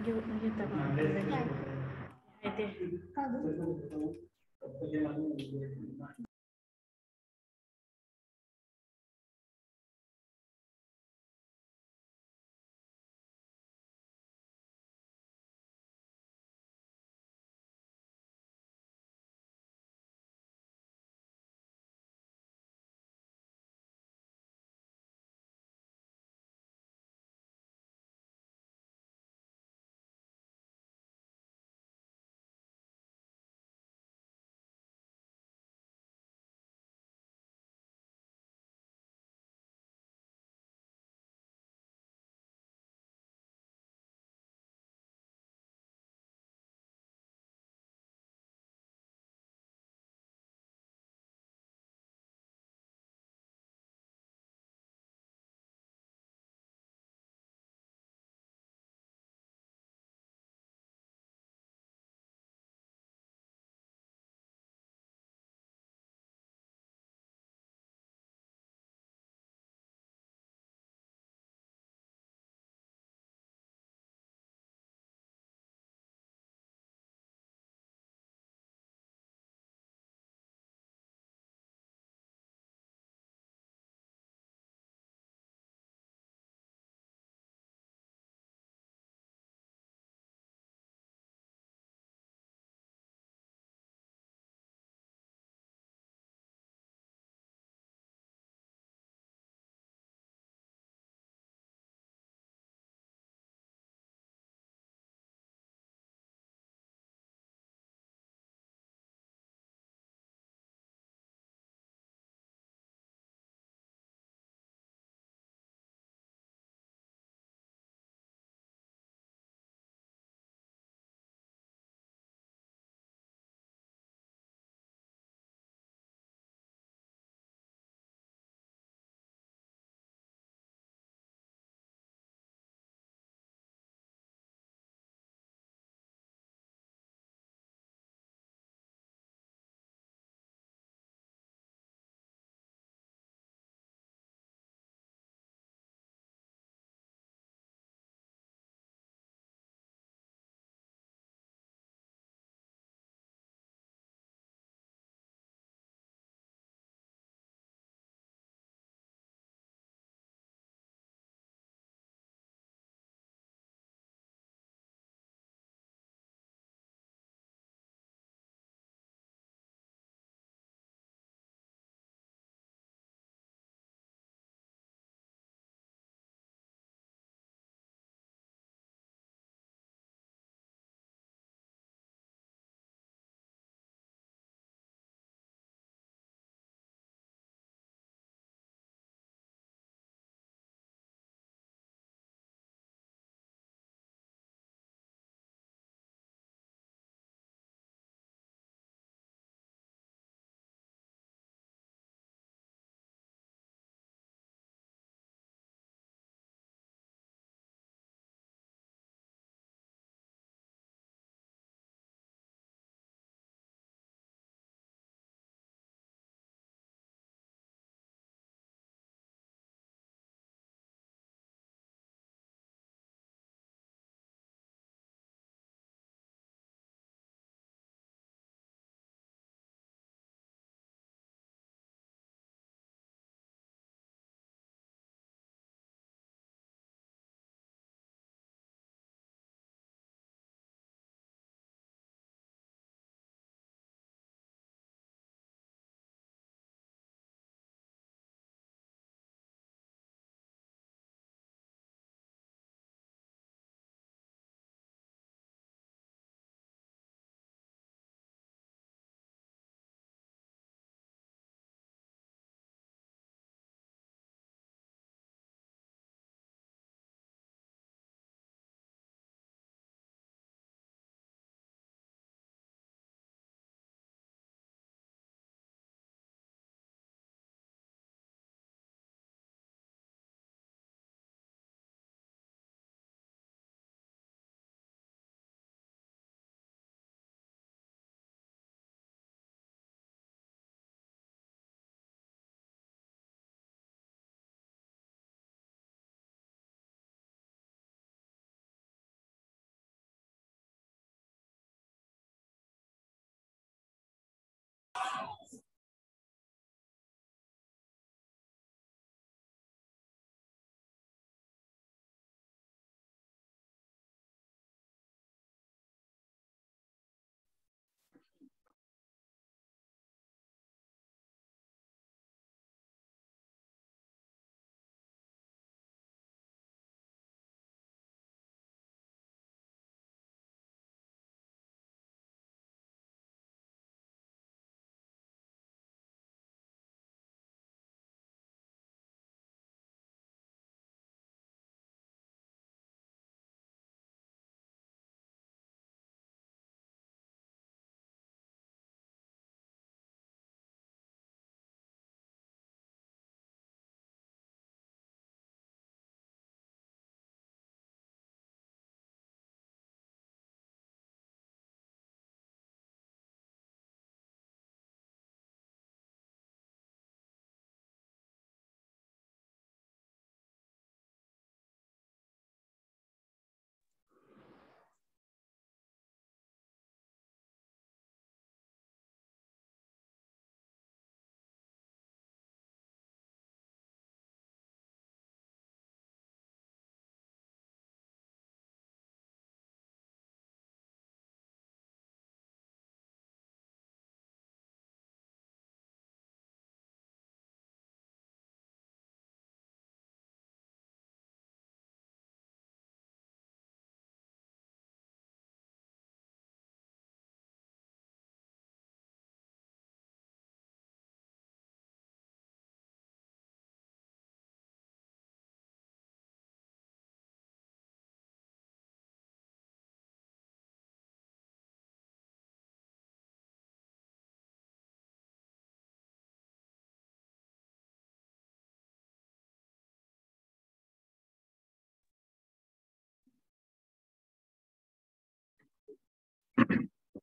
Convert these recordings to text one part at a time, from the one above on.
घेता का काय ते का ग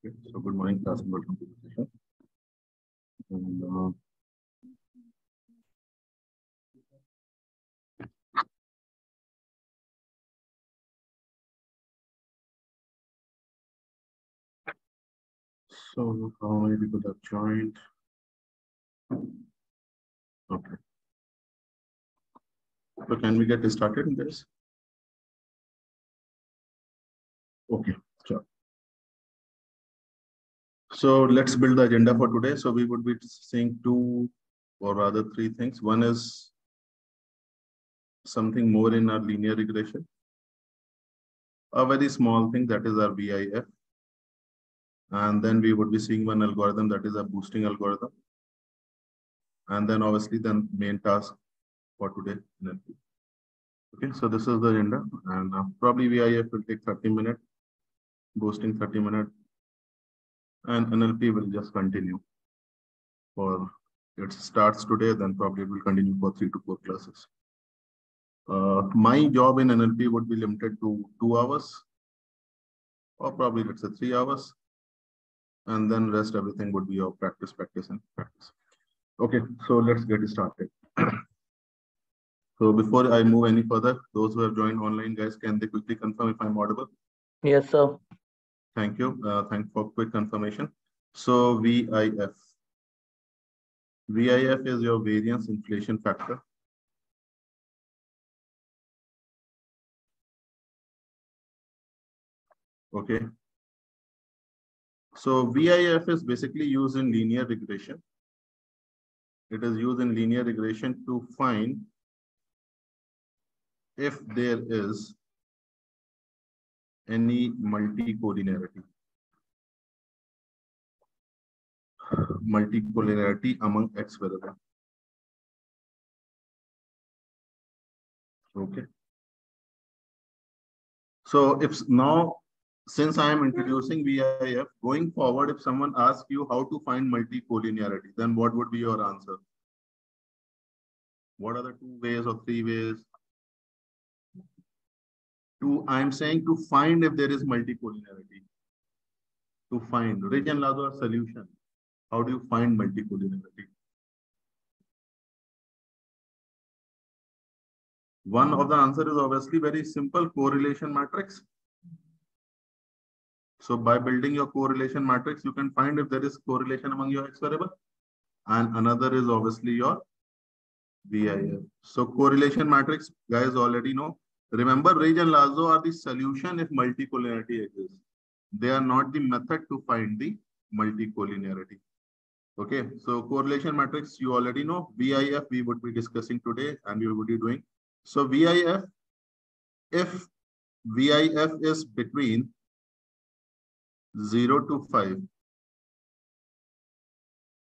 Okay, so good morning, class, and welcome to the session. And, so how many people have joined? Okay. So can we get started in this? Okay, sure. So let's build the agenda for today. So we would be saying two or rather three things. One is something more in our linear regression. A very small thing, that is our VIF. And then we would be seeing one algorithm, that is a boosting algorithm. And then obviously the main task for today. Okay, so this is the agenda, and probably VIF will take 30 minutes, boosting 30 minutes, and NLP will just continue. For it starts today, then probably it will continue for 3 to 4 classes. My job in NLP would be limited to 2 hours, or probably let's say 3 hours, and then rest everything would be your practice, practice, and practice. Okay, so let's get started. So before I move any further, those who have joined online, guys, can they quickly confirm if I'm audible? Yes, sir. Thank you. Thanks for quick confirmation. So VIF. VIF is your variance inflation factor. Okay. So VIF is basically used in linear regression. It is used in linear regression to find if there is any multicollinearity. Multicollinearity among X variables. Okay. So if now, since I am introducing VIF, going forward, if someone asks you how to find multicollinearity, then what would be your answer? What are the 2 ways or 3 ways? I'm saying to find if there is multicollinearity. To find Ridge and Lazo solution. How do you find multicollinearity? One of the answer is obviously very simple, correlation matrix. So by building your correlation matrix, you can find if there is correlation among your X variable. And another is obviously your VIF. So correlation matrix, guys already know. Remember, Ridge and Lazo are the solution if multicollinearity exists. They are not the method to find the multicollinearity. Okay, so correlation matrix, you already know. VIF we would be discussing today and we would be doing. So VIF, if VIF is between 0 to 5,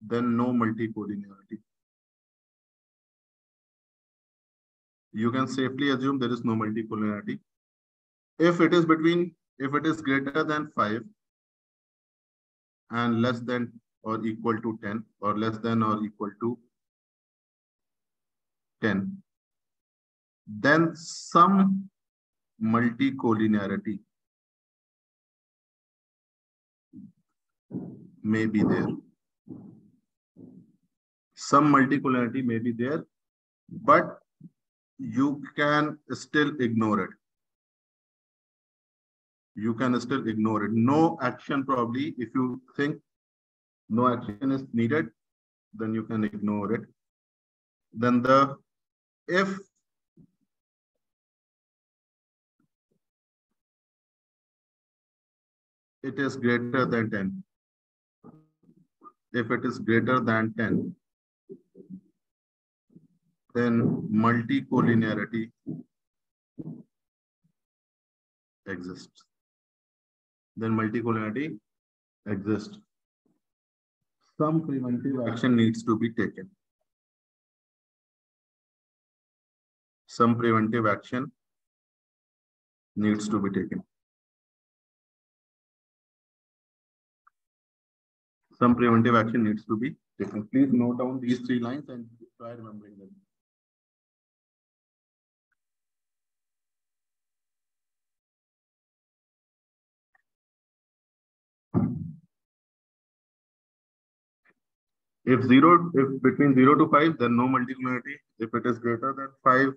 then no multicollinearity. You can safely assume there is no multicollinearity. If it is greater than 5 and less than or equal to 10 or less than or equal to 10, then some multicollinearity may be there. Some multicollinearity may be there, but you can still ignore it. You can still ignore it. No action probably. If you think no action is needed, then you can ignore it. Then if it is greater than 10, if it is greater than 10, then multicollinearity exists. Then multicollinearity exists. Some preventive action needs to be taken. Some preventive action needs to be taken. Some preventive action needs to be taken. Please note down these 3 lines and try remembering them. If between 0 to 5, then no multicollinearity. If it is greater than 5,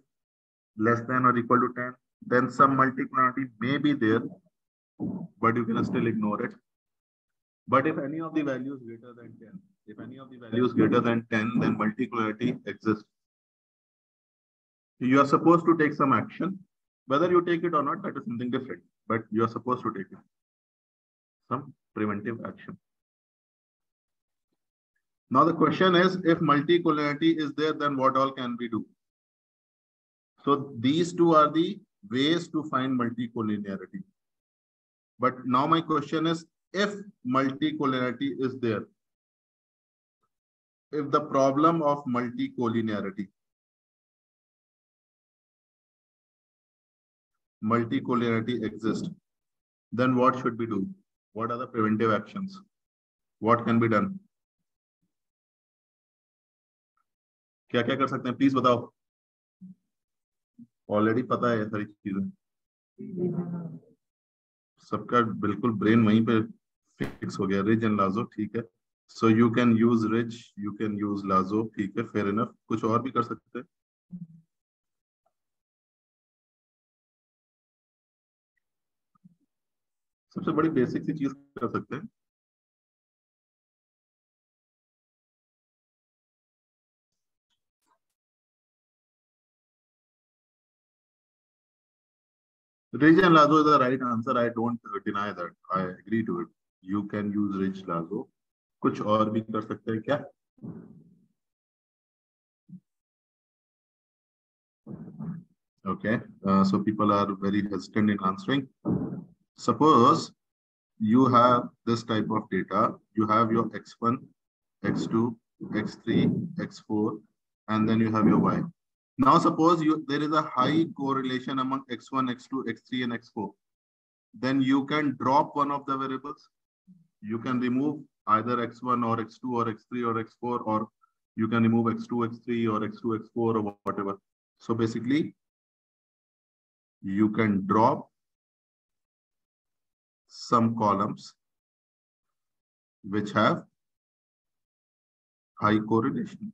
less than or equal to 10, then some multicollinearity may be there, but you can still ignore it. But if any of the values greater than 10, then multicollinearity exists. You are supposed to take some action. Whether you take it or not, that is something different. But you are supposed to take it. Some preventive action. Now the question is, if multicollinearity is there, then what all can we do? So these two are the ways to find multicollinearity. But now my question is, if multicollinearity is there, if the problem of multicollinearity exists, then what should we do? What are the preventive actions? What can be done? क्या क्या कर सकते हैं? Please बताओ. Already पता है सारी चीजें. सबका बिल्कुल ब्रेन वहीं पे फिक्स हो गया. रिज एंड लाजो, ठीक है. So you can use Ridge, you can use Lazo, ठीक है, fair enough. कुछ और भी कर सकते हैं. सबसे बड़ी बेसिक सी चीज कर सकते हैं. Ridge and Lazo is the right answer. I don't deny that. I agree to it. You can use Ridge, Lazo. कुछ और भी कर सकते हैं क्या? Okay. So people are very hesitant in answering. Suppose you have this type of data. You have your x1, x2, x3, x4, and then you have your y. Now suppose there is a high correlation among x1, x2, x3, and x4. Then you can drop one of the variables. You can remove either x1 or x2 or x3 or x4, or you can remove x2, x3 or x2, x4 or whatever. So basically, you can drop some columns which have high correlation.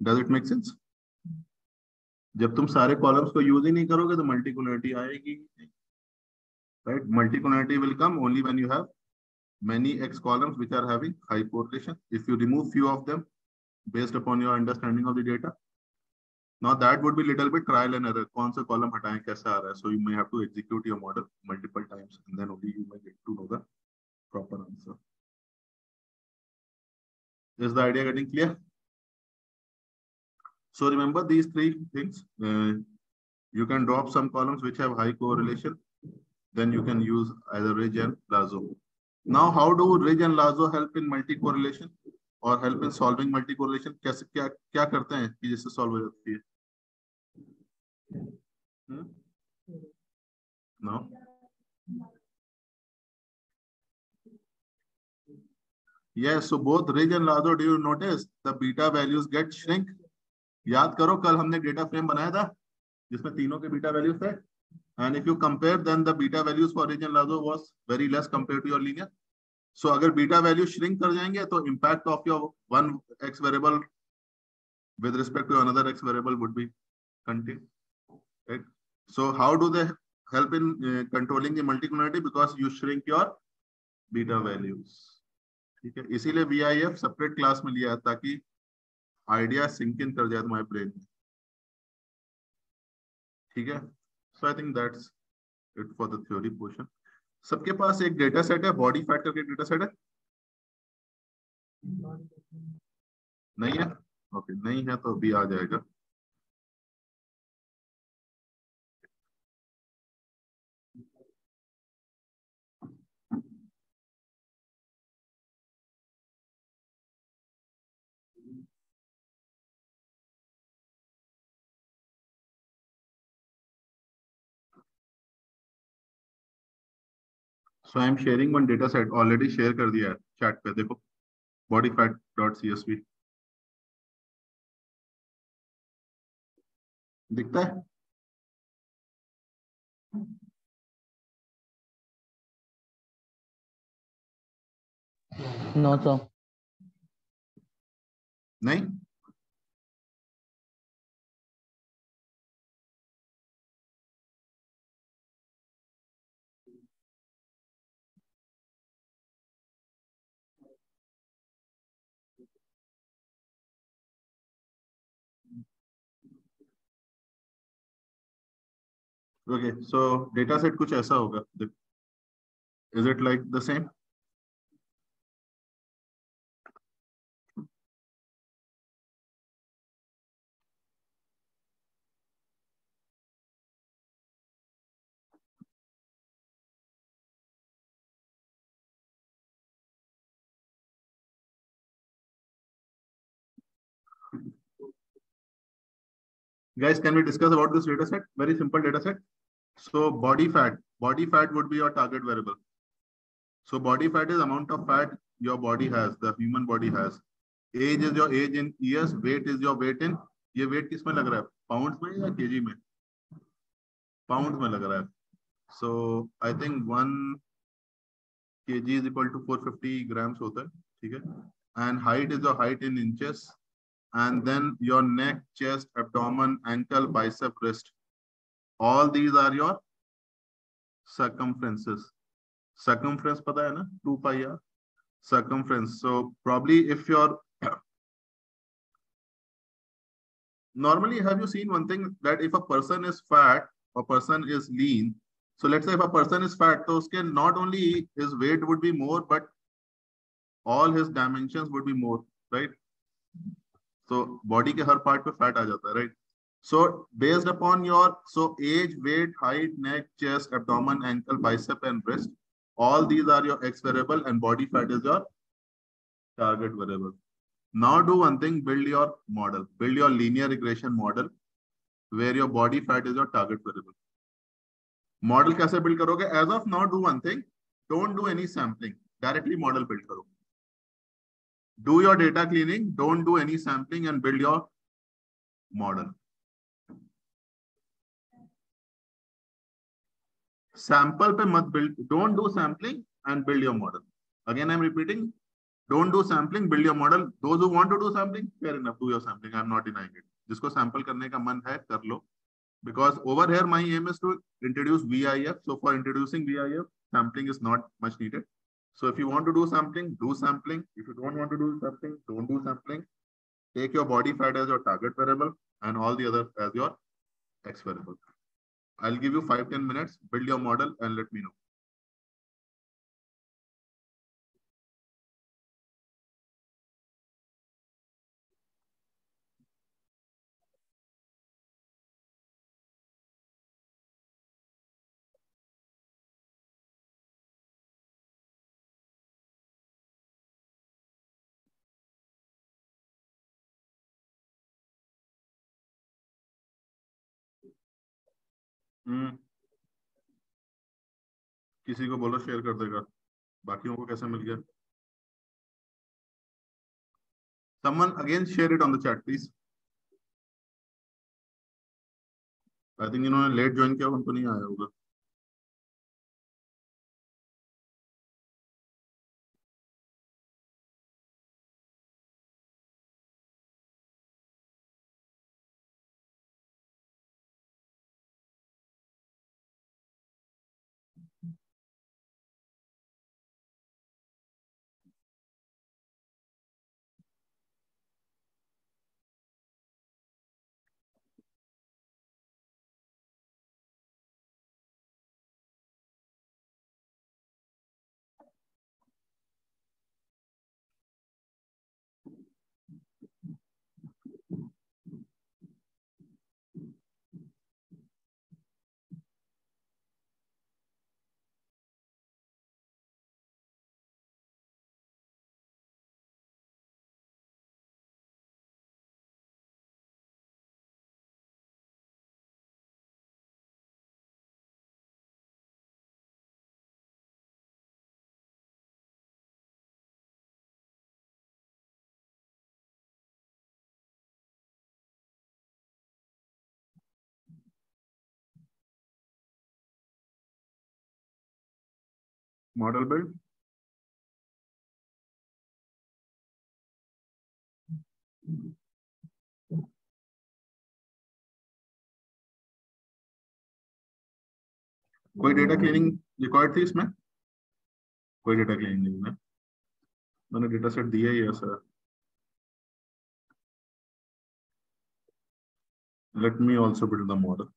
Does it make sense? जब तुम सारे columns को use ही नहीं करोगे तो मल्टीकोलिनिटी आएगी, right? Multicollinearity will come only when you have many x columns which are having high correlation. If you remove few of them based upon your understanding of the data, now that would be little bit trial and error. कौन सा column हटाएं, कैसा आ रहा है? So you may have to execute your model multiple times and then only you may get to know the proper answer. Is the idea getting clear? So remember these three things. You can drop some columns which have high correlation. Then you can use either Ridge and Lazo. Now, how do Ridge and Lazo help in multi-correlation or help in solving multi-correlation? कैसे क्या करते हैं कि जिससे solve हो जाती है? No. Yes. So both Ridge and Lazo, do you notice the beta values get shrink? याद करो कल हमने डेटा फ्रेम बनाया था जिसमें तीनों के बीटा वैल्यूज थे. And if you compare, then the beta values for Ridge and Lazo was very less compared to your linear. So अगर beta value shrink कर जाएंगे तो impact of your one x variable with respect to another x variable would be contained. Right? So how do they help in controlling the multicollinearity? Because you shrink your beta values. ठीक है, इसीलिए VIF separate class में लिया है ताकि idea sink in कर जाए तुम्हारे ब्रेन में. ठीक है. So I think that's it for the theory portion. सबके पास एक डेटा सेट है, बॉडी फैट करके डेटा सेट है? नहीं है? ओके, नहीं है तो अभी आ जाएगा. So I am sharing one data set. Already share कर दिया है चैट पे. देखो bodyfat.csv दिखता है. No, sir. नहीं? ओके, सो डेटा सेट कुछ ऐसा होगा. Is it like the same? Guys, can we discuss about this data set? Very simple data set. So body fat would be your target variable. So body fat is amount of fat your body has, the human body has. Age is your age in years, weight is your weight in. ये weight किसमें लग रहा है? Pounds में या kg में? Pounds में लग रहा है. So I think 1 kg is equal to 450 grams होता है, ठीक है? And height is your height in inches. And then your neck, chest, abdomen, ankle, bicep, wrist. All these are your circumferences. Circumference पता है ना? 2 pi r. Circumference. So probably if you're normally, have you seen one thing that if a person is fat or person is lean, so let's say if a person is fat, so uske not only his weight would be more, but all his dimensions would be more, right? So body के हर part पे fat आ जाता है, right? So based upon your age, weight, height, neck, chest, abdomen, ankle, bicep, and wrist, all these are your X variable, and body fat is your target variable. Now do one thing, build your model, build your linear regression model where your body fat is your target variable. Model कैसे build करोगे? As of now, do one thing, don't do any sampling, directly model build करो. Do your data cleaning, don't do any sampling and build your model. Sample पे मत build, don't do sampling and build your model. Again, I'm repeating, don't do sampling, build your model. Those who want to do sampling, fair enough, do your sampling. I'm not denying it. जिसको sample करने का मन है, कर लो. Because over here, my aim is to introduce VIF. So for introducing VIF, sampling is not much needed. So if you want to do sampling, do sampling. If you don't want to do sampling, don't do sampling. Take your body fat as your target variable and all the others as your X variable. I'll give you 5-10 minutes, build your model and let me know. किसी को बोलो share कर देगा, बाकियों को कैसे मिल गया? Someone again share it on the chat, please. I think इन्होंने लेट ज्वाइन किया, उनको नहीं आया होगा. Model build. कोई डेटा क्लीनिंग रिक्वायर्ड थी इसमें? कोई डेटा क्लीनिंग नहीं है, मैंने डेटा सेट दिया ही है sir. Let me also build the model.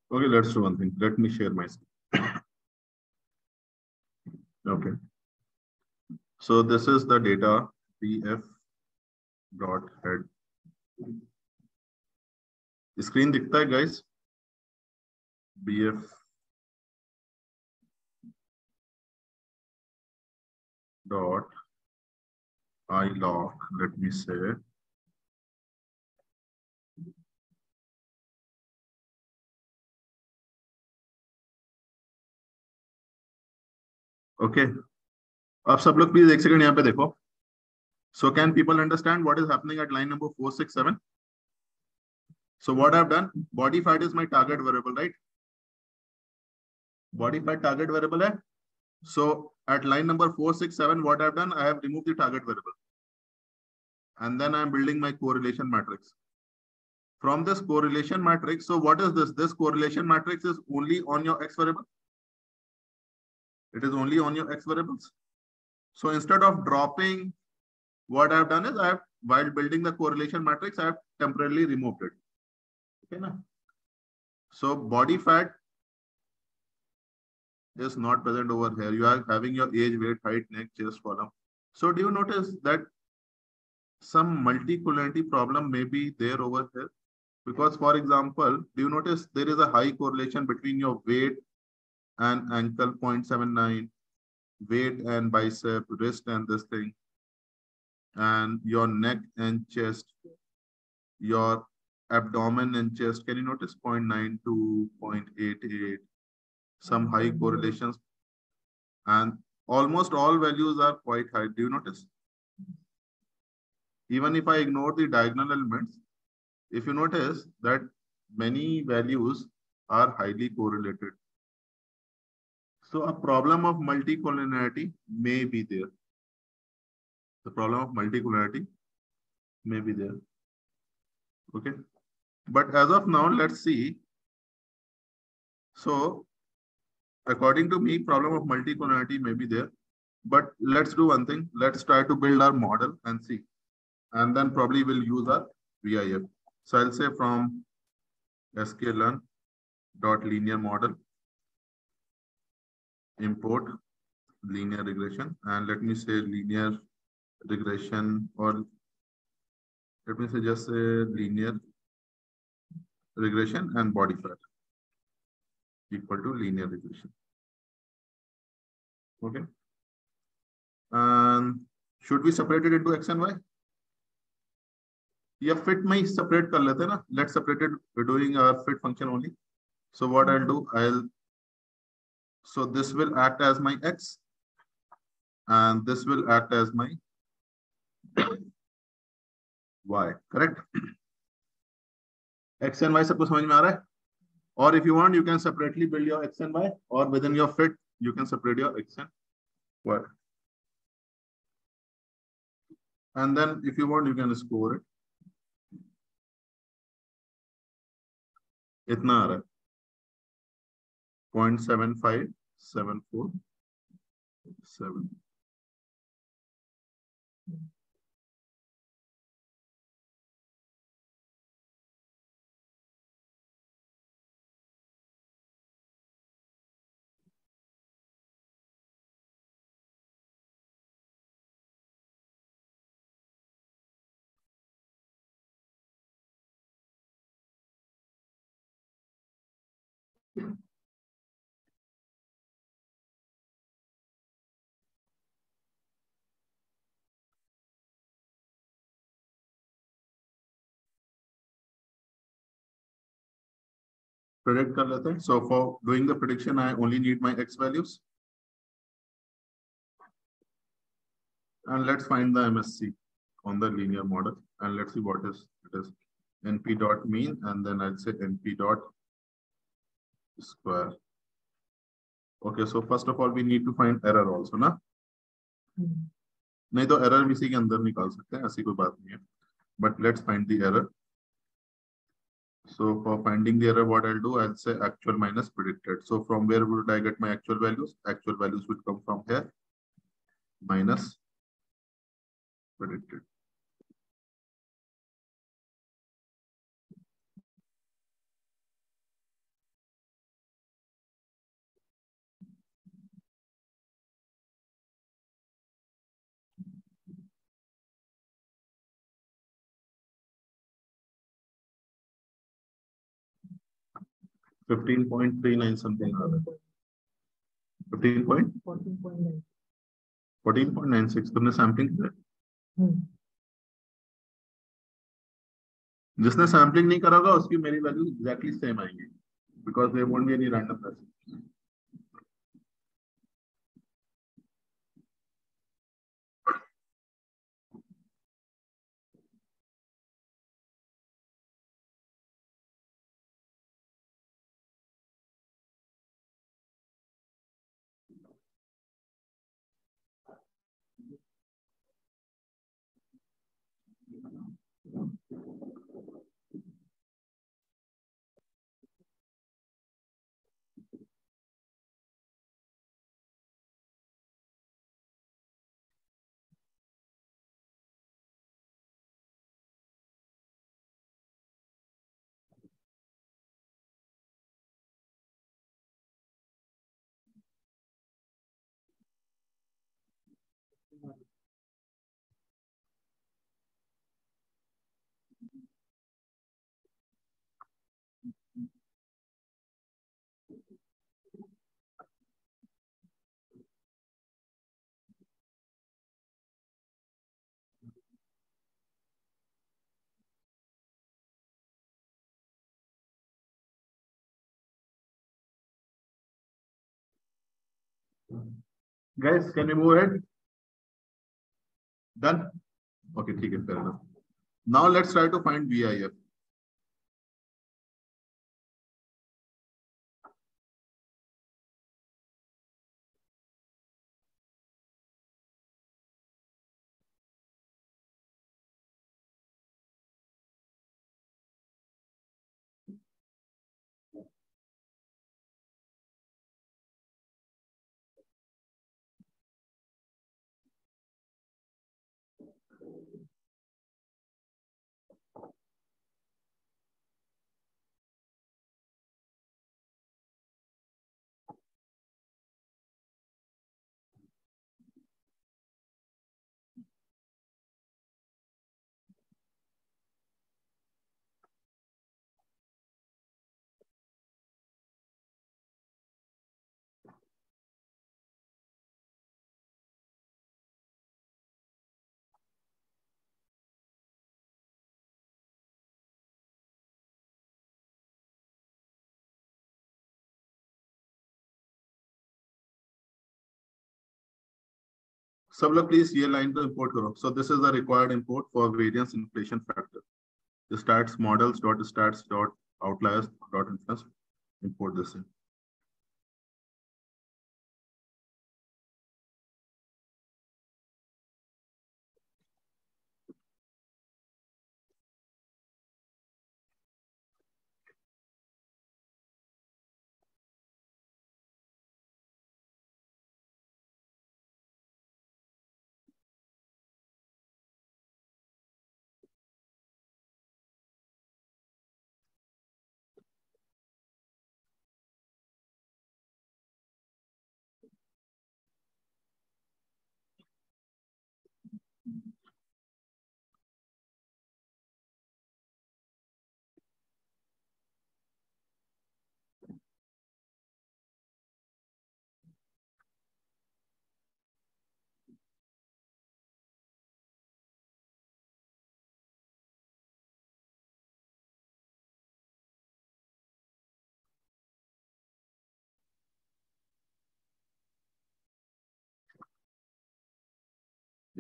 Okay, let's do one thing. Let me share my screen. Okay. So this is the data bf dot head. Screen दिखता है guys? bf dot ilog. Let me say. Okay. आप सब लोग please एक second यहाँ पे देखो. So can people understand what is happening at line number 467? So what I've done, body fat is my target variable, right? Body fat target variable है. So at line number 467, what I've done, I have removed the target variable. And then I'm building my correlation matrix. From this correlation matrix, so what is this? This correlation matrix is only on your X variable. It is only on your X variables. So instead of dropping, what I've done is while building the correlation matrix, I have temporarily removed it. Okay, na? So body fat is not present over here. You are having your age, weight, height, neck, chest, column. So do you notice that some multicollinearity problem may be there over here? Because for example, do you notice there is a high correlation between your weight and ankle 0.79, weight and bicep, wrist and this thing, and your neck and chest, your abdomen and chest. Can you notice 0.92, 0.88, some high correlations, and almost all values are quite high. Do you notice? Even if I ignore the diagonal elements, if you notice that many values are highly correlated. So a problem of multicollinearity may be there. The problem of multicollinearity may be there. Okay. But as of now, let's see. So according to me, problem of multicollinearity may be there. But let's do one thing. Let's try to build our model and see. And then probably we'll use our VIF. So I'll say from sklearn dot linear model, import linear regression, and let me say linear regression, or let me say just say linear regression and body fat equal to linear regression. Okay. And should we separate it into X and Y? Yeah, fit may separate kar lete na. Let's separate it. We're doing our fit function only. So what I'll do, so this will act as my X and this will act as my Y, correct? X and Y सबको समझ में आ रहा है? Or if you want, you can separately build your X and Y, or within your fit, you can separate your X and Y. And then if you want, you can score it. इतना आ रहा है 0.75747. predict कर लेते हैं. So for doing the prediction, I only need my x values. And let's find the MSC on the linear model. And let's see what is it is. NP dot mean, and then I'll say NP dot square. Okay, so first of all, we need to find error also, ना? नहीं तो error भी इसी के अंदर निकाल सकते हैं, ऐसी कोई बात नहीं है. But let's find the error. So for finding the error, what I'll do, I'll say actual minus predicted. So from where would I get my actual values? Actual values would come from here, minus predicted. $15.39 something. 14.96. तुमने sampling किया? जिसने sampling नहीं करा होगा उसकी मेरी value exactly same आएंगी, because there won't be any randomness. Guys, can we move ahead? Done? Okay, ठीक है, fair enough. Now let's try to find VIF. सब लोग प्लीज ये लाइन को इंपोर्ट करो. So this is the required import for variance inflation factor. The stats models dot stats dot outliers dot influence. Import this in.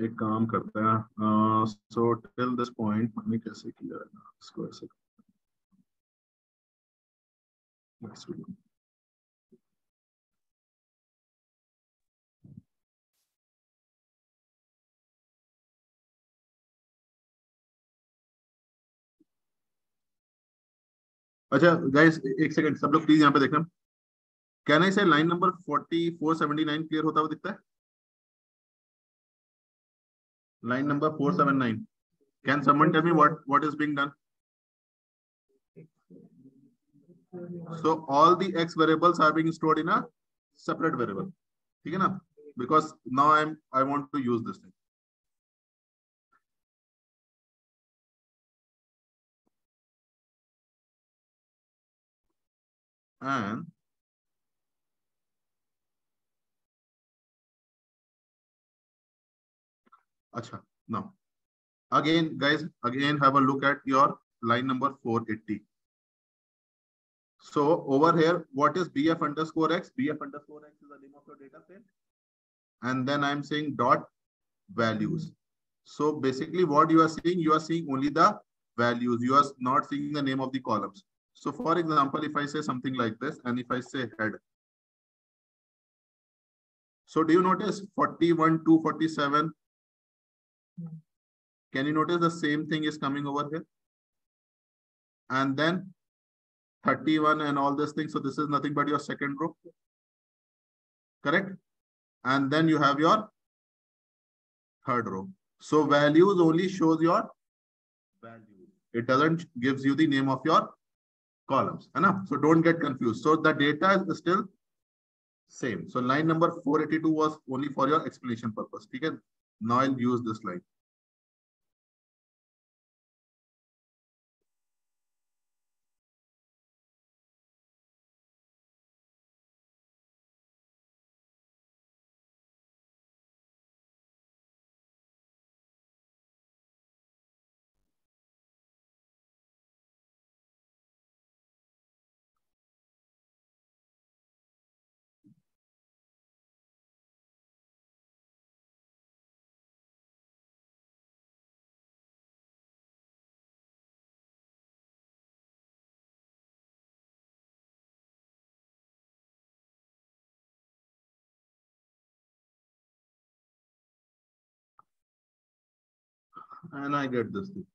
एक काम करते हैं, so till this point मैंने कैसे किया है ना, इसको ऐसे अच्छा गाइस एक सेकंड सब लोग प्लीज यहाँ पे देखना। कैन आई से लाइन नंबर 4479 क्लियर होता हुआ दिखता है? Line number 479, can someone tell me what is being done? So all the x variables are being stored in a separate variable. ठीक है ना? Because now I want to use this thing. And अच्छा, now again guys, again have a look at your line number 480. So over here, what is bf underscore x? Bf underscore x is the name of your data frame. And then I'm saying dot values. So basically what you are seeing only the values. You are not seeing the name of the columns. So for example, if I say something like this, and if I say head, so do you notice 41 to 47? Can you notice the same thing is coming over here? And then 31 and all this thing. So this is nothing but your second row. Correct? And then you have your third row. So values only shows your values. It doesn't gives you the name of your columns. So don't get confused. So the data is still same. So line number 482 was only for your explanation purpose. Okay? Now I'll use this line. And I get this thing.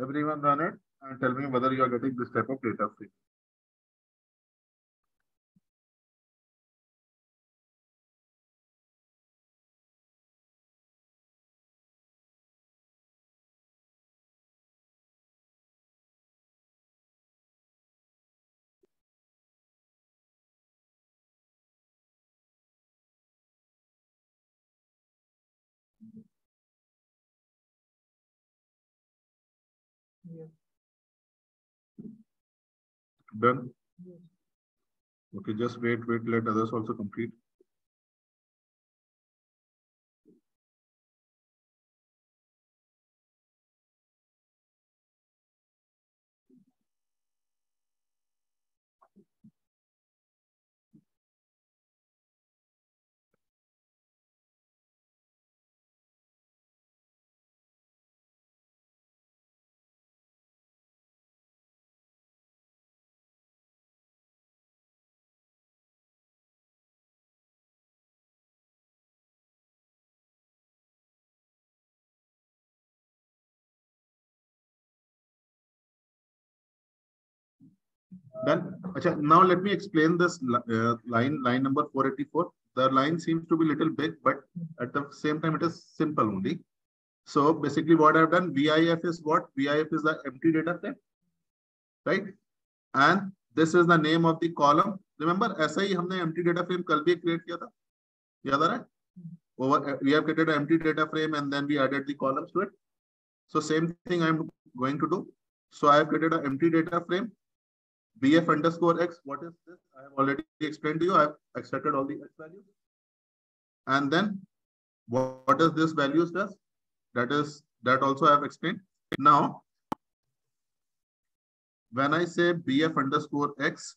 Everyone run it and tell me whether you are getting this type of data frame. Yeah. Done? Yes. Okay, just wait, let others also complete. Done. Now let me explain this line number 484. The line seems to be a little big, but at the same time, it is simple only. So basically what I've done, VIF is what? VIF is the empty data frame, right? And this is the name of the column. Remember, ऐसा ही हमने empty data frame कल भी create किया था, याद आ रहा है? We have created an empty data frame and then we added the columns to it. So same thing I'm going to do. So I have created an empty data frame. BF underscore X, what is this? I have already explained to you. I have extracted all the X values. And then What is this values does? That also I have explained. Now, when I say bf underscore x,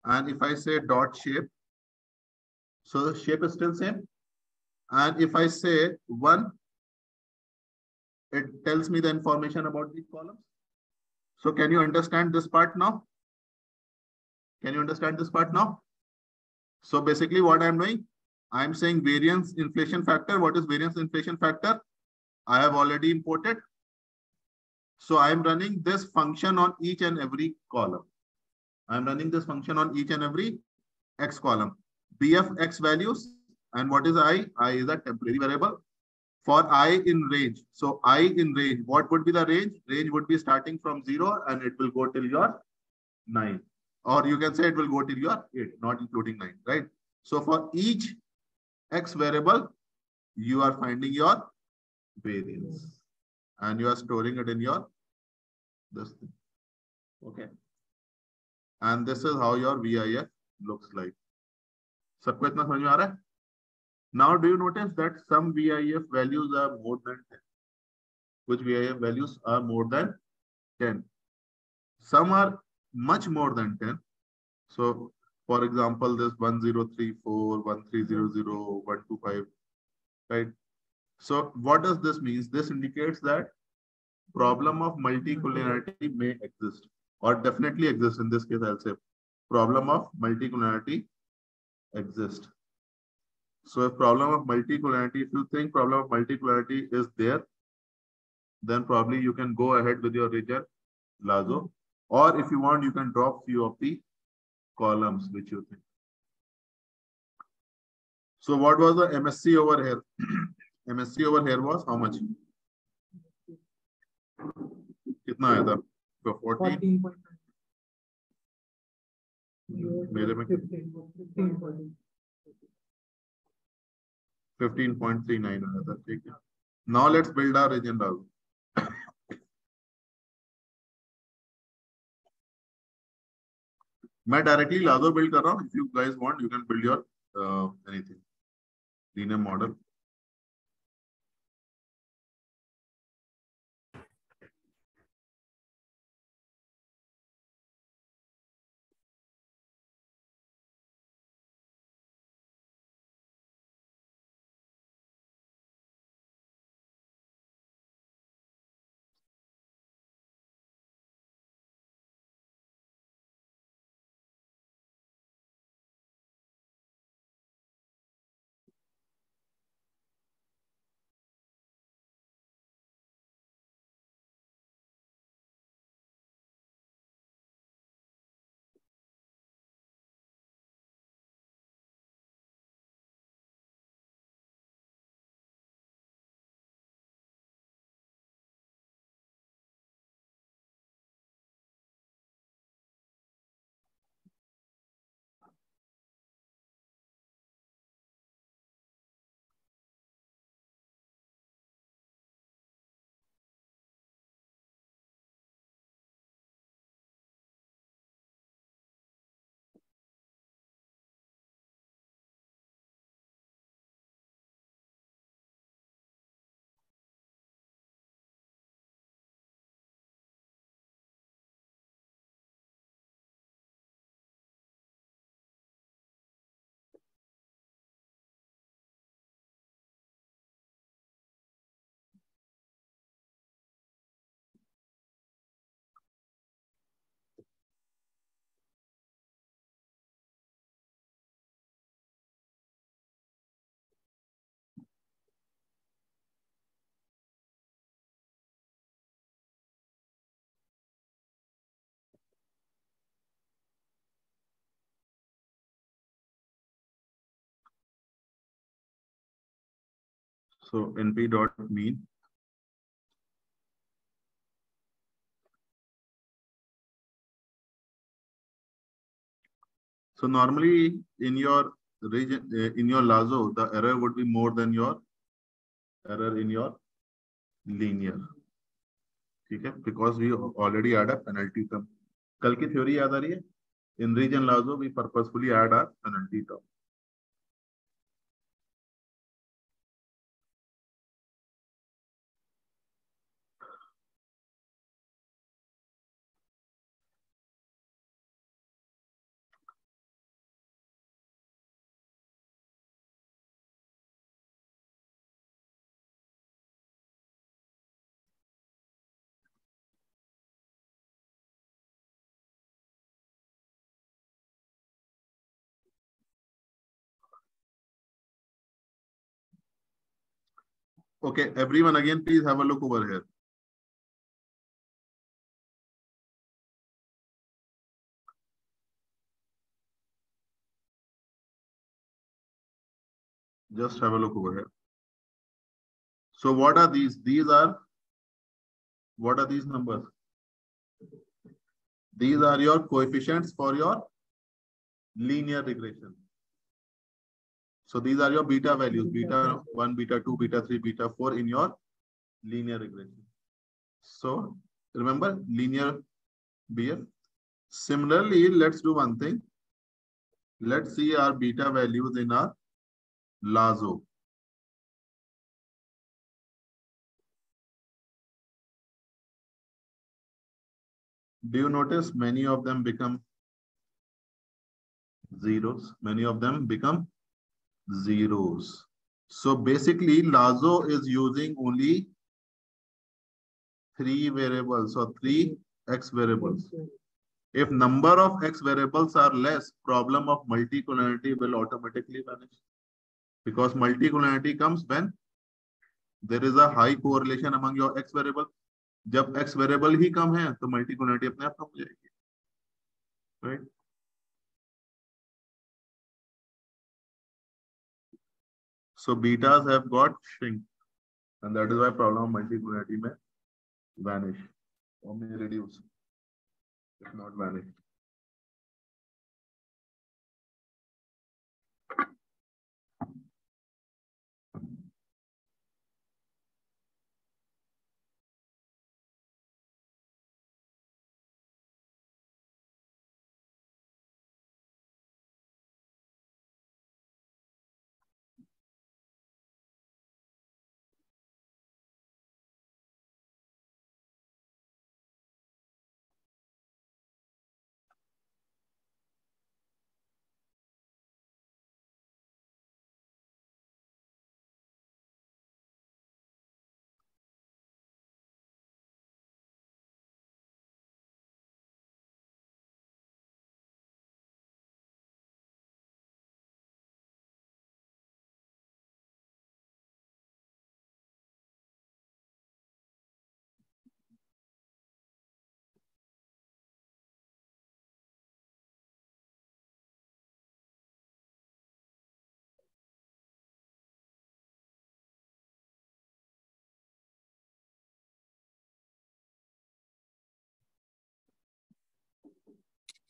and if I say dot shape, so the shape is still same. And if I say 1, it tells me the information about these columns. So can you understand this part now? Can you understand this part now? So basically what I'm doing, I'm saying variance inflation factor. What is variance inflation factor? I have already imported. So I'm running this function on each and every column. I'm running this function on each and every x column. BF x values. And what is I? I is a temporary variable. For I in range. So I in range, what would be the range? Range would be starting from 0 and it will go till your 9. Or you can say it will go till your 8, not including 9, right? So for each x variable, you are finding your variance. And you are storing it in your this thing. Okay. And this is how your VIF looks like. सबको इतना समझ में आ रहा है? Now, do you notice that some VIF values are more than 10? Which VIF values are more than 10? Some are much more than 10. So, for example, this 1034, 1300, 125, right? So, what does this mean? This indicates that problem of multicollinearity may exist or definitely exist. In this case, I'll say problem of multicollinearity exists. So if problem of multicollinearity, if you think problem of multicollinearity is there, then probably you can go ahead with your region Lazo. Or if you want, you can drop few of the columns which you think. So what was the MSC over here? MSC over here was how much? कितना आया था? 14. मेरे में 15.39 आया था, ठीक है. Now let's build our region Lazo. मैं directly Lazo build कर रहा हूँ. If you guys want, you can build your anything. Linear model. So NP dot mean. So normally in your region, in your Lazo, the error would be more than your error in your linear. Okay, because we already add a penalty term. कल की theory याद आ रही है? In region Lazo, we purposefully add a penalty term. Okay, everyone again, please have a look over here. Just have a look over here. So what are these? What are these numbers? These are your coefficients for your linear regression. So these are your beta values, beta 1, beta 2, beta 3, beta 4 in your linear regression. So remember linear BF. Similarly, let's do one thing. Let's see our beta values in our Lazo. Do you notice many of them become zeros? Many of them become zeros. So basically, Lazo is using only 3 variables or 3 x variables. If number of x variables are less, problem of multicollinearity will automatically vanish. Because multicollinearity comes when there is a high correlation among your x variable. जब x variable ही कम है, तो multicollinearity अपने आप कम हो जाएगी, right? So betas have got shrink, and that is why problem of multicollinearity may vanish or may reduce, if not vanish.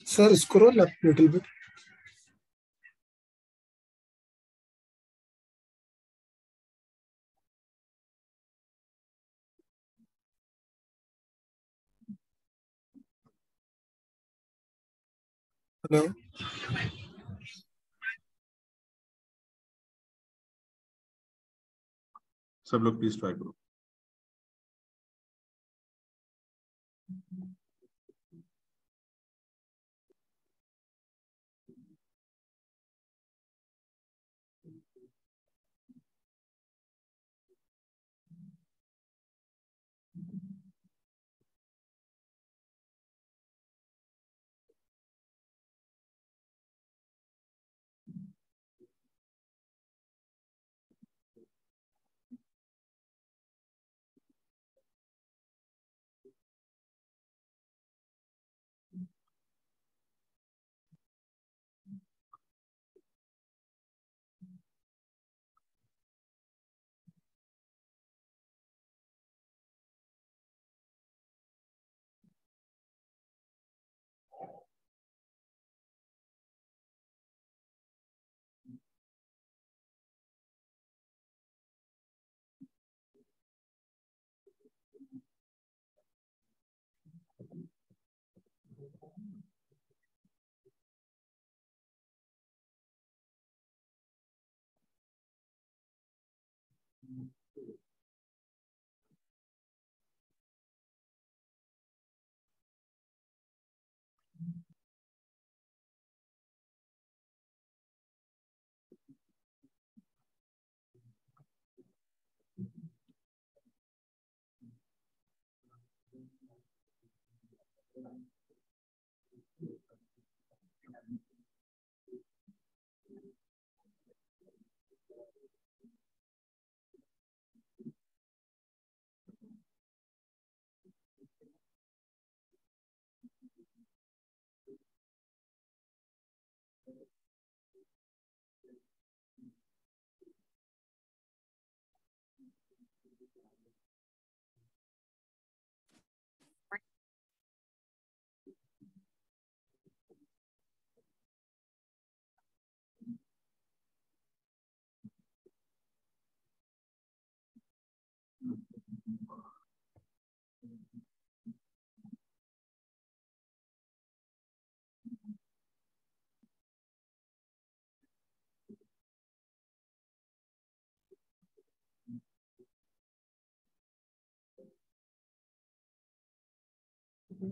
Sir, scroll up a little bit. Hello. सब लोग please try करो.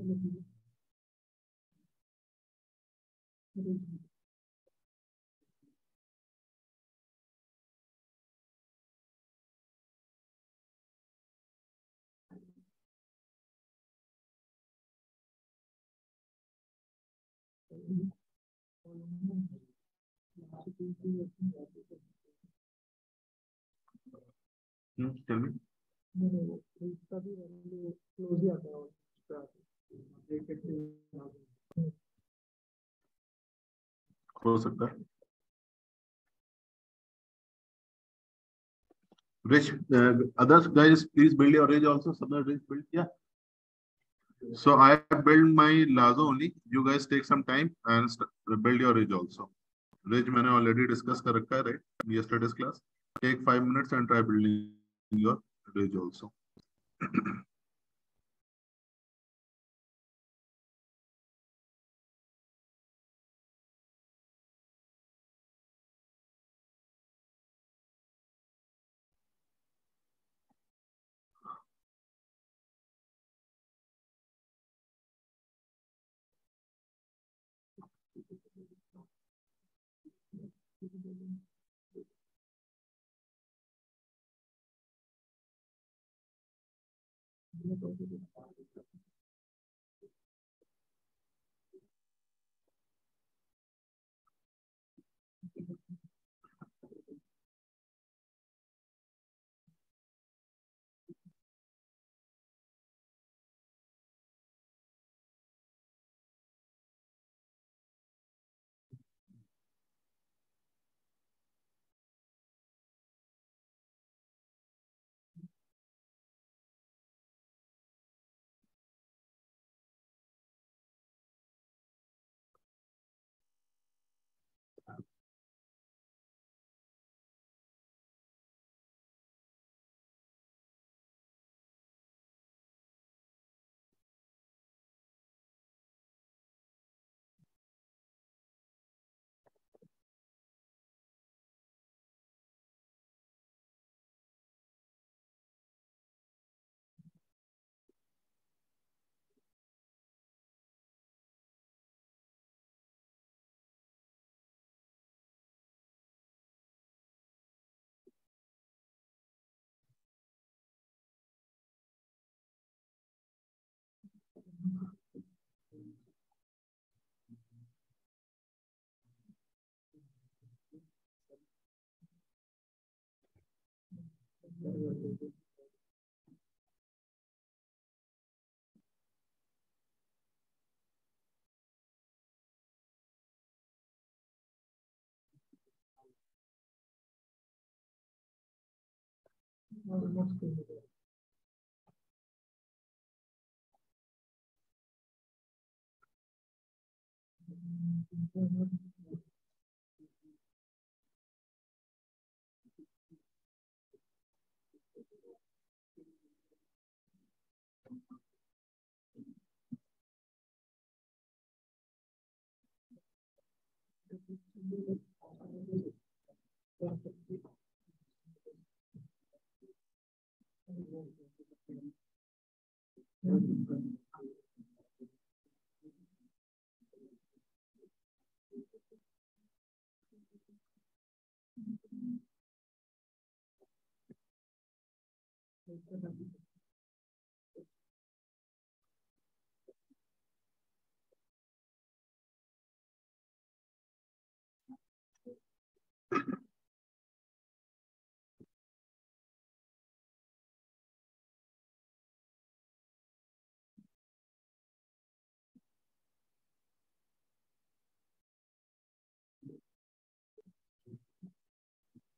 Tell me. हो सकता है. Rich, others guys, please build your ridge also. Some ridge build, yeah. So I build my Lazo only. You guys take some time and build your ridge also. Ridge मैंने already discuss कर रखा है, right? Yesterday's class. Take 5 minutes and try building your ridge also.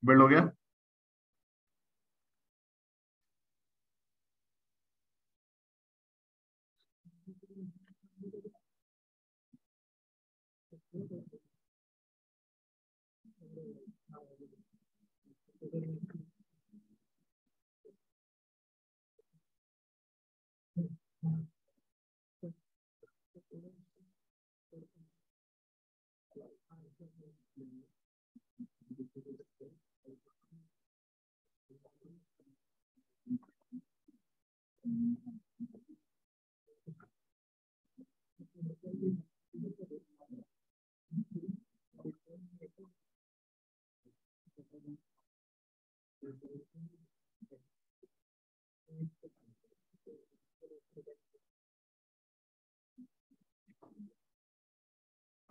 Build हो गया?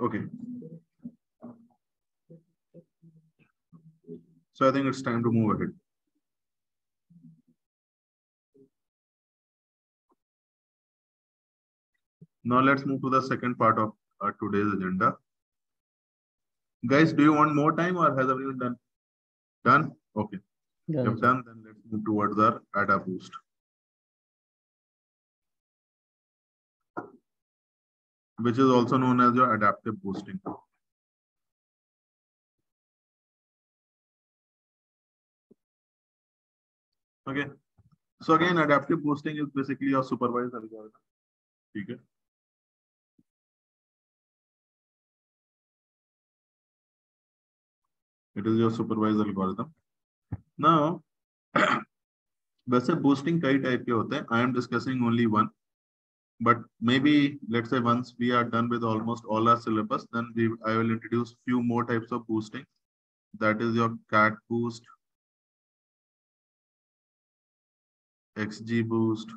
Okay. So I think it's time to move ahead. Now let's move to the second part of today's agenda. Guys, do you want more time or has everyone done? Done? Okay. Done, If done, then let's move towards our ADA boost. Which is also known as your adaptive boosting. Okay. So again, adaptive boosting is basically your supervised algorithm. Okay. It is your supervised algorithm. Now, वैसे boosting कई type के होते हैं. I am discussing only one. But maybe let's say once we are done with almost all our syllabus, then I will introduce few more types of boosting. That is your CAT boost, XG boost,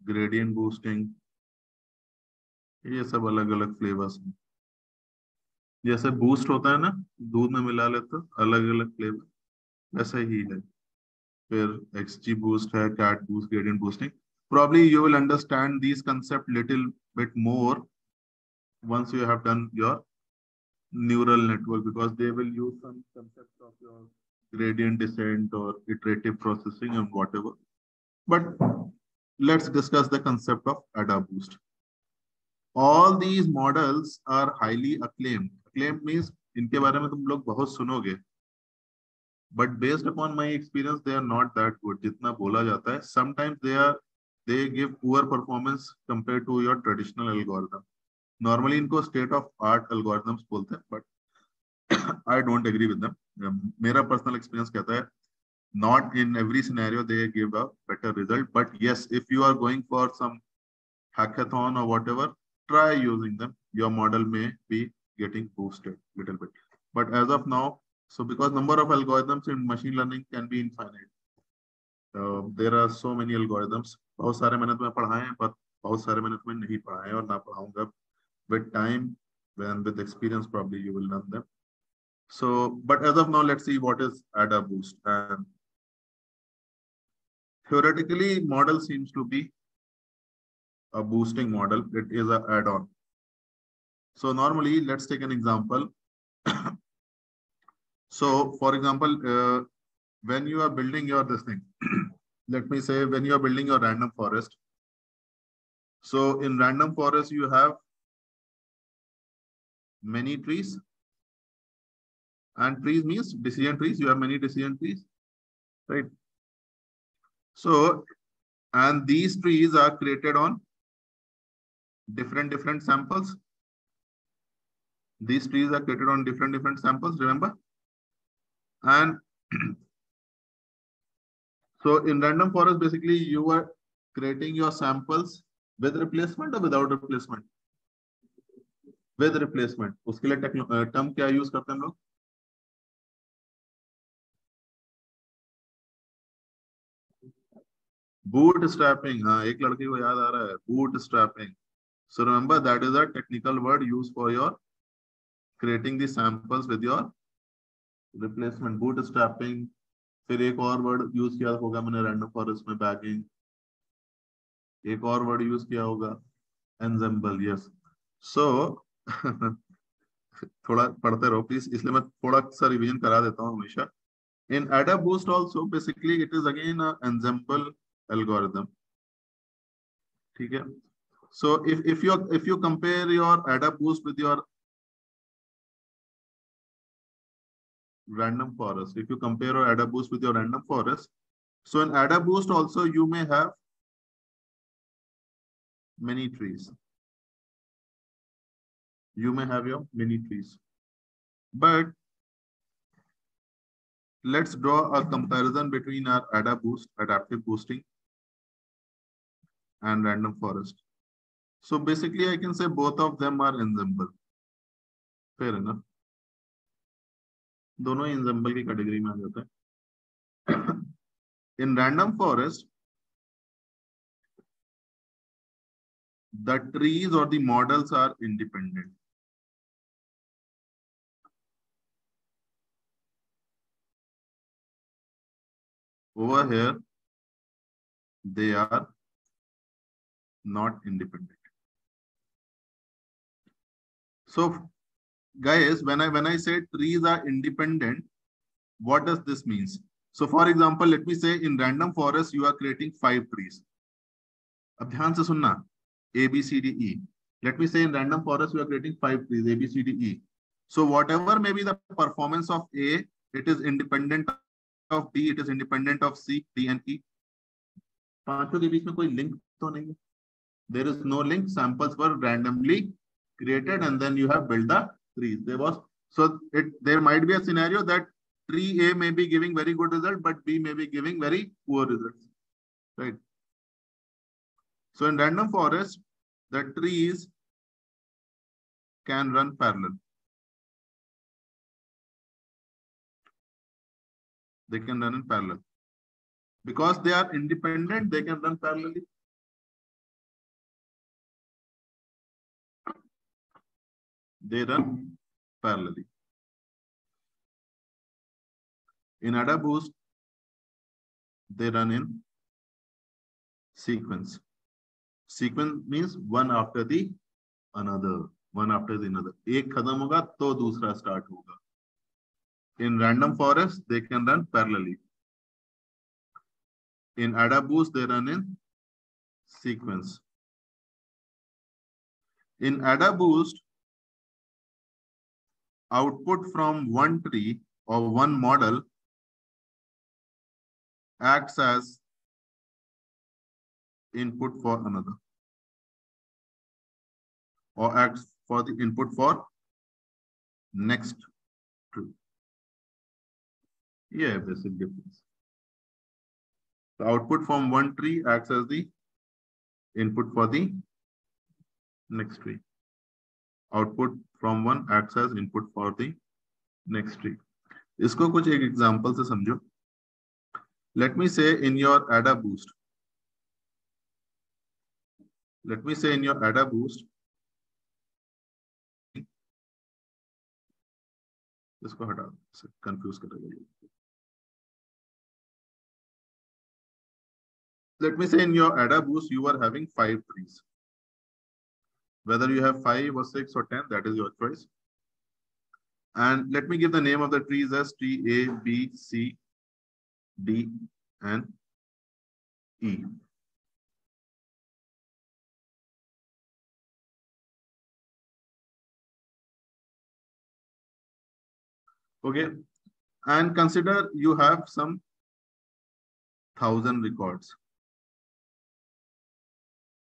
gradient boosting. ये सब अलग अलग flavours हैं. जैसे boost होता है ना, दूध में मिला लेते अलग अलग फ्लेवर, वैसा ही है. फिर XG boost है, CAT boost, gradient boosting. Probably you will understand these concepts little bit more once you have done your neural network, because they will use some concepts of your gradient descent or iterative processing and whatever. But let's discuss the concept of ADA boost. All these models are highly acclaimed. Acclaimed means इनके बारे में तुम लोग बहुत सुनोगे. But based upon my experience, they are not that good. जितना बोला जाता है, sometimes they give poor performance compared to your traditional algorithm. Normally इनको state of art algorithms बोलते हैं, but I don't agree with them. मेरा personal experience कहता है, not in every scenario they give a better result. But yes, if you are going for some hackathon or whatever, try using them. Your model may be getting boosted a little bit. But as of now, so because number of algorithms in machine learning can be infinite. There are so many algorithms. बहुत सारे मैंने तुम्हें पढ़ाए हैं, but बहुत सारे मैंने तुम्हें नहीं पढ़ाए और ना पढ़ाऊंगा. With time and with experience, probably you will learn them. So, but as of now, let's see what is ADA boost. And theoretically, model seems to be a boosting model. It is an add-on. So normally, let's take an example. So, for example, when you are building your this thing, let me say when you are building your random forest. So in random forest, you have many trees. And trees means decision trees. You have many decision trees, right? So, and these trees are created on different samples. These trees are created on different samples, remember? And so in random forest, basically you are creating your samples with replacement or without replacement? With replacement. उसके लिए term क्या use करते हैं हम लोग? Bootstrapping. हाँ, एक लड़के को याद आ रहा है. Bootstrapping. So remember that is a technical word used for your creating the samples with your replacement. Bootstrapping. फिर एक और वर्ड यूज किया होगा मैंने रैंडम फॉरेस्ट में, बैगिंग. एक और वर्ड यूज किया होगा, एन्सेम्बल. यस. सो थोड़ा पढ़ते रहो प्लीज, इसलिए मैं थोड़ा सा रिवीजन करा देता हूँ हमेशा. इन ADA boost also basically it is again an ensemble algorithm. ठीक है. So if you compare your ADA boost with your random forest, if you compare your ADA boost with your random forest, so in ADA boost also you may have many trees. You may have your many trees. But let's draw a comparison between our ADA boost, adaptive boosting, and random forest. So basically I can say both of them are ensemble. Fair enough. दोनों ही example की category में आ जाता है. In random forest, the trees or the models are independent. Over here, they are not independent. So, guys, when I say trees are independent, what does this means? So, for example, let me say in random forest you are creating 5 trees. अब ध्यान से सुनना, A, B, C, D, E. Let me say in random forest you are creating 5 trees, A, B, C, D, E. So, whatever may be the performance of A, it is independent of D, it is independent of C, D, and E. पांचों के बीच में कोई link तो नहीं है. There is no link. Samples were randomly created and then you have built the trees. There might be a scenario that tree A may be giving very good result, but B may be giving very poor results, right? So in random forest, the trees can run parallel. They can run in parallel. Because they are independent, they can run parallelly. They run parallelly. In AdaBoost, they run in sequence. Sequence means one after the another, one after the another. एक खत्म होगा तो दूसरा start होगा. In random forest, they can run parallelly. In AdaBoost, they run in sequence. In AdaBoost, output from one tree or one model acts as input for another, or acts for the input for next tree. Yeah, basic difference. The output from one tree acts as the input for the next tree. Output from one acts as input for the next tree. इसको कुछ एक example से समझो. Let me say in your AdaBoost. Let me say in your AdaBoost. इसको हटा दो, confuse करेगा. Let me say in your AdaBoost, you are having 5 trees. Whether you have 5 or 6 or 10, that is your choice. And let me give the name of the trees as tree A, B, C, D, and E. Okay. And consider you have some 1,000 records.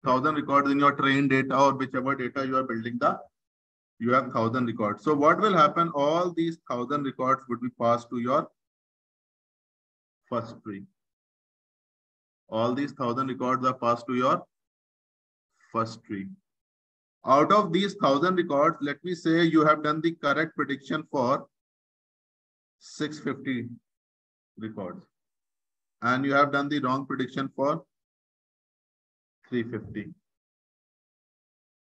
1,000 records in your trained data or whichever data you are building you have 1,000 records. So what will happen? All these 1,000 records would be passed to your first tree. All these 1,000 records are passed to your first tree. Out of these 1,000 records, let me say you have done the correct prediction for 650 records. And you have done the wrong prediction for 350.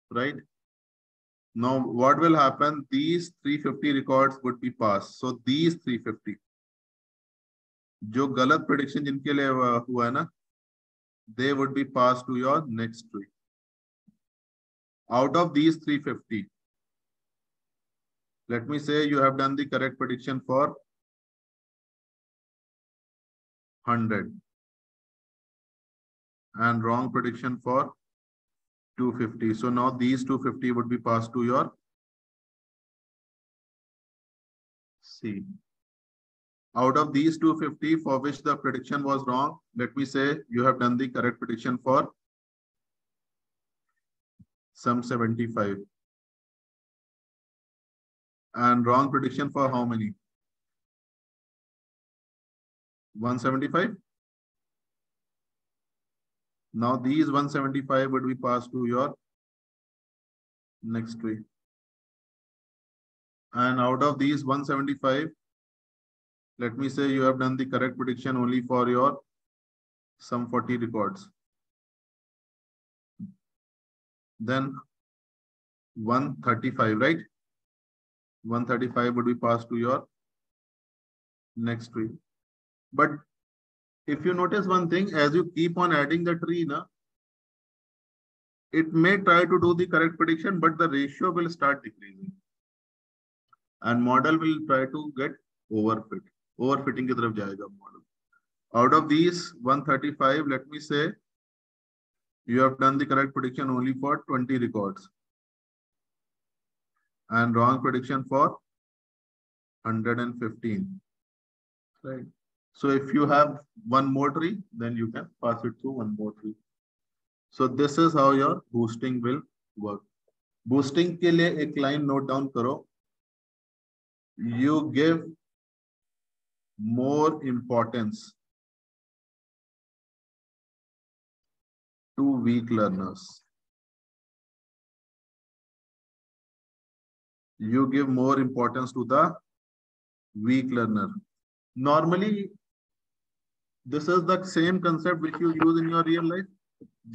Right? Now, what will happen? These 350 records would be passed. So these 350, जो गलत prediction जिनके लिए हुआ है ना, they would be passed to your next tree. Out of these 350, let me say you have done the correct prediction for 100 and wrong prediction for 250. So now these 250 would be passed to your C. Out of these 250 for which the prediction was wrong, let me say you have done the correct prediction for some 75. And wrong prediction for how many? 175. Now these 175 would be passed to your next tree. And out of these 175, Let me say you have done the correct prediction only for your some 40 records. Then 135, right? 135 would be passed to your next tree. But if you notice one thing, as you keep on adding the tree, it may try to do the correct prediction, but the ratio will start decreasing. And model will try to get overfit. Overfitting की तरफ जाएगा model. Out of these 135, let me say you have done the correct prediction only for 20 records and wrong prediction for 115. Right. So if you have one more tree, then you can pass it through one more tree. So this is how your boosting will work. Boosting के लिए एक line note down करो. You give more importance to weak learners. You give more importance to the weak learner. Normally, this is the same concept which you use in your real life.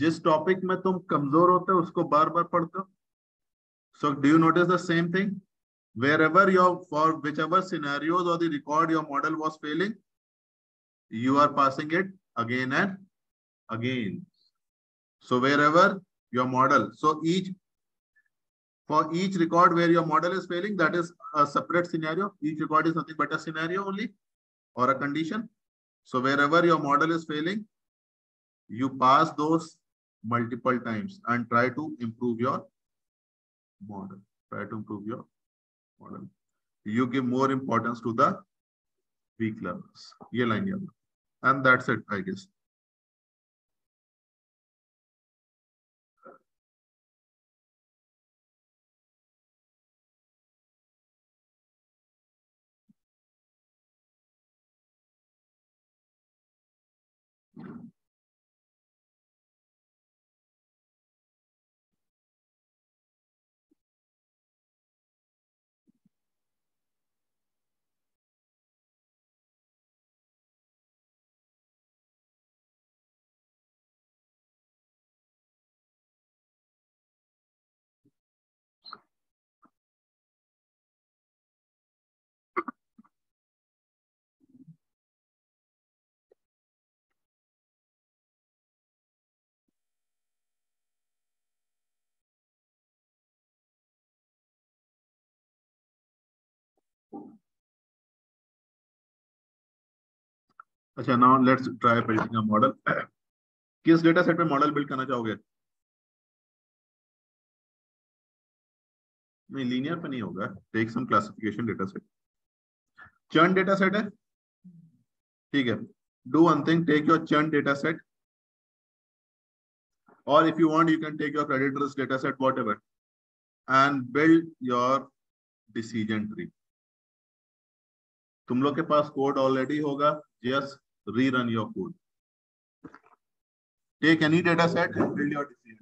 जिस topic में तुम कमजोर होते हो उसको बार बार पढ़ते हो. So do you notice the same thing? Wherever for whichever scenarios or the record your model was failing, you are passing it again and again. So wherever your model, for each record where your model is failing, that is a separate scenario. Each record is nothing but a scenario only or a condition. So wherever your model is failing, you pass those multiple times and try to improve your model. Try to improve your model. You give more importance to the weak learners. Ye line yaad. And that's it, I guess. अच्छा, now let's try building a model. किस data set पे model build करना चाहोगे? नहीं, linear पे नहीं होगा. Take some classification data set. Churn data set है, ठीक है. Do one thing, take your churn data set, or if you want you can take your credit risk data set, whatever, and build your decision tree. तुम लोग के पास code already होगा, just rerun your code. Take any data set and build your decision.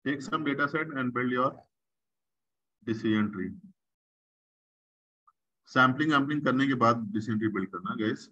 Take some data set and build your decision tree. Sampling करने के बाद decision tree build करना, guys.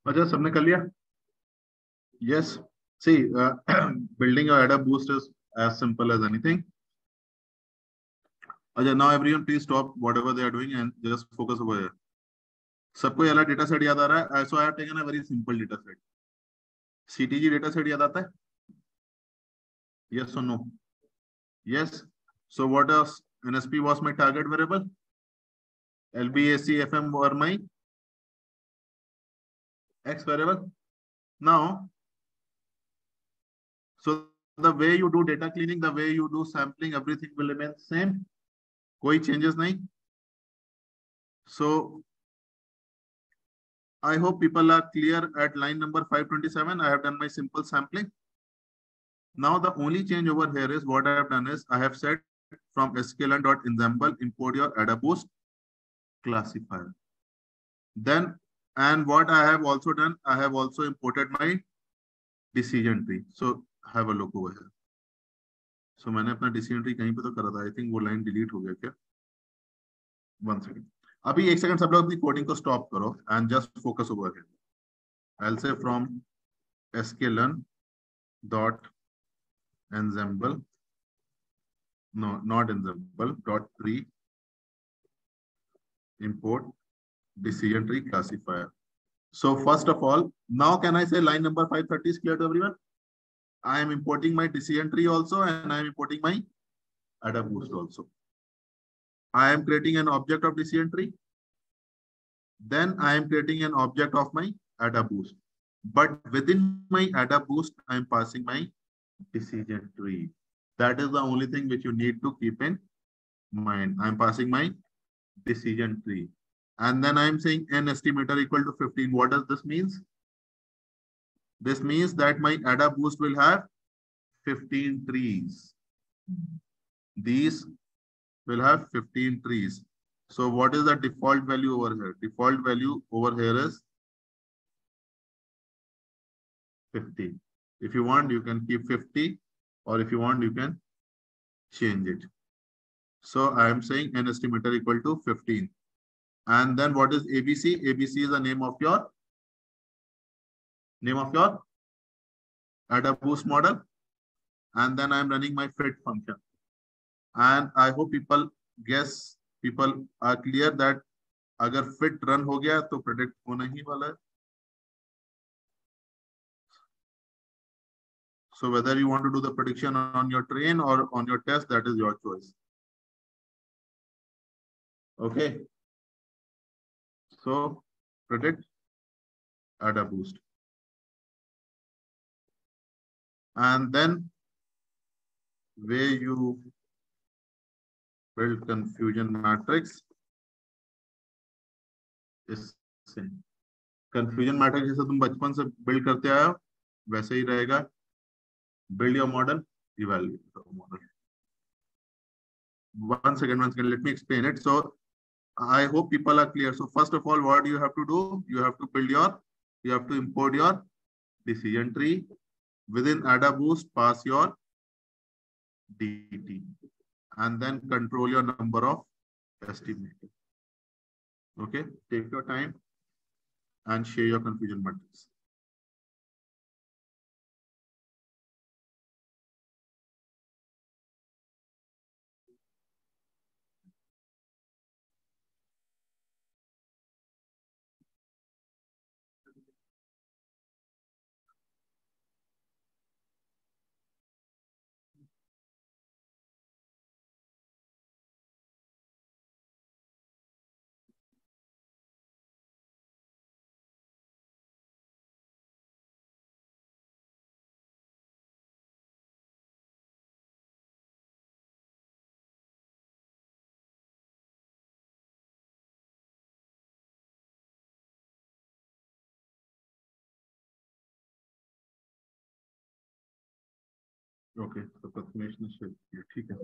अच्छा, सबने कर लिया? Yes. See, building a header boost is as simple as anything. अच्छा, now everyone please stop whatever they are doing and just focus over here. सबको ये वाला डेटा सेट याद आ रहा है? So I have taken a very simple data set. CTG data set याद आता है? Yes or no? Yes. So what else? NSP was my target variable. LBAC FM were my X variable. Now, so the way you do data cleaning, the way you do sampling, everything will remain same. कोई changes नहीं. So I hope people are clear at line number 527. I have done my simple sampling. Now the only change over here is what I have done is I have said from sklearn.ensemble import your AdaBoost classifier. Then, and what I have also done, I have also imported my decision tree. So have a look over here. So मैंने अपना decision tree कहीं पे तो करा था. I think वो line delete हो गया क्या? One second. अभी एक second सब लोग अपनी coding को stop करो and just focus over here. I'll say from sklearn.ensemble. No, not ensemble. .tree import decision tree classifier. So first of all, now can I say line number 530 is clear to everyone? I am importing my decision tree also, and I am importing my AdaBoost also. I am creating an object of decision tree. Then I am creating an object of my AdaBoost. But within my AdaBoost, I am passing my decision tree. That is the only thing which you need to keep in mind. I am passing my decision tree. And then I am saying n estimator equal to 15. What does this mean? This means that my AdaBoost will have 15 trees. These will have 15 trees. So what is the default value over here? Default value over here is 50. If you want, you can keep 50, or if you want, you can change it. So I am saying n estimator equal to 15. And then what is ABC? ABC is the name of your AdaBoost model. And then I'm running my fit function. And I hope people are clear that अगर fit run हो गया तो predict होना ही वाला है. So whether you want to do the prediction on your train or on your test, that is your choice. Okay. So predict, AdaBoost. And then where you build confusion matrix is same. Confusion matrix जैसे तुम बचपन से build करते आए हो वैसे ही रहेगा. Build your model, evaluate the model. One second, let me explain it. So I hope people are clear. So first of all, what you have to do? You have to import your decision tree. Within AdaBoost, pass your DT and then control your number of estimators. Okay, take your time and share your confusion matrix. Okay, so Prathamesh ne share kiya. ठीक है.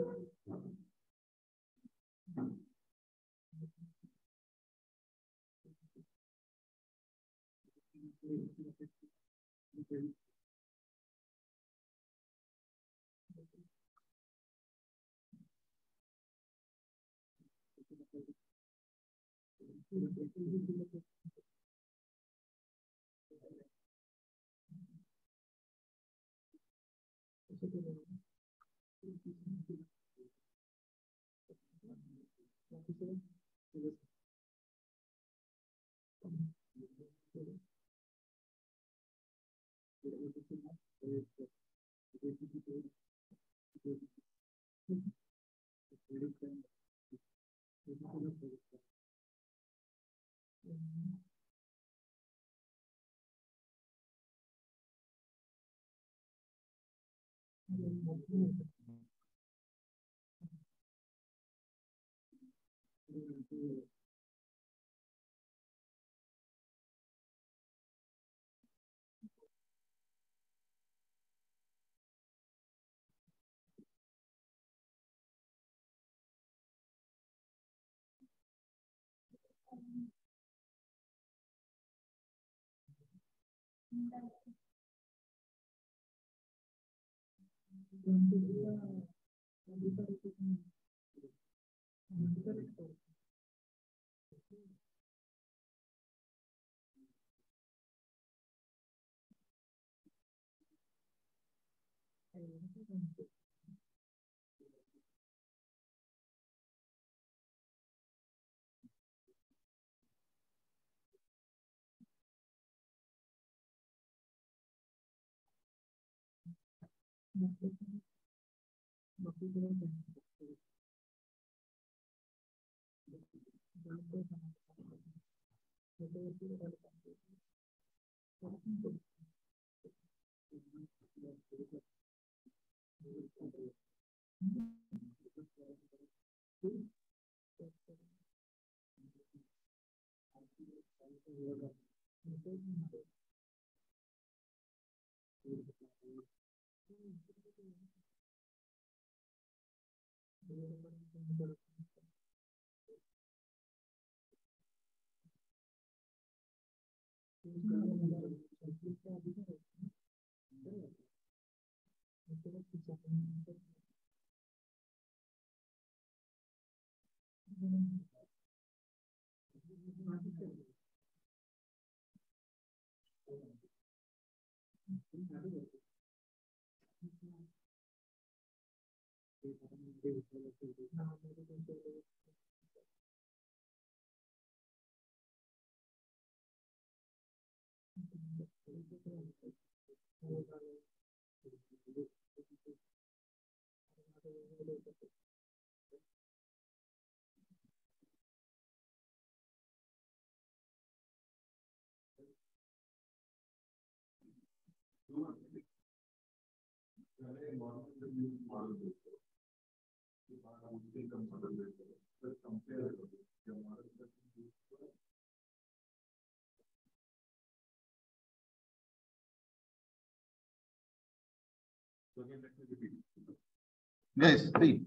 Guys, see,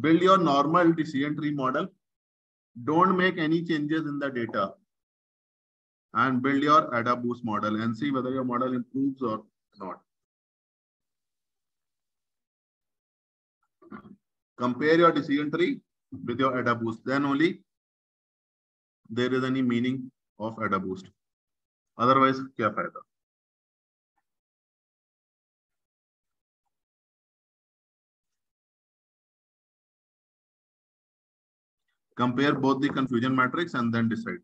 build your normal decision tree model. Don't make any changes in the data and build your AdaBoost model and see whether your model improves or not. Compare your decision tree with your AdaBoost. Then only there is any meaning of AdaBoost. Otherwise, क्या फायदा? Compare both the confusion matrix and then decide.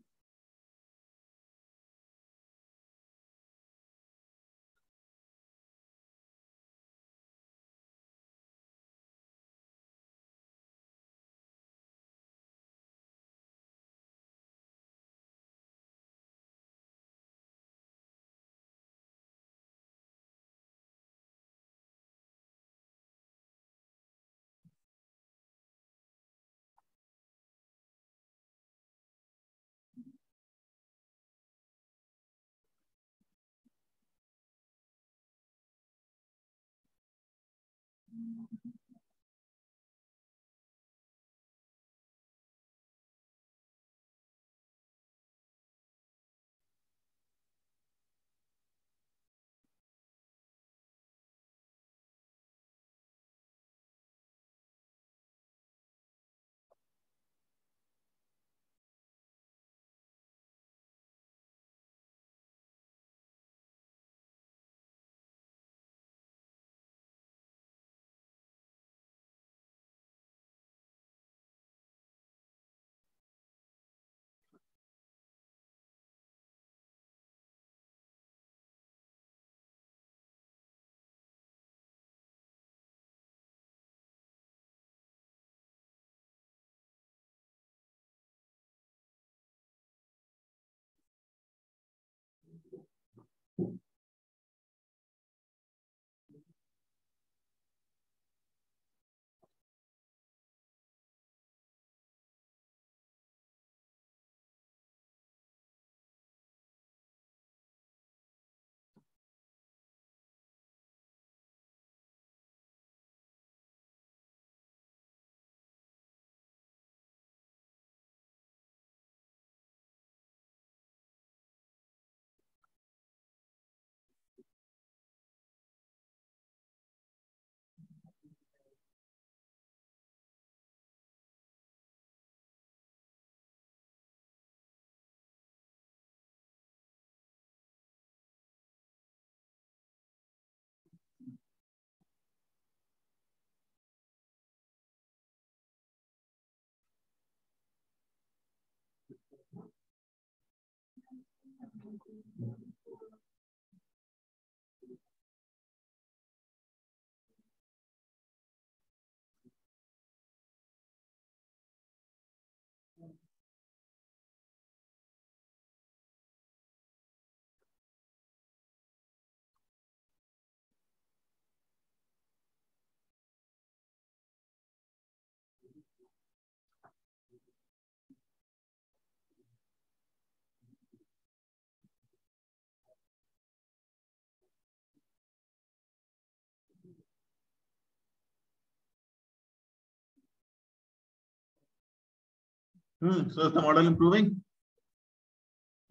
So is the model improving?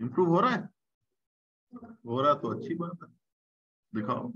Improve हो रहा है? हो रहा तो अच्छी बात है. दिखाओ.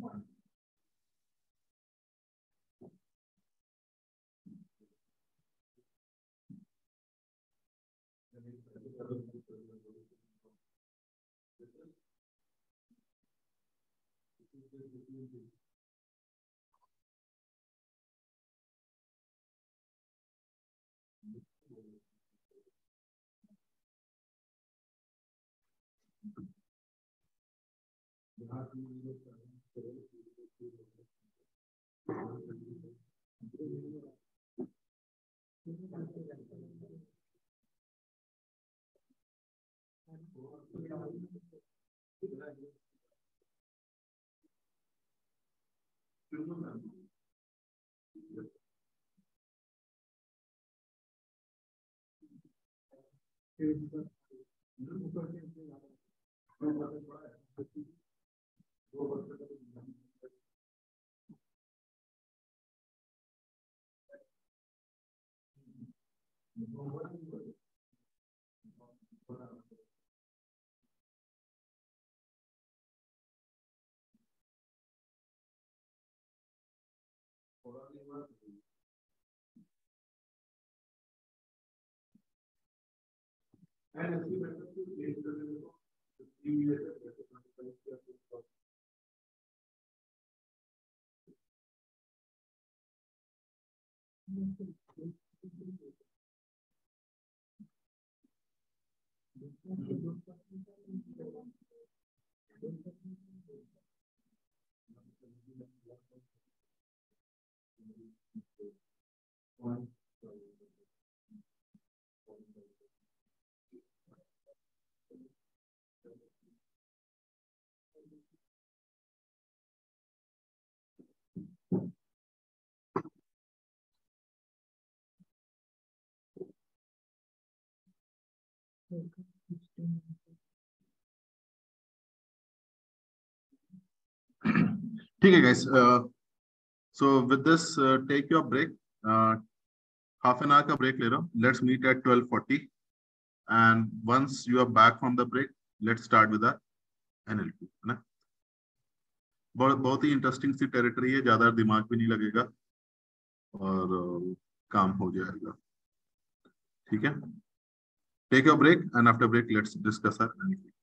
ठीक है guys. So with this, take your break. Half an hour का break ले लो. Let's meet at 12:40. And once you are back from the break, let's start with the NLP. है ना? बहुत ही इंटरेस्टिंग सी टेरिटरी है. ज्यादा दिमाग भी नहीं लगेगा और काम हो जाएगा. ठीक है? Take your break and after break, let's discuss our NLP.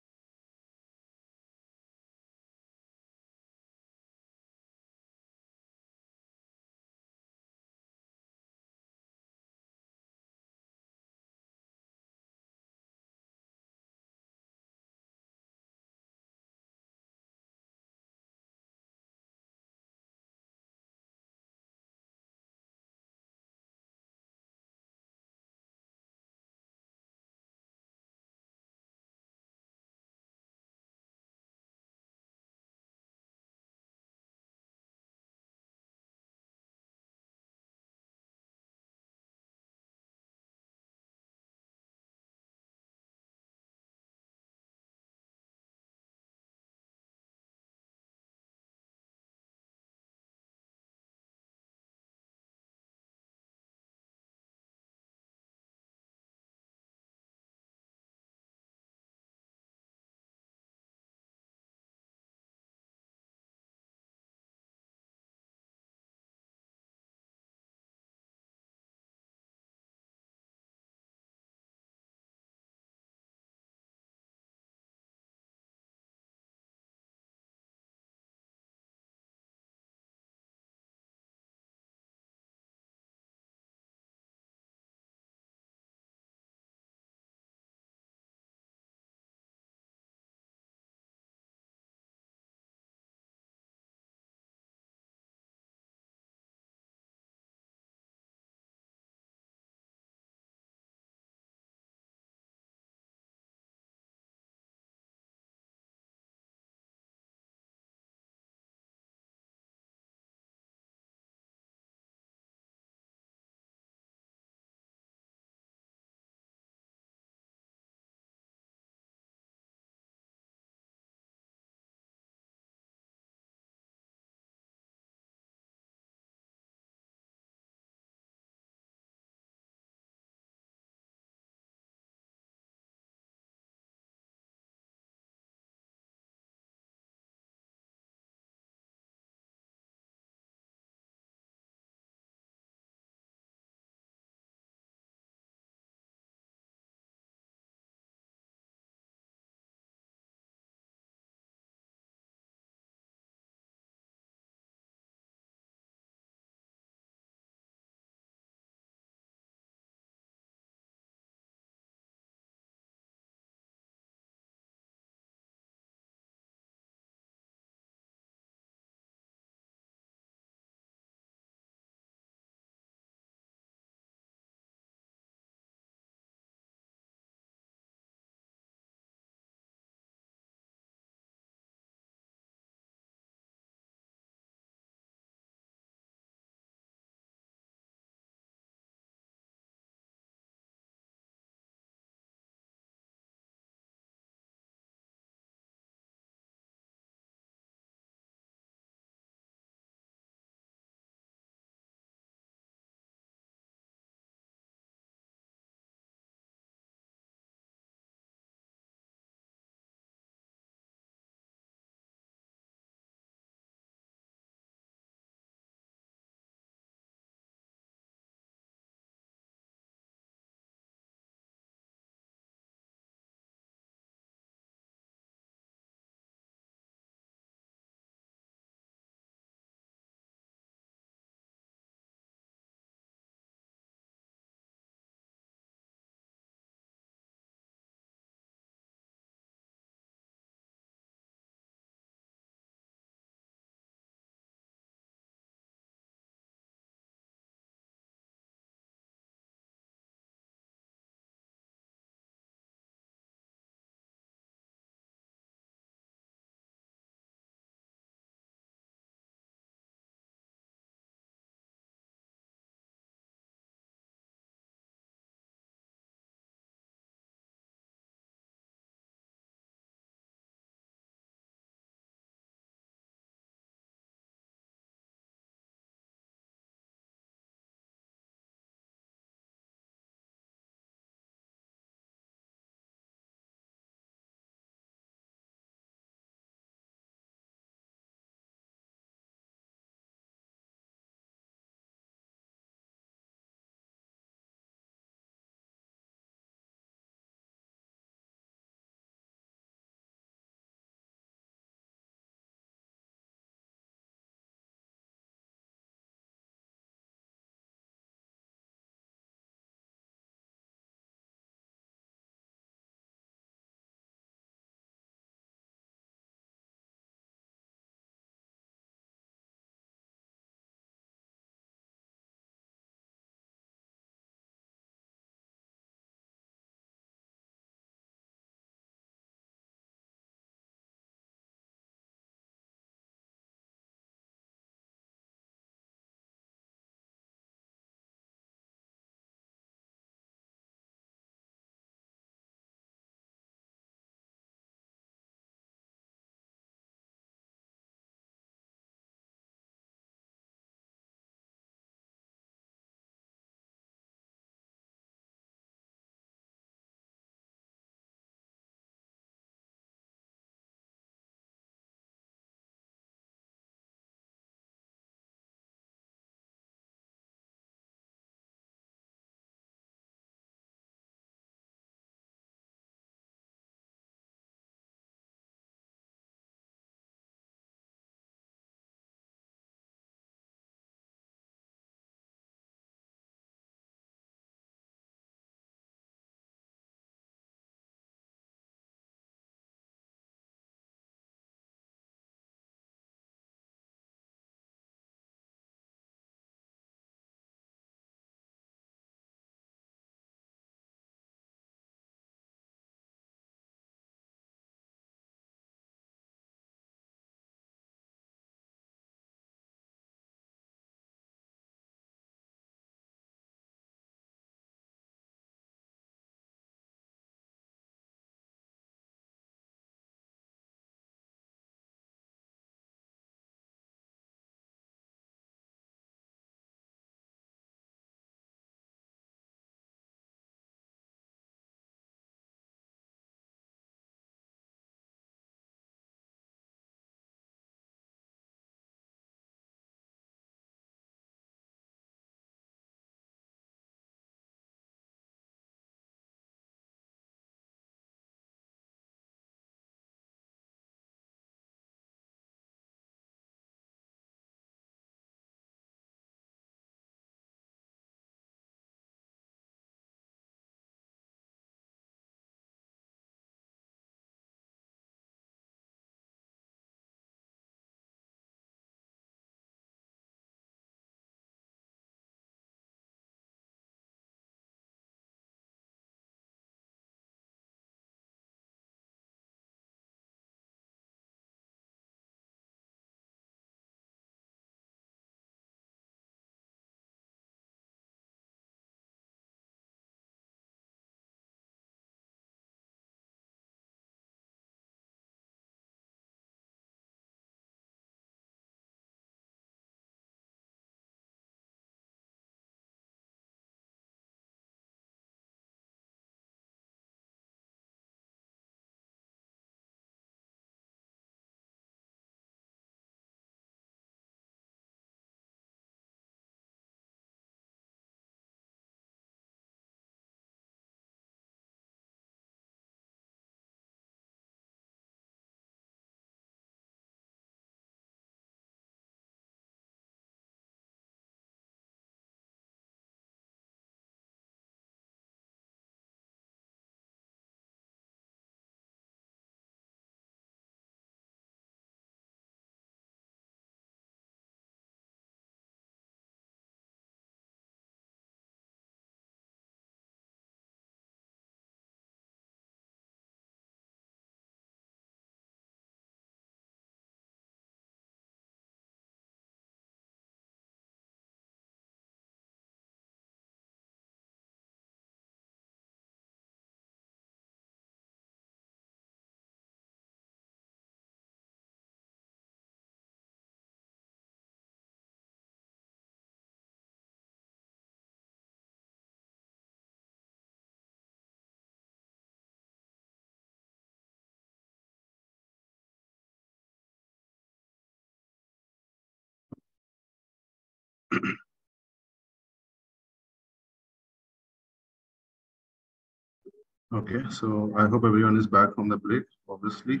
Okay, so I hope everyone is back from the break, obviously.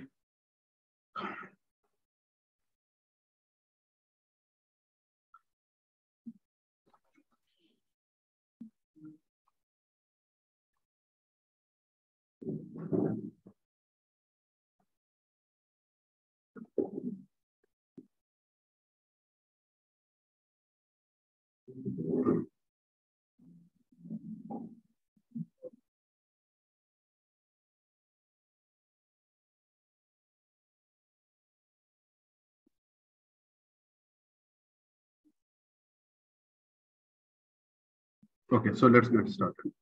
Okay, so let's get started.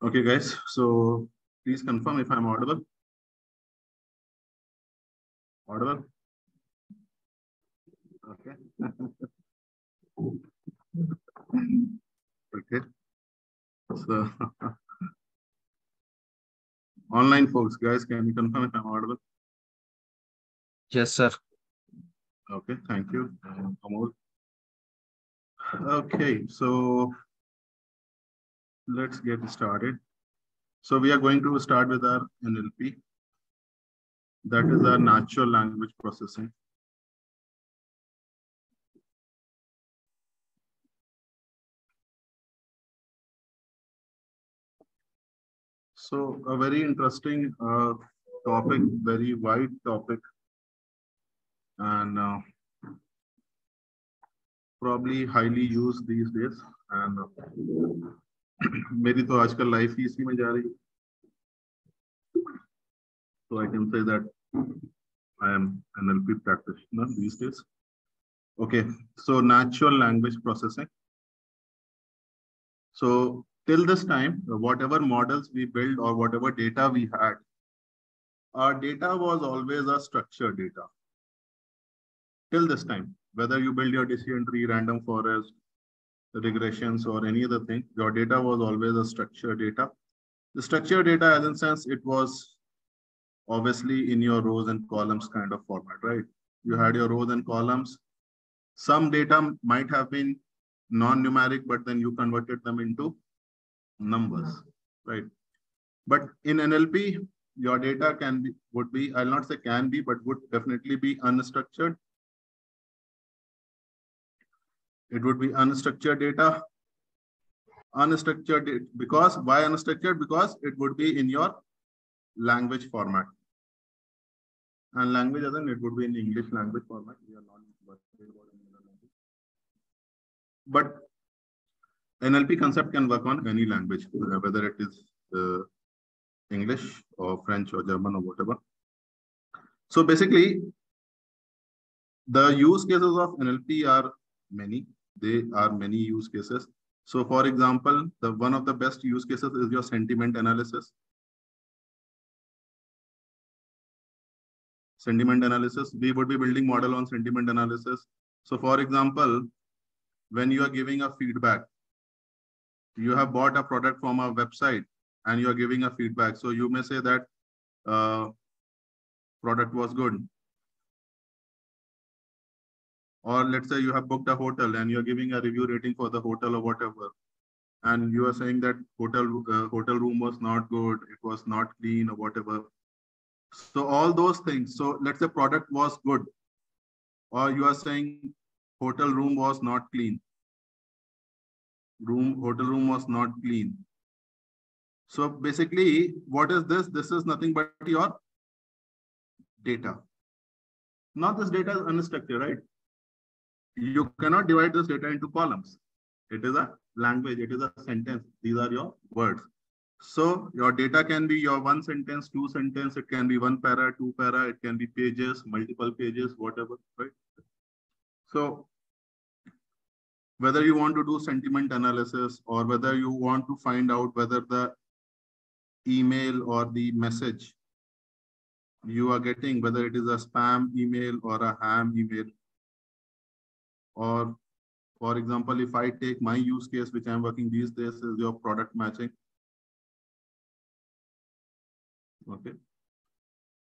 Okay, guys, so please confirm if I'm audible. Audible? Okay. Okay. So online folks, guys, can you confirm if I'm audible? Yes, sir. Okay, thank you. Amol. Okay, so let's get started. So we are going to start with our NLP. That is our natural language processing. So a very interesting topic, very wide topic, and probably highly used these days. And मेरी तो आजकल life ही इसी में जा रही है. So I can say that I am NLP practitioner these days. Okay, so natural language processing. So till this time, whatever models we build or whatever data we had, our data was always a structured data. Till this time, whether you build your decision tree, random forest, regressions, or any other thing, your data was always a structured data. The structured data, as in sense, it was obviously in your rows and columns kind of format, right? You had your rows and columns. Some data might have been non-numeric, but then you converted them into numbers, right? But in NLP, your data would be, I'll not say can be, but would definitely be unstructured. It would be unstructured data. Unstructured data, because why unstructured? Because it would be in your language format. And language, as in it would be in English language format. We are not worried about any other language. But NLP concept can work on any language, whether it is English or French or German or whatever. So basically, the use cases of NLP are many. They are many use cases. So for example, one of the best use cases is your sentiment analysis. Sentiment analysis, we would be building model on sentiment analysis. So for example, when you are giving a feedback, you have bought a product from a website and you are giving a feedback. So you may say that product was good. Or let's say you have booked a hotel and you're giving a review rating for the hotel or whatever. And you are saying that hotel room was not good, it was not clean or whatever. So all those things. So let's say product was good, or you are saying hotel room was not clean. Hotel room was not clean. So basically, what is this? This is nothing but your data. Now this data is unstructured, right? You cannot divide this data into columns. It is a language, it is a sentence. These are your words. So your data can be your one sentence, two sentence, it can be one para, two para, it can be pages, multiple pages, whatever, right? So whether you want to do sentiment analysis or whether you want to find out whether the email or the message you are getting, whether it is a spam email or a ham email, or for example, if I take my use case, which I'm working these days, is your product matching. Okay.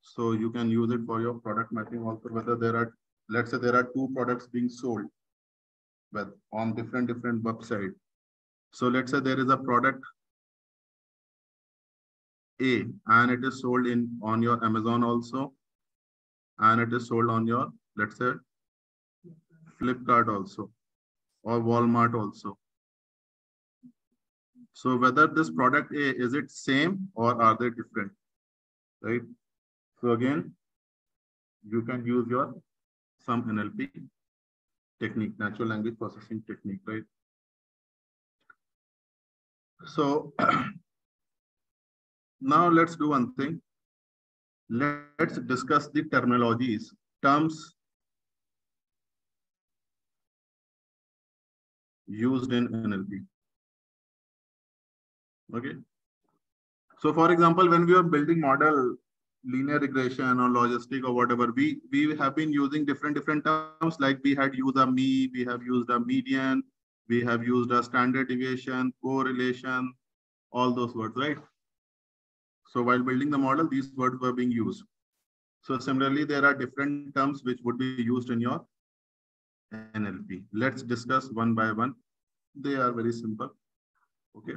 So you can use it for your product mapping also, whether there are, let's say there are two products being sold with on different websites. So let's say there is a product A and it is sold on your Amazon also, and it is sold on your, let's say, Flipkart also or Walmart also. So whether this product A, is it same or are they different, right? So again, you can use your some NLP technique, natural language processing technique, right? So now let's do one thing. Let's discuss the terminologies, terms used in NLP. Okay. So for example, when we are building model, linear regression or logistic or whatever, we have been using different terms, like we had used a mean, we have used a median, we have used a standard deviation, correlation, all those words, right? So while building the model, these words were being used. So similarly, there are different terms which would be used in your NLP. Let's discuss one by one. They are very simple. Okay.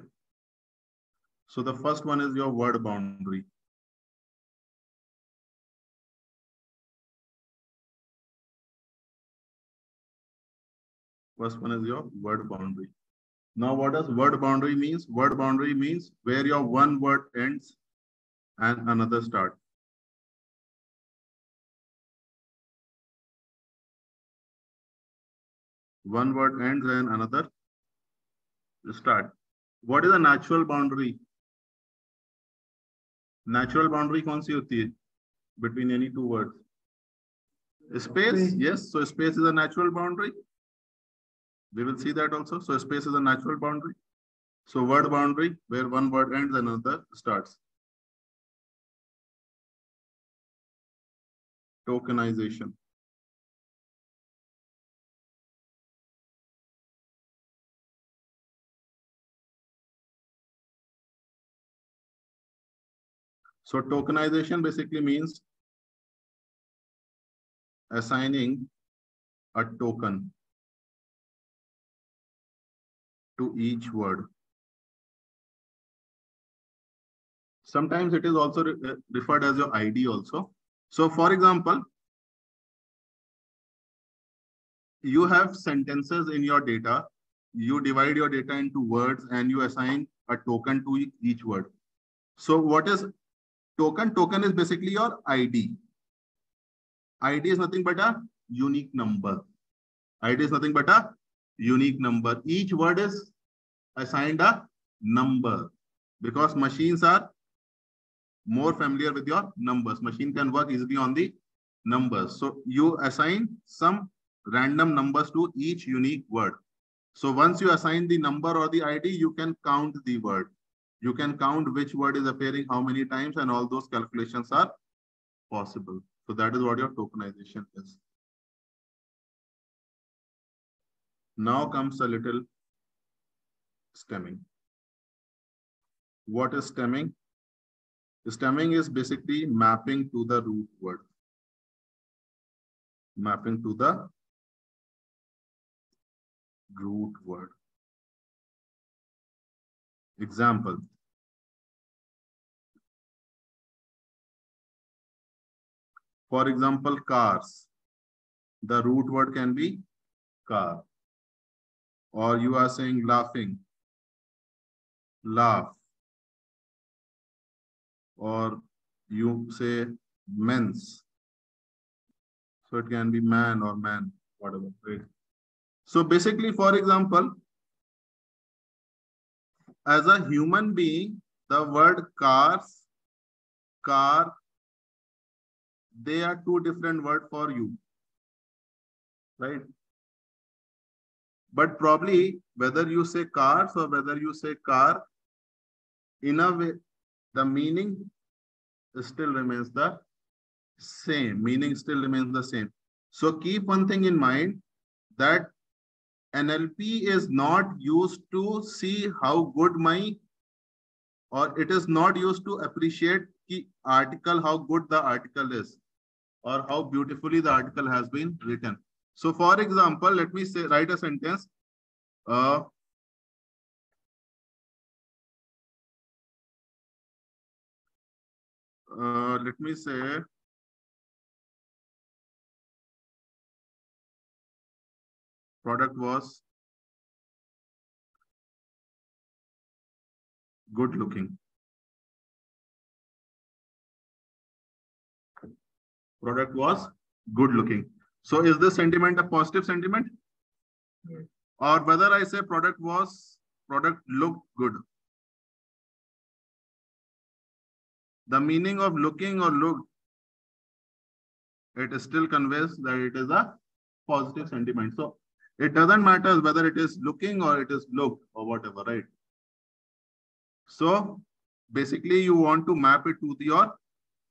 So the first one is your word boundary. First one is your word boundary. Now, what does word boundary means? Word boundary means where your one word ends and another starts. One word ends and another start. What is a natural boundary? Natural boundary कौन सी होती है between any two words? Space, yes. So space is a natural boundary. We will see that also. So space is a natural boundary. So word boundary, where one word ends and another starts. Tokenization. So tokenization basically means assigning a token to each word. Sometimes it is also referred as your ID also. So for example, you have sentences in your data. You divide your data into words and you assign a token to each word. So what is token? Token is basically your ID. ID is nothing but a unique number. ID is nothing but a unique number. Each word is assigned a number because machines are more familiar with your numbers. Machine can work easily on the numbers. So you assign some random numbers to each unique word. So once you assign the number or the ID, you can count the word. You can count which word is appearing how many times, and all those calculations are possible. So that is what your tokenization is. Now comes a little stemming. What is stemming? Stemming is basically mapping to the root word. Mapping to the root word. Example. For example, cars. The root word can be car. Or you are saying laughing. Laugh. Or you say men's. So it can be man or man, whatever, right? So basically, for example, as a human being, the word cars, car, they are two different words for you, right? But probably whether you say cars or whether you say car, in a way, the meaning still remains the same. Meaning still remains the same. So keep one thing in mind, that NLP is not used to see how good my or it is not used to appreciate the article, how good the article is, or how beautifully the article has been written. So for example, let me say, write a sentence. Let me say, product was good looking. Product was good looking. So is this sentiment a positive sentiment? Yes. Or whether I say product looked good. The meaning of looking or looked, it still conveys that it is a positive sentiment. So it doesn't matter whether it is looking or it is looked or whatever, right? So basically you want to map it to your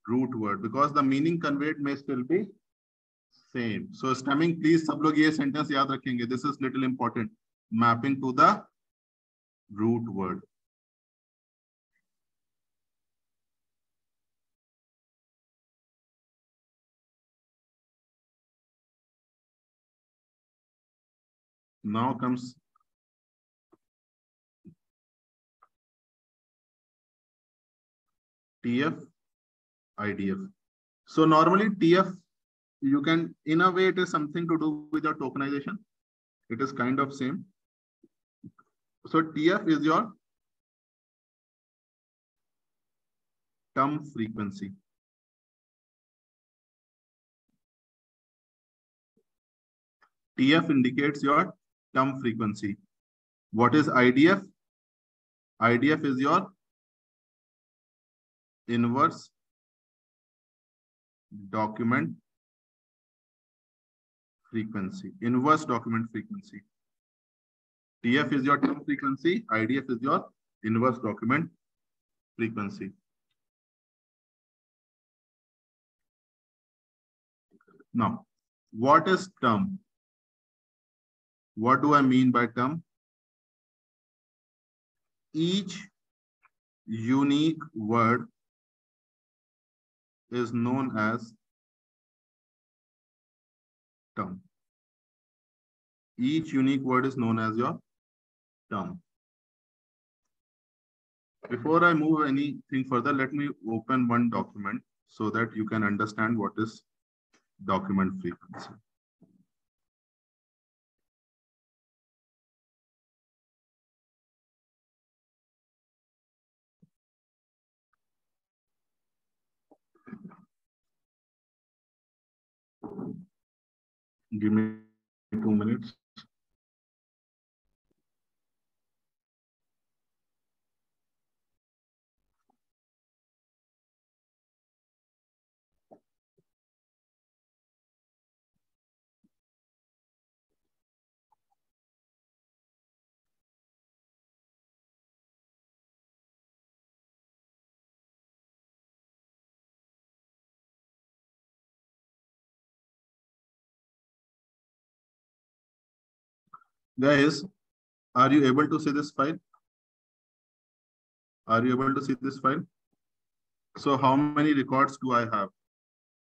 root word because the meaning conveyed may still be same. So stemming, please सब लोग ये sentence याद रखेंगे. This is little important. Mapping to the root word. Now comes TF, IDF. So normally TF, you can, in a way, it is something to do with your tokenization. It is kind of same. So TF is your term frequency. TF indicates your term frequency. What is IDF? IDF is your inverse document frequency. Inverse document frequency. TF is your term frequency. IDF is your inverse document frequency. Now, what is term? What do I mean by term? Each unique word is known as term. Each unique word is known as your term. Before I move anything further, let me open one document so that you can understand what is document frequency. Give me 2 minutes. Guys, are you able to see this file? Are you able to see this file? So how many records do I have?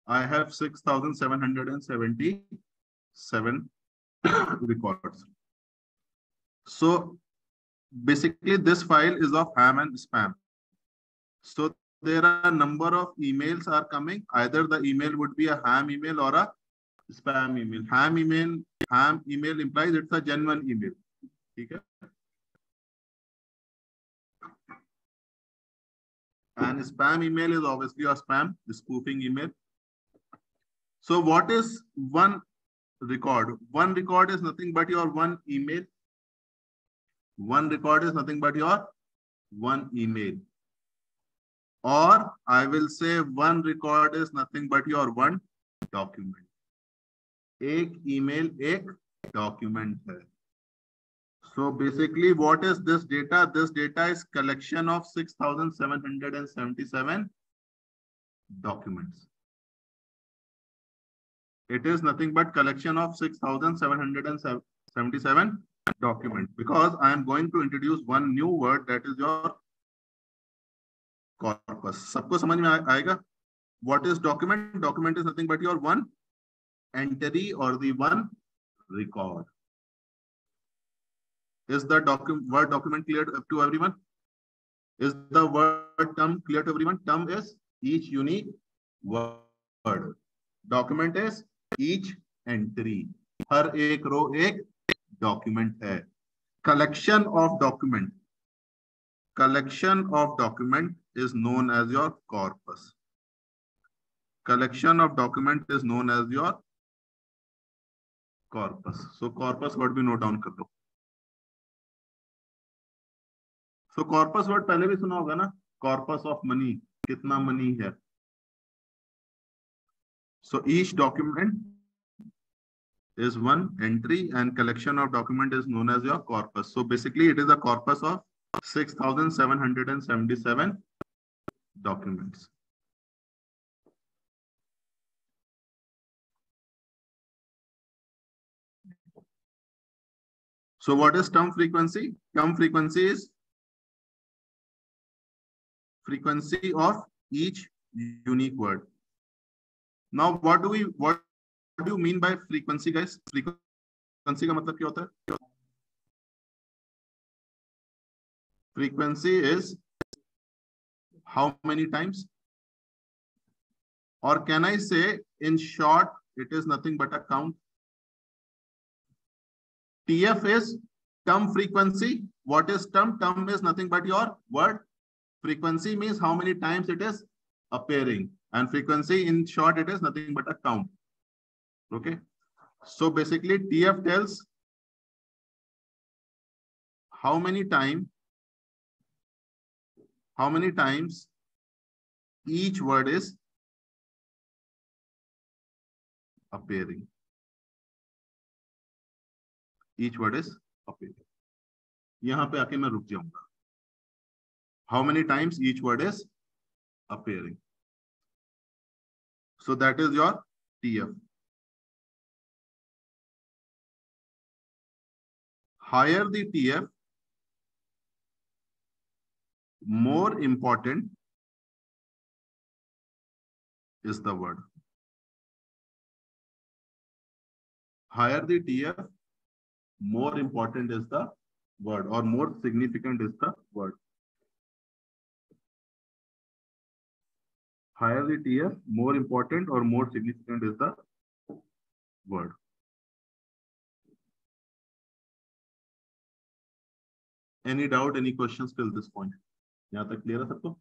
I have 6,777 records. So basically this file is of ham and spam. So there are a number of emails are coming. Either the email would be a ham email or a spam email. Ham email implies it's a genuine email. Okay? And spam email is obviously a spam, spoofing email. So what is one record? One record is nothing but your one email. One record is nothing but your one email. Or I will say one record is nothing but your one document. एक email, एक document है. So basically, what is this data? This data is collection of 6,777 documents. It is nothing but collection of 6,777 documents because I am going to introduce one new word, that is your corpus. सबको समझ में आएगा? What is document? Document is nothing but your one entry or the one record. Is the word document clear to everyone? Is the word term clear to everyone? Term is each unique word. Document is each entry. हर एक रो एक document है. Collection of document. Collection of document is known as your corpus. Collection of document is known as your corpus. So corpus word भी note down कर लो. So corpus word पहले भी सुना होगा ना? Corpus of money. कितना money है? So each document is one entry and collection of document is known as your corpus. So basically it is a corpus of 6,777 documents. So what is term frequency? Term frequency is frequency of each unique word. Now what do you mean by frequency, guys? Frequency का मतलब क्या होता है? Frequency is how many times? Or can I say in short, it is nothing but a count. TF is term frequency. What is term? Term is nothing but your word. Frequency means how many times it is appearing. And frequency in short, it is nothing but a count. Okay. So basically TF tells how many times each word is appearing. Each word is appearing. यहाँ पे आके मैं रुक जाऊंगा. How many times each word is appearing. So that is your TF. Higher the TF, more important is the word. Higher the TF, more important is the word or more significant is the word. Higher the TF, more important or more significant is the word. Any doubt, any questions till this point? यहाँ तक clear है सबको?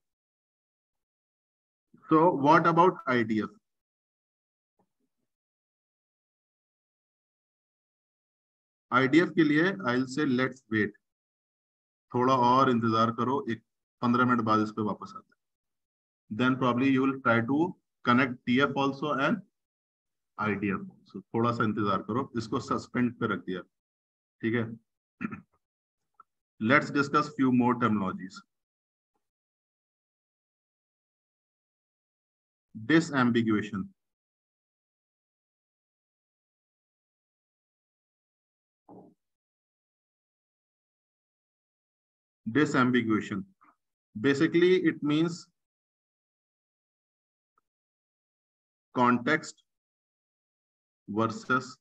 So what about IDF? IDF के लिए I'll say let's wait. थोड़ा और इंतजार करो, 15 मिनट बाद इस पे वापस आते हैं. Then probably you will try to connect TF also and IDF also. थोड़ा सा इंतजार करो, इसको सस्पेंड पे रख दिया. ठीक है? Let's discuss few more terminologies. Disambiguation. Disambiguation. Basically, it means context versus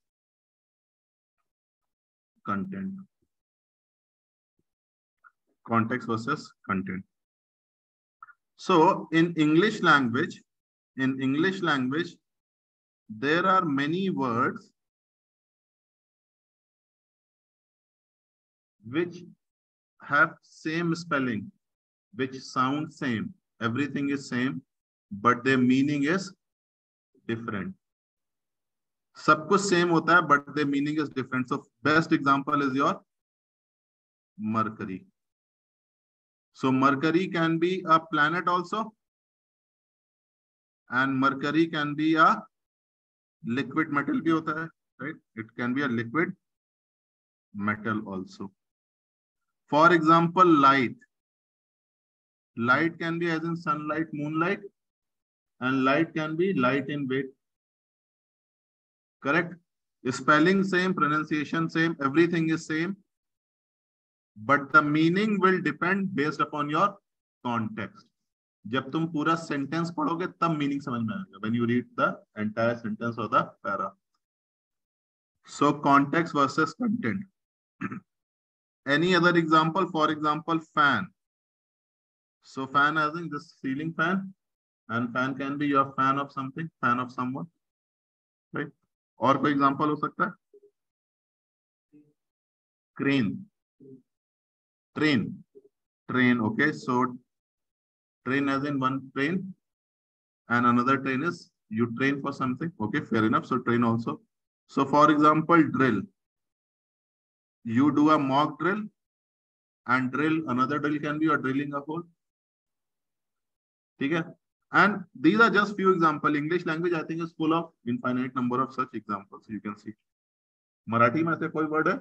content. Context versus content. So in English language, there are many words which have same spelling, which sound same. Everything is same, but their meaning is different. सब कुछ same होता है, but their meaning is different. So best example is your Mercury. So Mercury can be a planet also, and Mercury can be a liquid metal भी होता है, right? It can be a liquid metal also. For example, light. Light can be as in sunlight, moonlight, and light can be light in weight. Correct? Spelling same, pronunciation same, everything is same. But the meaning will depend based upon your context. जब तुम पूरा sentence पढ़ोगे तब meaning समझ में आएगा, when you read the entire sentence or the para. So context versus content. Any other example? For example, fan. So fan as in this ceiling fan, and fan can be you're a fan of something, fan of someone, right? और कोई example हो सकता है? Crane, train, train. Okay, so train as in one train, and another train is you train for something. Okay, fair enough. So train also. So for example, drill. You do a mock drill, and drill, another drill can be you're drilling a hole. ठीक है? And these are just few examples. English language, I think, is full of infinite number of such examples. You can see. Marathi में से कोई word है?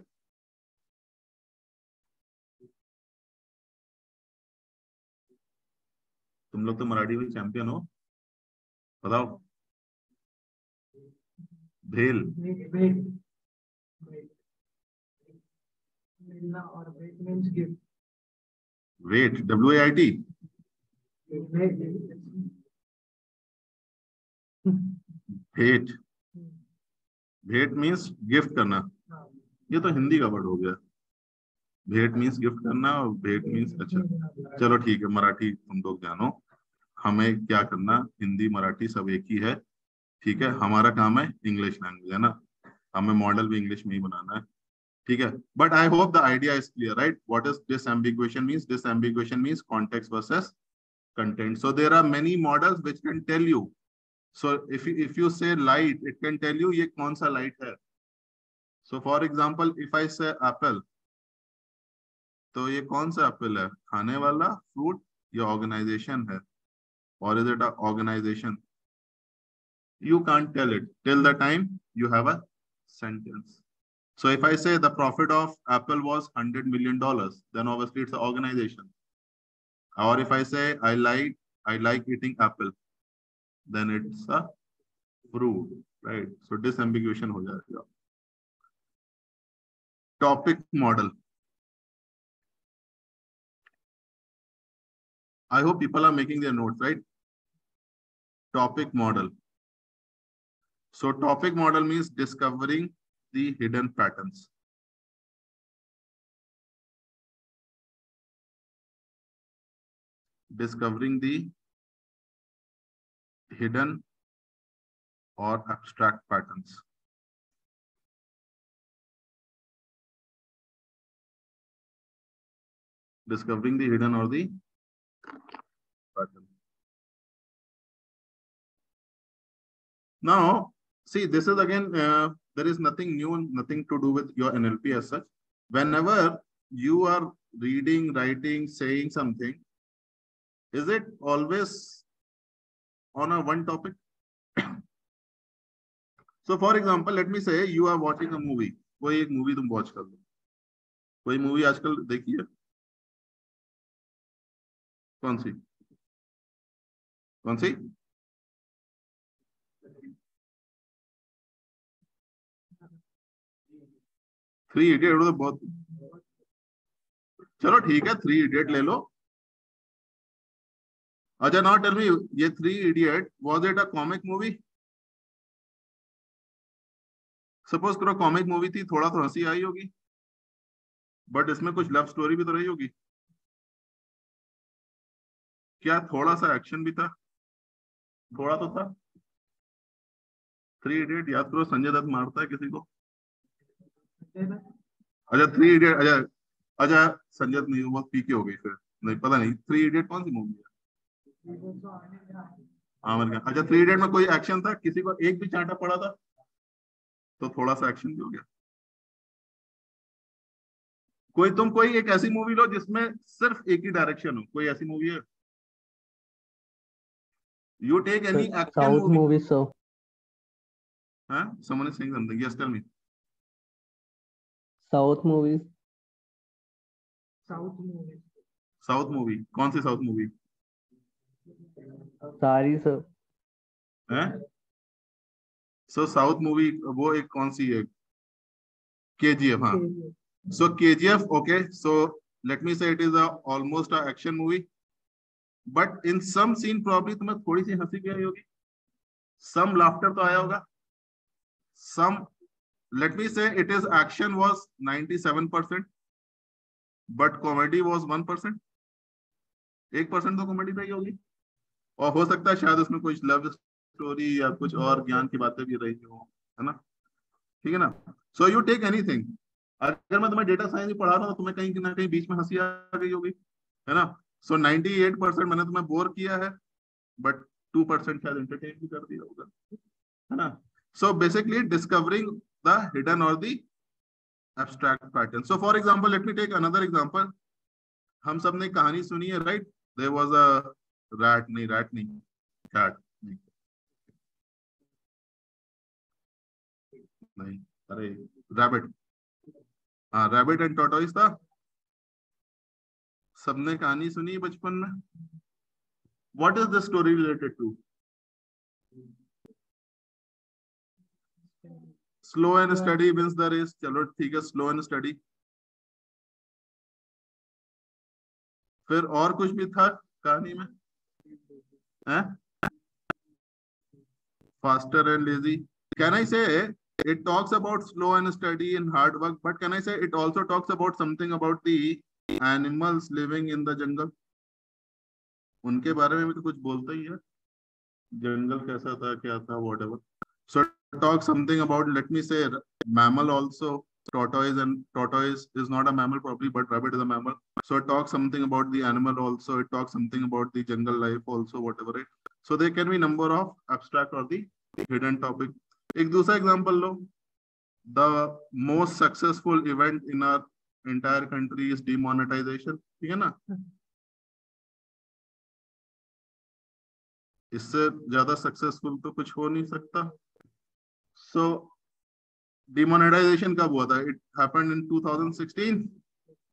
तुम लोग तो मराठी में चैंपियन हो, बताओ। भेल, वेट, WAIT, भेट, भेट मीन्स गिफ्ट करना। ये तो हिंदी का वर्ड हो गया। भेट मीन्स गिफ्ट करना और भेट मीन्स, अच्छा चलो ठीक है, मराठी तुम लोग जानो, हमें क्या करना, हिंदी मराठी सब एक ही है, ठीक है। हमारा काम है इंग्लिश लैंग्वेज, है ना, हमें मॉडल भी इंग्लिश में ही बनाना है, ठीक है। But I hope the idea is clear, right? What is disambiguation means? Disambiguation means context versus content. So there are many models which can tell you. So if you say light, it can tell you ये कौन सा light है. So for example, if I say apple, तो ये कौन सा apple है? खाने वाला, fruit या organization है? Or is it an organization? You can't tell it till the time you have a sentence. So if I say the profit of Apple was $100 million, then obviously it's an organization. Or if I say I like eating apple, then it's a fruit, right? So disambiguation हो जाएगा. Topic model. I hope people are making their notes, right? Topic model. So topic model means discovering the hidden patterns. Discovering the hidden or abstract patterns. Discovering the hidden or the pattern. Now, see, this is again, there is nothing new, nothing to do with your NLP as such. Whenever you are reading, writing, saying something, is it always on a one topic? So for example, let me say you are watching a movie. कोई एक movie तुम watch कर लो. कोई movie आजकल देखी है? कौन सी? कौन सी? थ्री इडियट तो बहुत, चलो ठीक है, थ्री इडियट ले लो. अच्छा, नाउ टेल मी, ये three idiot was it a comic movie? Suppose करो कॉमिक मूवी थी, थोड़ा तो हंसी आई होगी, बट इसमें कुछ लव स्टोरी भी तो रही होगी. क्या थोड़ा सा एक्शन भी था? थोड़ा तो था. थ्री इडियट याद करो, संजय दत्त मारता है किसी को. अच्छा थ्री इडियट, अच्छा संजय दत्त नहीं, वो पीके हो गई फिर, नहीं पता नहीं. थ्री इडियट कौन सी मूवी है? आमिर खान. अच्छा, थ्री इडियट में कोई एक्शन था? किसी को एक भी चांटा पड़ा था? तो थोड़ा सा एक्शन भी हो गया. कोई एक ऐसी मूवी लो जिसमें सिर्फ एक ही डायरेक्शन हो. कोई ऐसी मूवी है? You take any action South movie. movies, sir. Huh? Someone is saying something. Yes, tell me. South movies. South movie. कौन सी South movie? सारी sir. हैं? So South movie वो एक कौन सी है? KGF. हाँ. So KGF. Okay. So let me say it is almost a action movie. But in some scene probably तुम्हें थोड़ी सी हंसी भी आई होगी, सम लाफ्टर तो आया होगा, सम, let me say it is action was 97%, but comedy was 1%. 1% तो कॉमेडी पे ही होगी, और हो सकता है शायद उसमें कुछ लव स्टोरी या कुछ और ज्ञान की बातें भी रही हो, है ना? ठीक है ना? So you take anything. अगर मैं तुम्हें डेटा साइंस भी पढ़ा रहा हूँ तो तुम्हें कहीं ना कहीं बीच में हंसी आ गई होगी, है ना? सो 98% मैंने तुम्हें बोर किया है, बट 2% शायद एंटरटेन भी कर दिया होगा, है ना? So basically discovering the hidden और the abstract pattern. So for example, let me take another example. हम सब ने कहानी सुनी है, right? There was a rat नहीं, cat नहीं, अरे rabbit, हाँ, rabbit and tortoise था। सबने कहानी सुनी है बचपन में। What is the story related to? Slow and steady wins the race. चलो ठीक है, slow and steady। फिर और कुछ भी था कहानी में, हैं? Faster and lazy. Can I say it talks about slow and steady and hard work, but can I say it also talks about something about the animals living in the jungle? उनके बारे में भी तो कुछ बोलता ही है, जंगल कैसा था, क्या था, whatever. So talk something about, let me say, mammal also. Tortoise is not a mammal probably, but rabbit is a mammal. So it talks something about the animal also. It talks something about the jungle life also, whatever it. So there can be number of abstract or the hidden topic. एक दूसरा example low, the most successful event in our entire country is demonetization, ठीक है ना? इससे ज्यादा successful तो कुछ हो नहीं सकता। So demonetization कब हुआ था? It happened in 2016.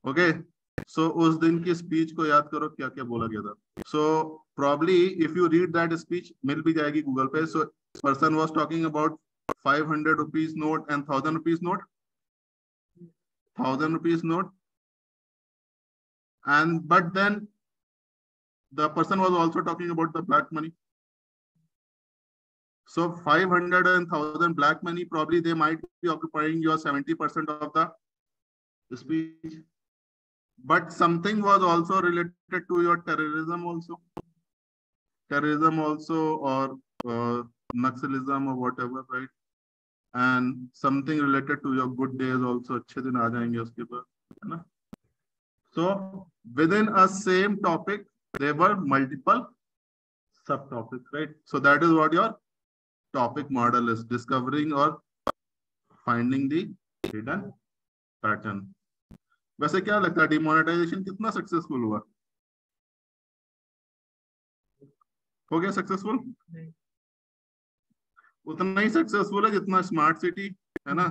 Okay. So उस दिन की स्पीच को याद करो, क्या क्या बोला गया था। So probably if you read that speech, मिल भी जाएगी गूगल पे। So person was talking about 500 rupees note and 1000 rupees note. 1000 rupees note. And but then the person was also talking about the black money. So 500 and 1000 black money, probably they might be occupying your 70% of the speech. But something was also related to your terrorism also, or Naxalism or whatever, right? And something related to your good days also. अच्छे दिन आ जाएंगे उसके बाद, है ना? So within a same topic, there were multiple subtopics, right? So that is what your topic model is, discovering or finding the hidden pattern. वैसे क्या लगता है, डिमोनेटाइजेशन कितना सक्सेसफुल हुआ? हो गया सक्सेसफुल? उतना ही सक्सेसफुल है जितना स्मार्ट सिटी, है ना?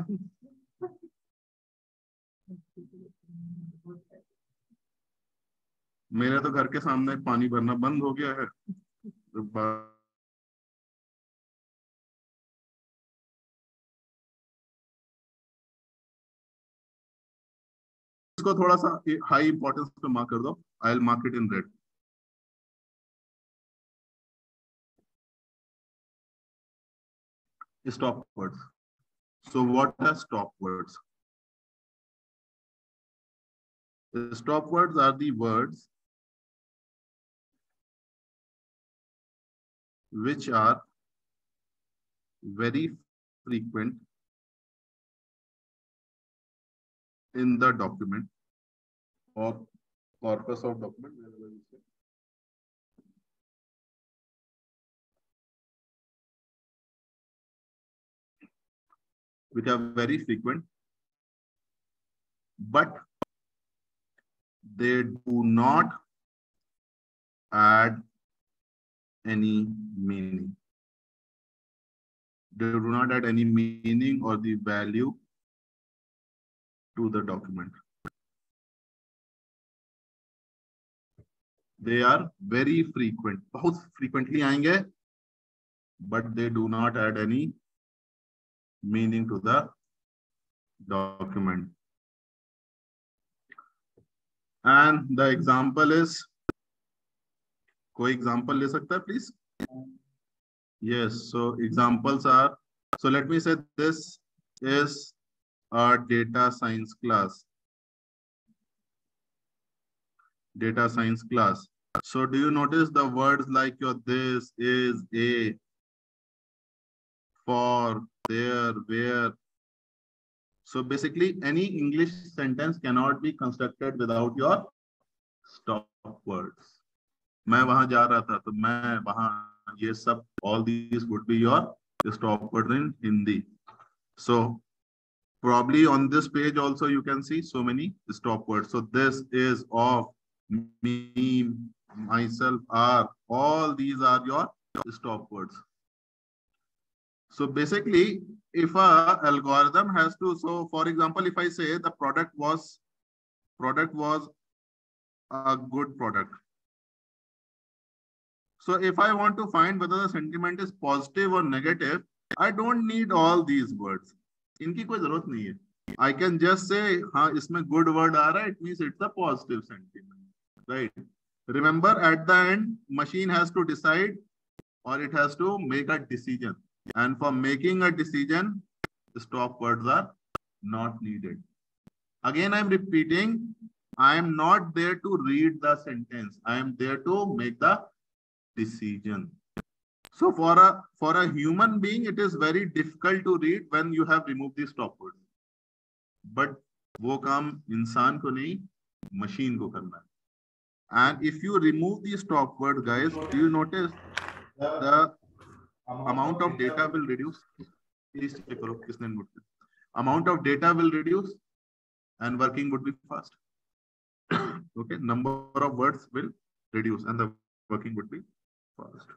मेरे तो घर के सामने पानी भरना बंद हो गया है। इसको थोड़ा सा हाई इंपॉर्टेंस पे मार्क कर दो। I will mark it in red. Stop words. So what are stop words? The stop words are the words which are very frequent in the document or corpus of document, which are very frequent, but they do not add any meaning. They do not add any meaning or the value to the document. They are very frequent, बहुत frequently आएंगे, but they do not add any meaning to the document. And the example is कोई example ले सकता है please? Yes, so examples are, so let me say this is a data science class. Data science class. So do you notice the words like your this, is, a, for, there, where? So basically any English sentence cannot be constructed without your stop words. मैं वहां जा रहा था तो मैं वहां, ये सब, all these would be your stop words in Hindi. So probably on this page also you can see so many stop words. So this is, of, me, myself, are, all these are your stop words. So basically, if a algorithm has to, so for example, if I say the product was a good product. So if I want to find whether the sentiment is positive or negative, I don't need all these words. इनकी कोई जरूरत नहीं है. I can just say, हाँ इसमें good word आ रहा है, it means it's a positive sentiment, right? Remember, at the end, machine has to decide or it has to make a decision. And for making a decision, stop words are not needed. Again, I'm repeating, I am not there to read the sentence. I am there to make the decision. So for a human being, it is very difficult to read when you have removed the stop words. But वो काम इंसान को नहीं, machine को करना है. And if you remove the stop word, guys, do you notice the amount of data will reduce? Please check करो किसने note किया. Amount of data will reduce and working would be fast. Okay, number of words will reduce and the working would be fast.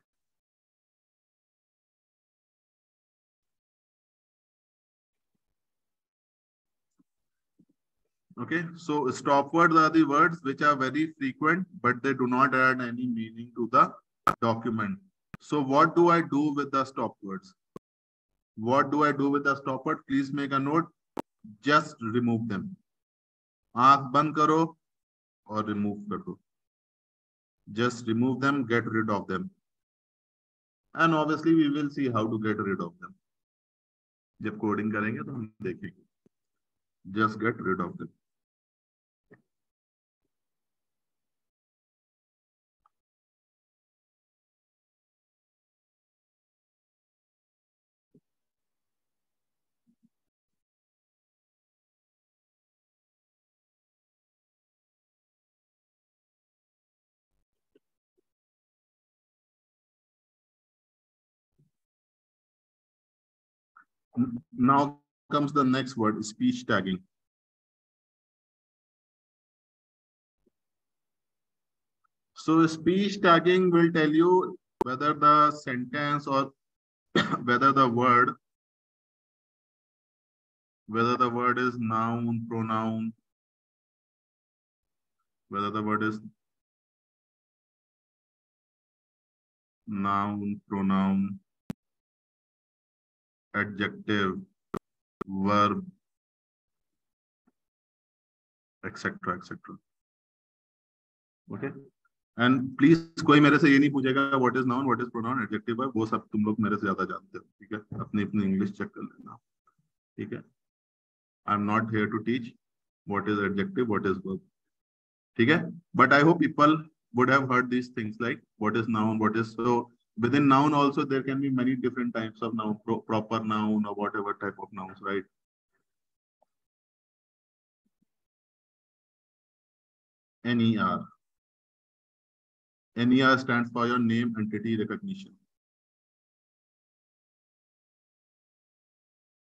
Okay, so stop words are the words which are very frequent, but they do not add any meaning to the document. So what do I do with the stop words? What do I do with the stop word? Please make a note. Just remove them. आँख बंद करो और remove कर दो. Just remove them, get rid of them. And obviously we will see how to get rid of them. जब coding करेंगे तो हम देखेंगे. Just get rid of them. Now comes the next word, speech tagging. So speech tagging will tell you whether the sentence or whether the word is noun, pronoun, whether the word is noun, pronoun, adjective, verb, etc. etc. Okay. And please कोई मेरे से ये नहीं पूछेगा what is noun, what is pronoun, adjective है, वो सब तुम लोग मेरे से ज्यादा जानते हो, ठीक है? अपनी अपनी इंग्लिश चेक कर लेना, ठीक है? I'm not here to teach what is adjective, what is verb, ठीक है? But I hope people would have heard these things like what is noun, what is, so within noun also there can be many different types of noun, proper noun or whatever type of nouns, right? NER. NER stands for your name entity recognition.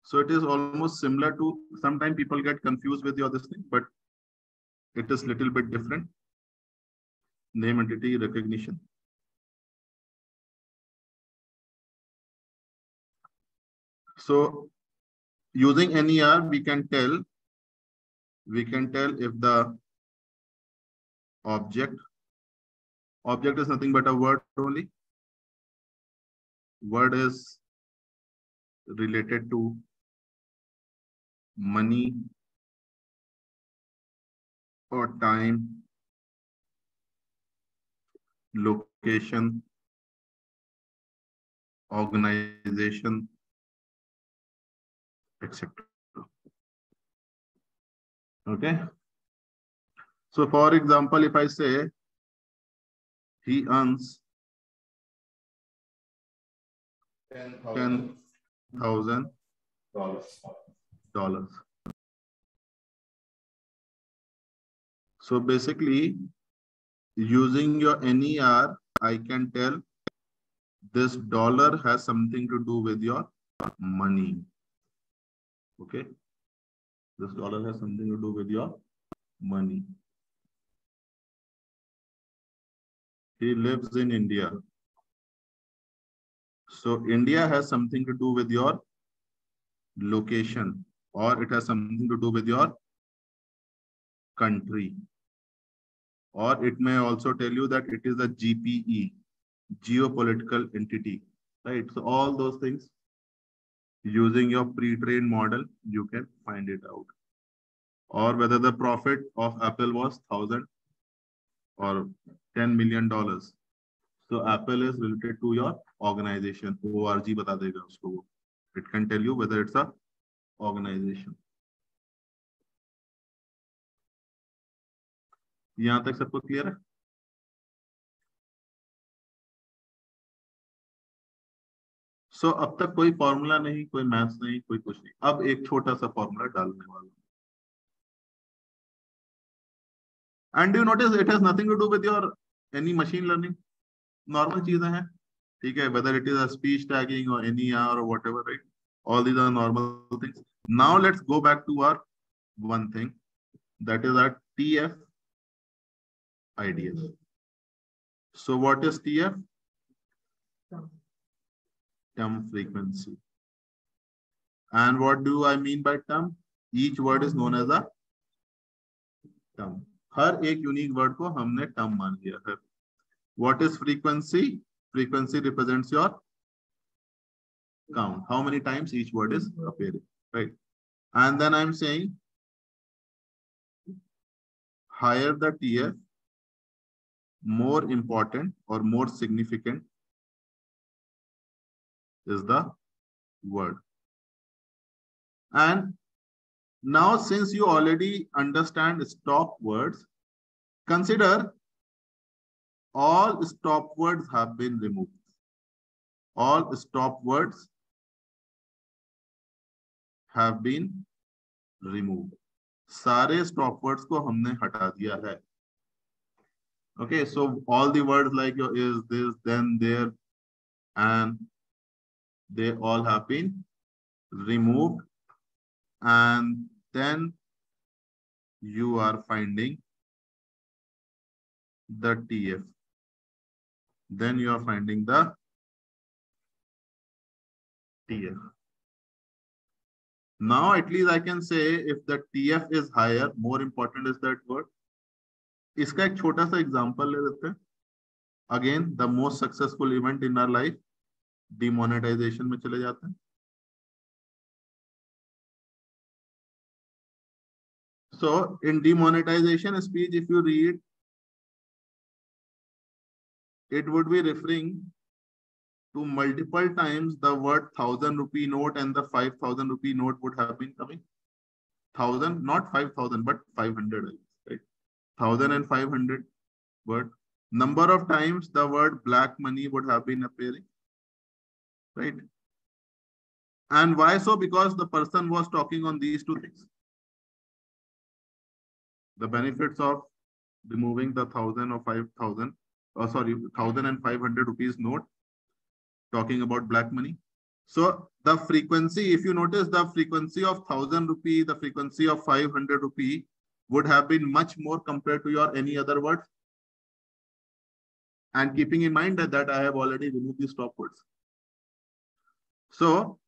So it is almost similar to, sometimes people get confused with your this thing, but it is little bit different. Name entity recognition. So using NER, we can tell if the object is nothing but a word only. Word is related to money or time location, organization, etc. Okay. So for example, if I say he earns $10,000. So basically, using your NER, I can tell this dollar has something to do with your money. Okay. This dollar has something to do with your money. He lives in India. So India has something to do with your location, or it has something to do with your country. Or it may also tell you that it is a GPE, geopolitical entity, right? So all those things, using your pre-trained model, you can find it out. Or whether the profit of Apple was 1,000 or $10 million. So Apple is related to your organization. ORG bata dega usko wo. It can tell you whether it's a organization. यहाँ तक सबको clear है? सो अब तक कोई formula नहीं, कोई maths नहीं, कोई कुछ नहीं. अब एक छोटा सा फॉर्मूला डालने वाला हूं. And do you notice it has nothing to do with your any machine learning? Normal चीजें हैं, ठीक है? Whether it is a speech tagging or NER or whatever, right? All these are normal things. Now let's go back to our one thing, that is our TF IDF. So what is TF? Term frequency. And what do I mean by term? Each word is known as a term. हर एक unique word को हमने term मान लिया है. What is frequency? Frequency represents your count. How many times each word is appearing, right? And then I'm saying higher the TF, more important or more significant is the word. And now, since you already understand stop words, consider all stop words have been removed. All stop words have been removed. सारे stop words को हमने हटा दिया है. Okay, so all the words like your is, this, then, there, and they all have been removed. And then you are finding the TF. Then you are finding the TF. Now at least I can say if the TF is higher, more important is that word. इसका एक छोटा सा example ले लेते हैं. Again, the most successful event in our life, demonetization में चले जाते हैं. So in demonetization speech, if you read, it would be referring to multiple times the word 1,000 rupee note and the 5,000 rupee note would have been coming. 1,000, not 5,000, but 500, right? 1,000 and 500 word. Number of times the word black money would have been appearing, right? And why so? Because the person was talking on these two things. The benefits of removing the 1,000 or 5,000, or sorry, 1,000 and 500 rupees note, talking about black money. So the frequency, if you notice, the frequency of 1,000 rupee, the frequency of 500 rupee would have been much more compared to your any other words. And keeping in mind that I have already removed these stop words. So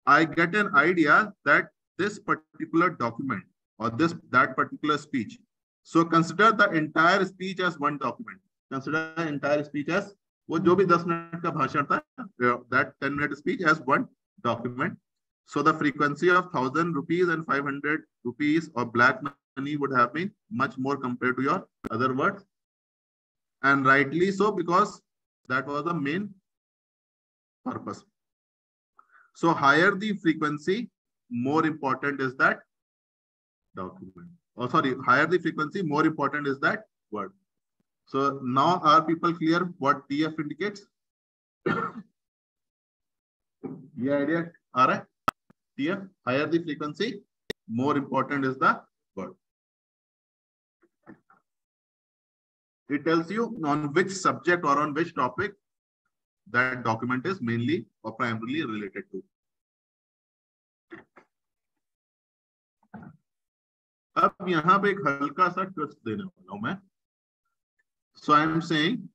I get an idea that this particular document or that particular speech. So consider the entire speech as one document. Consider the entire speech as वो जो भी 10 minute का भाषण था, that 10-minute speech as one document. So the frequency of 1,000 rupees and 500 rupees or black money would have been much more compared to your other words. and rightly so, because that was the main purpose. So higher the frequency, more important is that document. Oh, sorry, higher the frequency, more important is that word. So now are people clear what TF indicates? ये idea आ रहा है? TF, higher the frequency, more important is the word. It tells you on which subject or on which topic that document is mainly or primarily related to. अब यहाँ पे एक हल्का सा twist देने वाला हूं मैं. So I am saying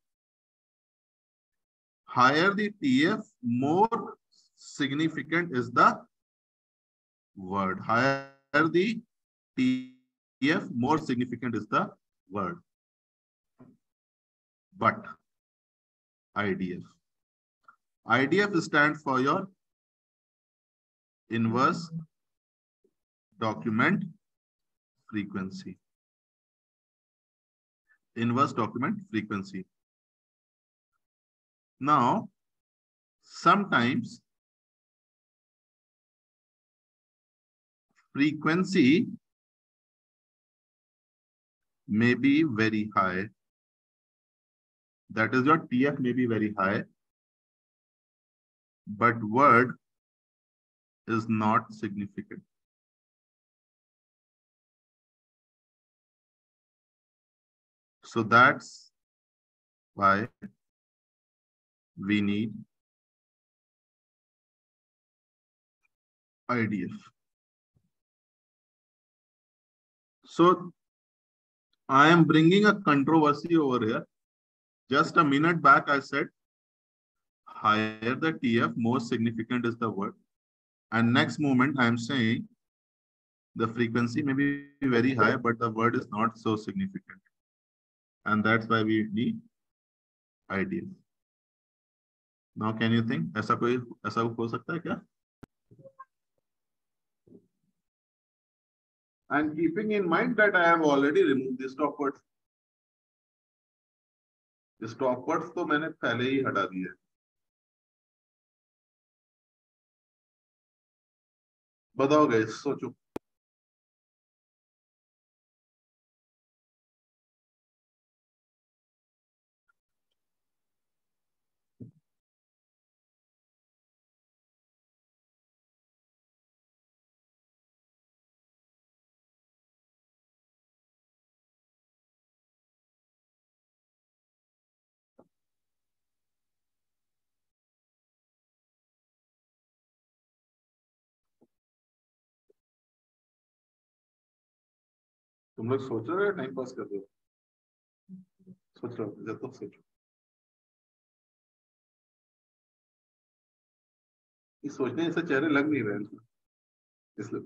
higher the TF, more significant is the word. Higher the TF, more significant is the word. But IDF. IDF stands for your inverse document frequency. Inverse document frequency. Now, sometimes frequency may be very high. That is, your TF may be very high, but word is not significant. So that's why we need IDF. So I am bringing a controversy over here. Just a minute back, I said higher the TF, more significant is the word. And next moment, I am saying the frequency may be very high, but the word is not so significant. And that's why we need IDF. Now, can you think? ऐसा हो सकता है क्या? And keeping in mind that I have already removed the stop words. Stop words तो मैंने पहले ही हटा दिए. बताओ गाइस, सोचो. तुम लोग सोच रहे हो, टाइम पास कर रहे हो? सोच रहे हो, जब तक सोचो. ये सोचने जैसे चेहरे लग नहीं रहे हैं, इसलिए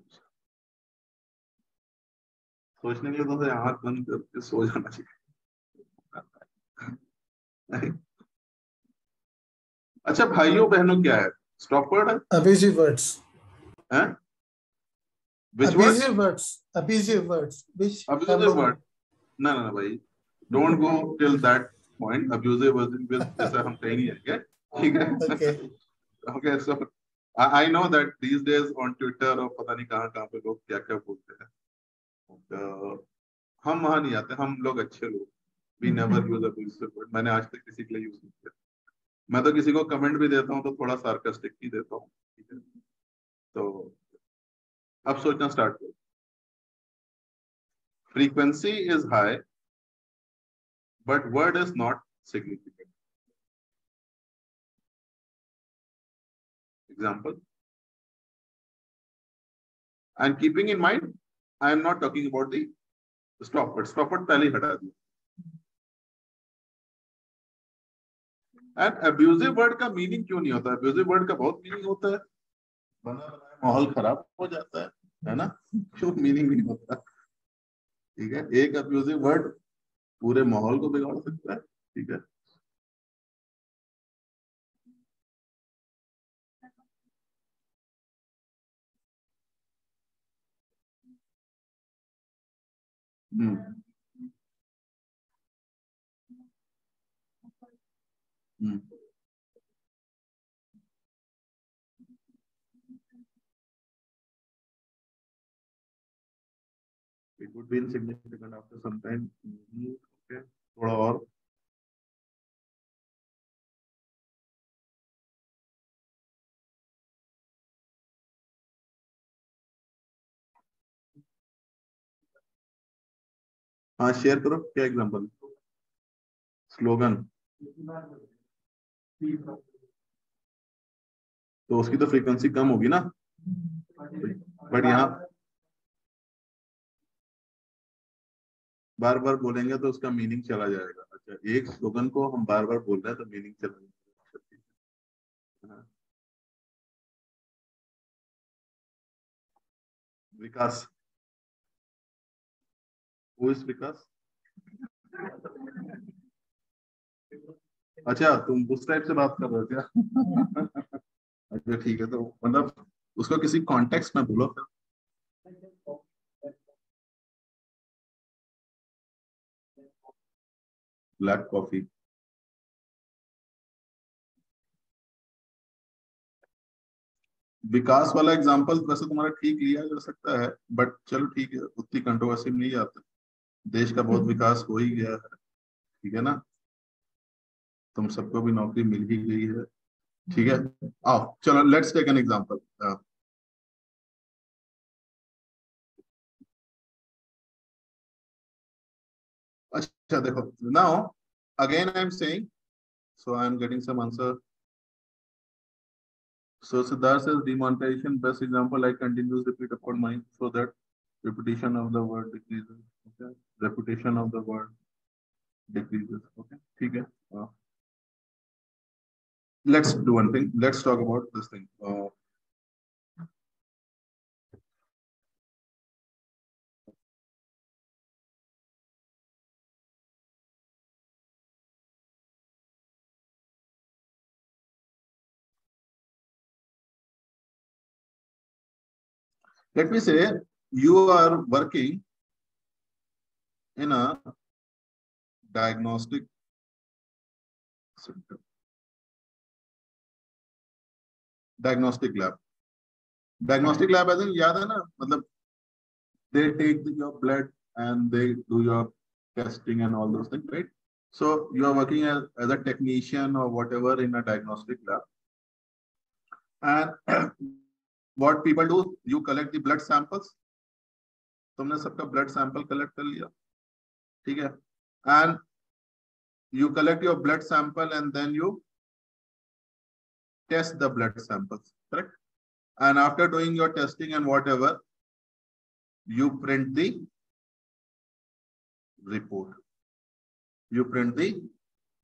सोचने के लिए तो हाथ बंद करके सो जाना चाहिए. अच्छा भाइयों बहनों, क्या है स्टॉप वर्ड? है Abusive words. हैं? Which words? Abusive words. Abusive words. Which Abusive word. No, भाई. Don't go till that point. Abusive words जैसा हम कहीं नहीं जाएंगे. ठीक है? Okay. Okay, so I know that these days on Twitter और पता नहीं कहाँ पे लोग क्या बोलते हैं. हम वहां नहीं आते, हम लोग अच्छे लोग. We never use abusive word. मैंने आज तक किसी के लिए यूज नहीं किया. मैं तो किसी को कमेंट भी देता हूँ तो थोड़ा सार्कास्टिक ही देता हूँ. ठीक है? तो अब सोचना स्टार्ट करो. Frequency is high, but word is not significant. Example. And keeping in mind, I am not talking about the stop word. Stop word पहले ही हटा दिया. And abusive word का मीनिंग क्यों नहीं होता? Abusive word का बहुत मीनिंग होता है. बना बनाया माहौल खराब हो जाता है ना? क्यों मीनिंग नहीं होता? ठीक है, एक अब्यूजिव वर्ड पूरे माहौल को बिगाड़ सकता है. ठीक है, It would be insignificant after some time. Okay. थोड़ा और. हाँ शेयर करो क्या एग्जांपल. स्लोगन. तो उसकी तो फ्रीक्वेंसी कम होगी ना. बट यहाँ बार बार बोलेंगे तो उसका मीनिंग चला जाएगा. अच्छा एक स्लोगन को हम बार बार बोल रहे हैं तो मीनिंग चला जाएगा. विकास. Who is विकास. अच्छा तुम उस टाइप से बात कर रहे हो क्या. अच्छा ठीक है. तो मतलब उसको किसी कॉन्टेक्स्ट में बोलो. Black coffee. विकास वाला एग्जांपल वैसे तुम्हारा ठीक लिया जा सकता है बट चलो ठीक है उतनी कंट्रोवर्सी में नहीं जाते. देश का बहुत विकास हो ही गया है. ठीक है ना. तुम सबको भी नौकरी मिल ही गई है. ठीक है. आओ चलो लेट्स टेक एन एग्जांपल. अच्छा देखो now again I am saying so I am getting some answer. So Siddharth says demonetization best example I continuous repeat upon mind so that repetition of the word decreases. Okay. Repetition of the word decreases. Okay. ठीक है. Let's do one thing. Let's talk about this thing. Let me say you are working in a diagnostic center. Diagnostic lab. Diagnostic lab as in याद है ना मतलब they take your blood and they do your testing and all those things, right? So you are working as a technician or whatever in a diagnostic lab. And what people do, you collect the blood samples. तुमने सबका blood sample collect कर लिया. ठीक है. And you collect your blood sample and then you test the blood samples, correct? And after doing your testing and whatever, you print the report. You print the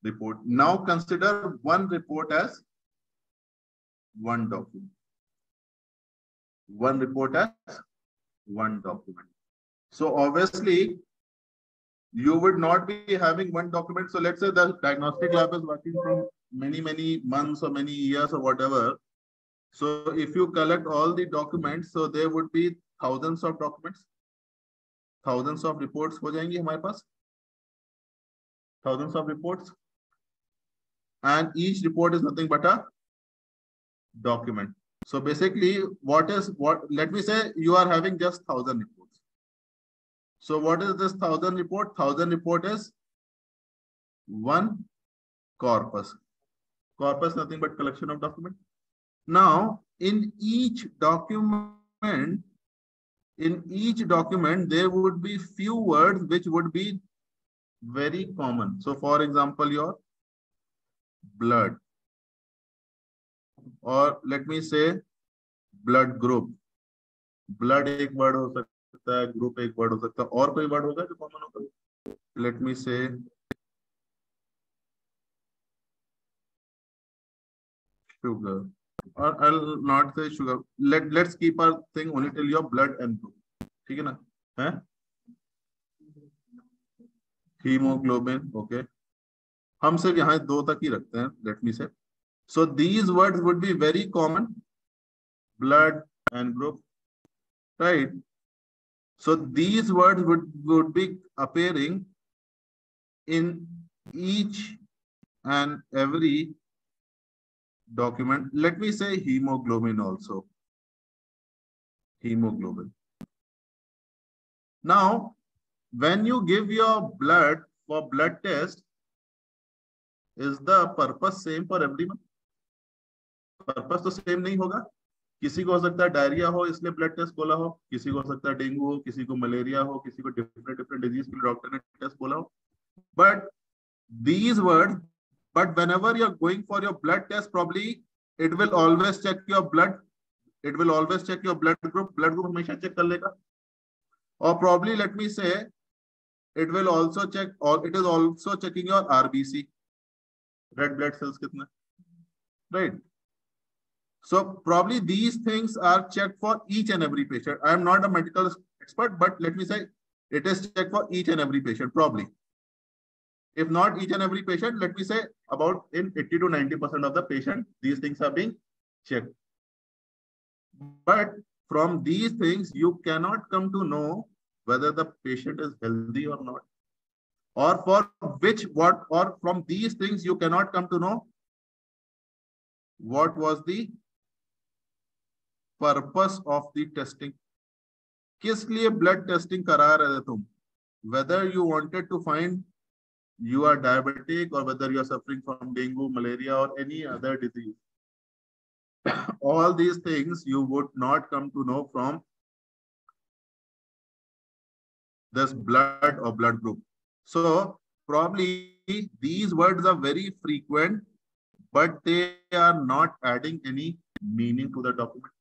report. Now consider one report as one document. One report as one document. So obviously, you would not be having one document. So let's say the diagnostic lab is working from many months or many years or whatever. So if you collect all the documents, so there would be thousands of documents, thousands of reports हो जाएंगी हमारे पास, thousands of reports, and each report is nothing but a document. So basically, let me say you are having just 1,000 reports. So what is this 1,000 report? 1,000 report is one corpus. Corpus nothing but collection of documents. Now, in each document, there would be few words which would be very common. So, for example, your blood, or let me say blood group. Blood एक word हो सकता है, group एक word हो सकता है, और कोई word होगा जो common होगा. Let me say sugar. Or I'll not say sugar. Let's keep our thing only till your blood and group. ठीक है ना? है? Hemoglobin, okay. हम सिर्फ यहाँ दो तक ही रखते हैं. Let me say. So these words would be very common. Blood and group, right? So these words would be appearing in each and every document. Let me say hemoglobin also. Hemoglobin. Now, when you give your blood for blood test, is the purpose same for everyone? Purpose तो same नहीं होगा. किसी को हो सकता है diarrhoea हो इसलिए ब्लड टेस्ट बोला हो, किसी को हो सकता है डेंगू हो, किसी को मलेरिया हो, किसी को डिफरेंट डिजीज के लिए डॉक्टर ने टेस्ट बोला हो. But these words, but whenever you're going for your blood test, probably it will always check your blood. It will always check your blood group. Blood group हमेशा check कर लेगा. Or probably let me say, it will also check, or it is also checking your RBC, red blood cells कितने, right? So probably these things are checked for each and every patient. I am not a medical expert, but let me say it is checked for each and every patient, probably. If not each and every patient, let me say about in 80 to 90% of the patient, these things are being checked. But from these things, you cannot come to know whether the patient is healthy or not. Or for which, what, or from these things, you cannot come to know what was the purpose of the testing. किस लिए blood testing करा रहे थे तुम? Whether you wanted to find you are diabetic or whether you are suffering from dengue, malaria or any other disease. All these things you would not come to know from this blood or blood group. So probably these words are very frequent, but they are not adding any meaning to the document.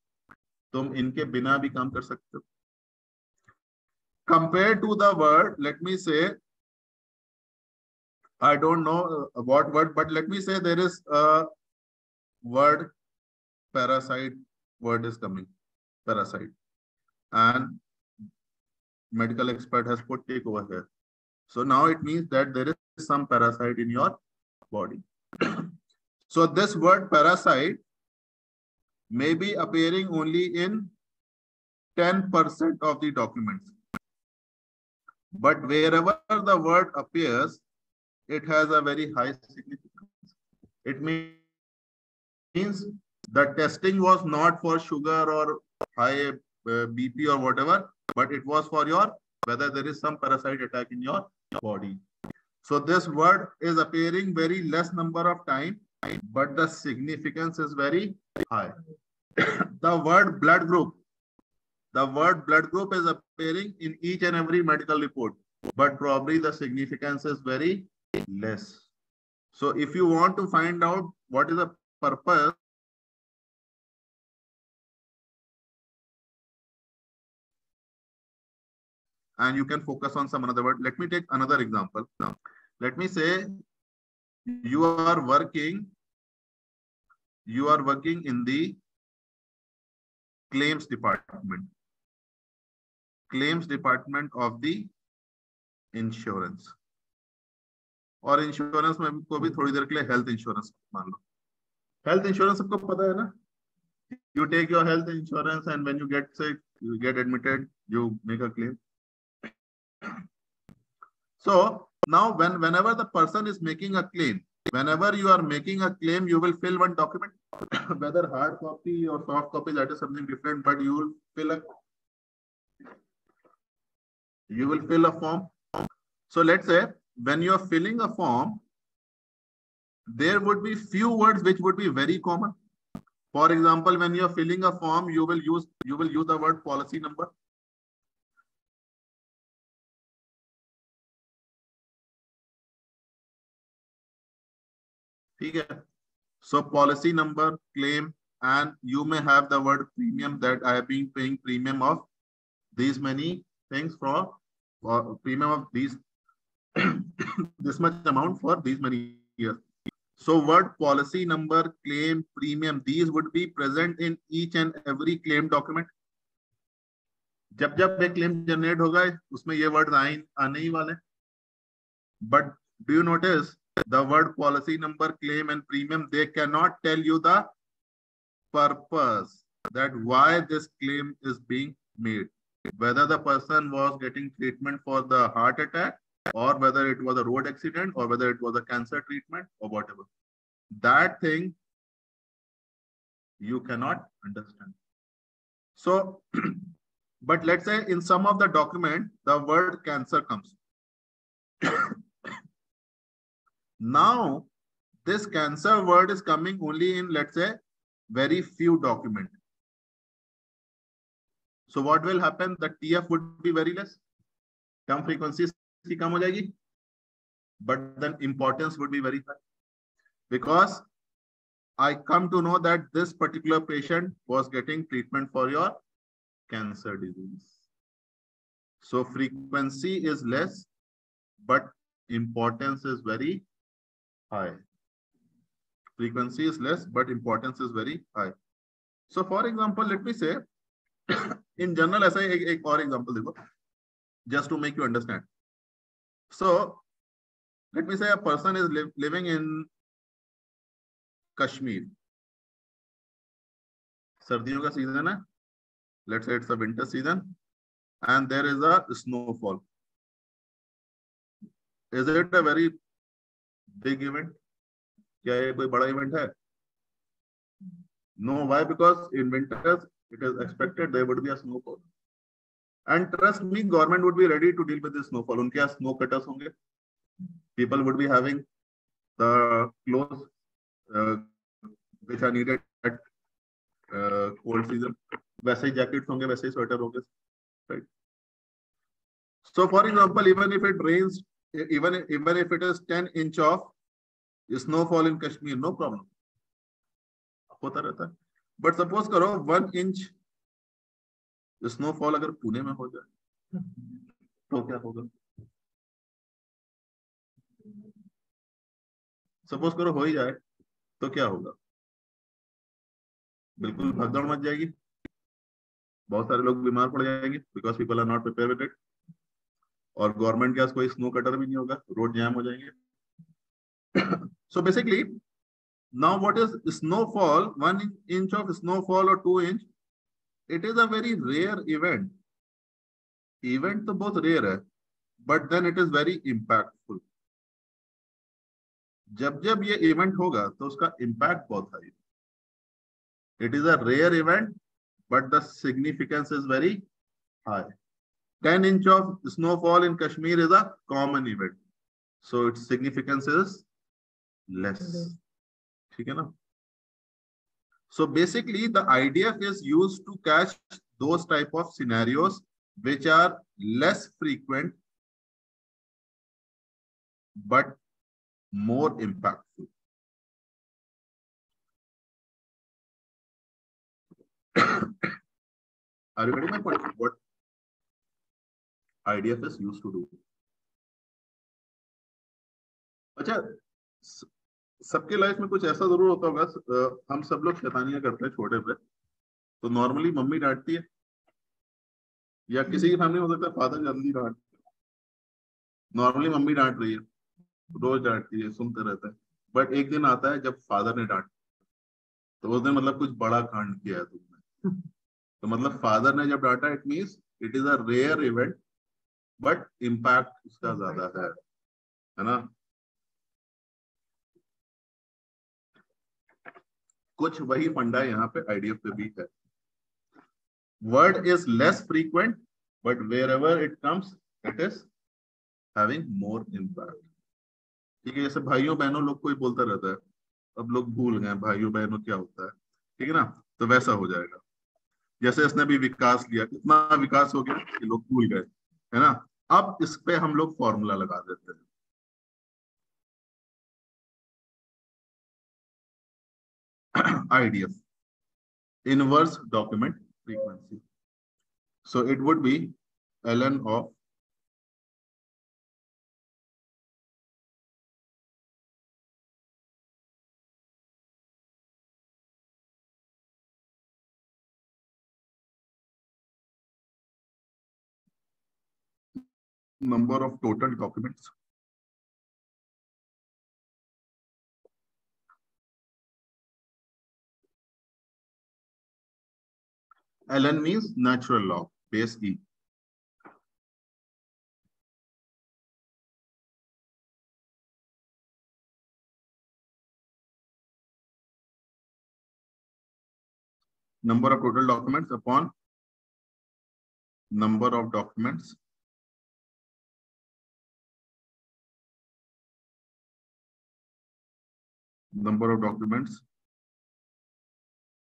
तुम इनके बिना भी काम कर सकते हो. Compared to the word, let me say, I don't know what word, but let me say there is a word parasite. Word is coming, parasite, and medical expert has put take over here. So now it means that there is some parasite in your body. So this word parasite may be appearing only in 10% of the documents. But wherever the word appears, it has a very high significance. It means the testing was not for sugar or high BP or whatever, but it was for your whether there is some parasite attack in your body. So this word is appearing very less number of time, but the significance is very high. The word blood group is appearing in each and every medical report, but probably the significance is very less. So if you want to find out what is the purpose, and you can focus on some another word. Let me take another example. Now, let me say you are working in the claims department of the insurance. और insurance में को भी थोड़ी देर के लिए health insurance मान लो. Health insurance सबको पता है ना? You take your health insurance and when you get sick, you get admitted, you make a claim. So now whenever the person is making a claim, whenever you are making a claim, you will fill one document, whether hard copy or soft copy, that is something different, but you will fill a form. So let's say when you are filling a form, there would be few words which would be very common. For example, when you are filling a form, you will use the word policy number. Okay. So policy number, claim, and you may have the word premium, that I have been paying premium of these many things for premium of these this much amount for these many years. So word policy number, claim, premium, these would be present in each and every claim document. जब एक claim generate होगा उसमें ये words आने ही वाले. But do you notice the word policy number, claim and premium, they cannot tell you the purpose, that why this claim is being made. Whether the person was getting treatment for the heart attack or whether it was a road accident, or whether it was a cancer treatment, or whatever. That thing you cannot understand. So, but let's say in some of the document, the word cancer comes. Now, this cancer word is coming only in, let's say, very few documents. So what will happen? The TF would be very less. Term frequency kam ho jayegi, but then importance would be very high. Because I come to know that this particular patient was getting treatment for your cancer disease. So frequency is less, but importance is very high. Frequency is less, but importance is very high. So for example, let me say, in general, ऐसा एक और example देखो, just to make you understand. So let me say a person is living in Kashmir. सर्दियों का season है. Let's say it's a winter season, and there is a snowfall. Is it a very big event? क्या ये कोई बड़ा event है? No. Why? Because in winters it is expected there would be a snowfall. And trust me, government would be ready to deal with this snowfall. उनके यहाँ snow cutters होंगे. People would be having the clothes which are needed at cold season. वैसे ही jackets होंगे, वैसे ही sweater होंगे, right? So, for example, even if it rains, even if it is 10 inch of snowfall in Kashmir, no problem. होता रहता है. But suppose करो 1 inch snowfall अगर पुणे में हो जाए तो क्या होगा? सपोज करो हो ही जाए तो क्या होगा? बिल्कुल भगदड़ मच जाएगी. बहुत सारे लोग बीमार पड़ जाएंगे because people are not prepare with it. और गवर्नमेंट के पास कोई स्नो कटर भी नहीं होगा, रोड जैम हो जाएंगे. So basically now what is snowfall? 1 inch of snowfall or 2 inch, it is a very rare event. Event तो बहुत rare है, but then it is very impactful. जब जब ये event होगा तो उसका impact बहुत high. It is a rare event, but the significance is very high. 10 inch of snowfall in Kashmir is a common event, so its significance is less. ठीक है ना? So basically, the IDF is used to catch those type of scenarios which are less frequent but more impactful. Are you getting my point? What IDF is used to do? अच्छा, सबके life में कुछ ऐसा जरूर होता होगा. हम सब लोग शैतानियां करते हैं छोटे पे, तो नॉर्मली मम्मी डांटती है, या किसी की फैमिली में हो सकता है फादर जल्दी डांटते हैं. नॉर्मली मम्मी डांट रही है, रोज डांटती है, सुनते रहते हैं. बट एक दिन आता है जब फादर ने डांट, तो उस दिन मतलब कुछ बड़ा कांड किया है तुमने. तो मतलब फादर ने जब डांटा, it means it is a rare event but impact उसका ज्यादा है ना? कुछ वही फंडा यहाँ पे आईडीएफ पे भी है. Word is less frequent but wherever it comes it is having more impact. ठीक है, जैसे भाइयों बहनों लोग कोई बोलता रहता है, अब लोग भूल गए भाइयों बहनों क्या होता है. ठीक है ना? तो वैसा हो जाएगा. जैसे इसने भी विकास लिया, कितना विकास हो गया कि लोग भूल गए, है ना? अब इस पे हम लोग फॉर्मूला लगा देते हैं. IDF, inverse document frequency. So it would be ln of number of total documents ln means natural log base e. number of total documents upon number of documents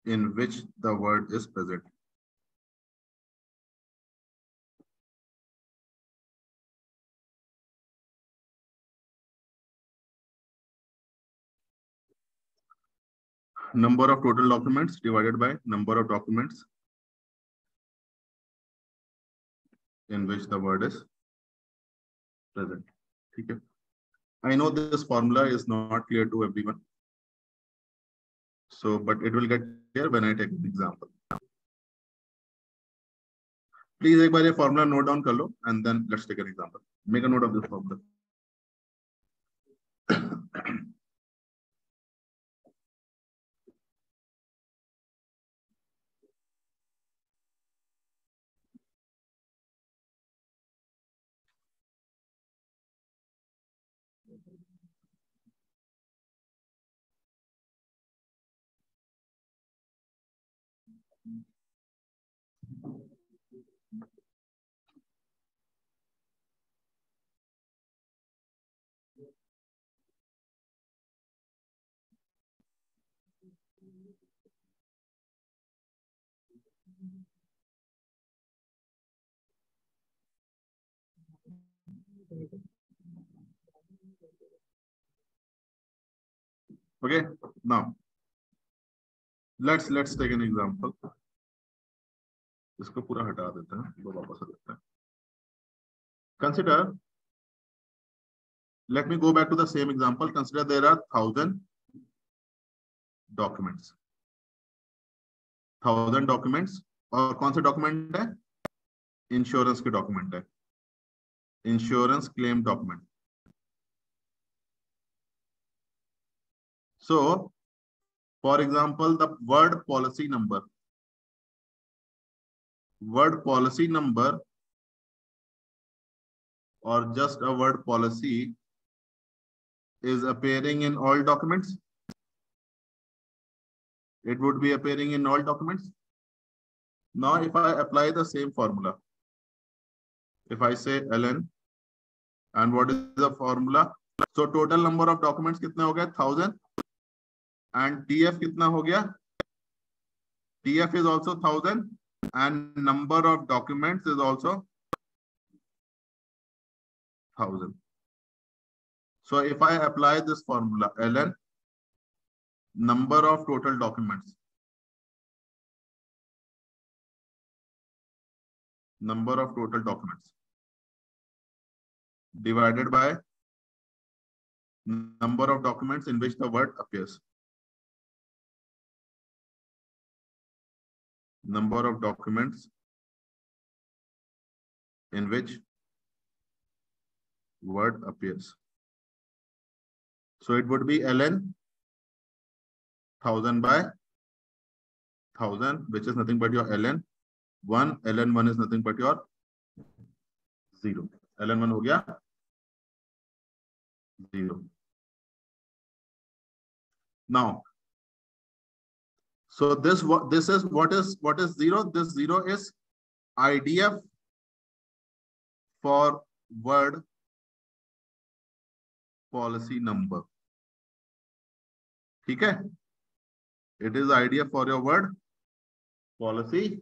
in which the word is present. Number of total documents divided by number of documents in which the word is present. Okay. I know this formula is not clear to everyone. So, but it will get clear when I take an example. Please एक बार ये formula note down कर लो and then let's take an example. Make a note of this formula. Okay, now let's take an example. इसको पूरा हटा देते हैं, वो वापस आ देते हैं. Consider, let me go back to the same example. Consider there are 1000 documents. 1000 documents और कौन से डॉक्यूमेंट है? इंश्योरेंस के डॉक्यूमेंट है, insurance claim document. So, for example, the word policy number or just a word policy is appearing in all documents. It would be appearing in all documents. Now, if I apply the same formula, if I say ln, and what is the formula? So total number of documents कितने हो गए? 1000. And TF कितना हो गया? TF is also 1000 and number of documents is also 1000. So if I apply this formula, ln number of total documents, divided by number of documents in which the word appears. Number of documents in which word appears. So it would be ln 1000 by 1000, which is nothing but your ln 1. ln 1 is nothing but your 0. ln 1 हो गया 0. Now, so this is what is 0? This 0 is IDF for word policy number. ठीक है? It is IDF for your word policy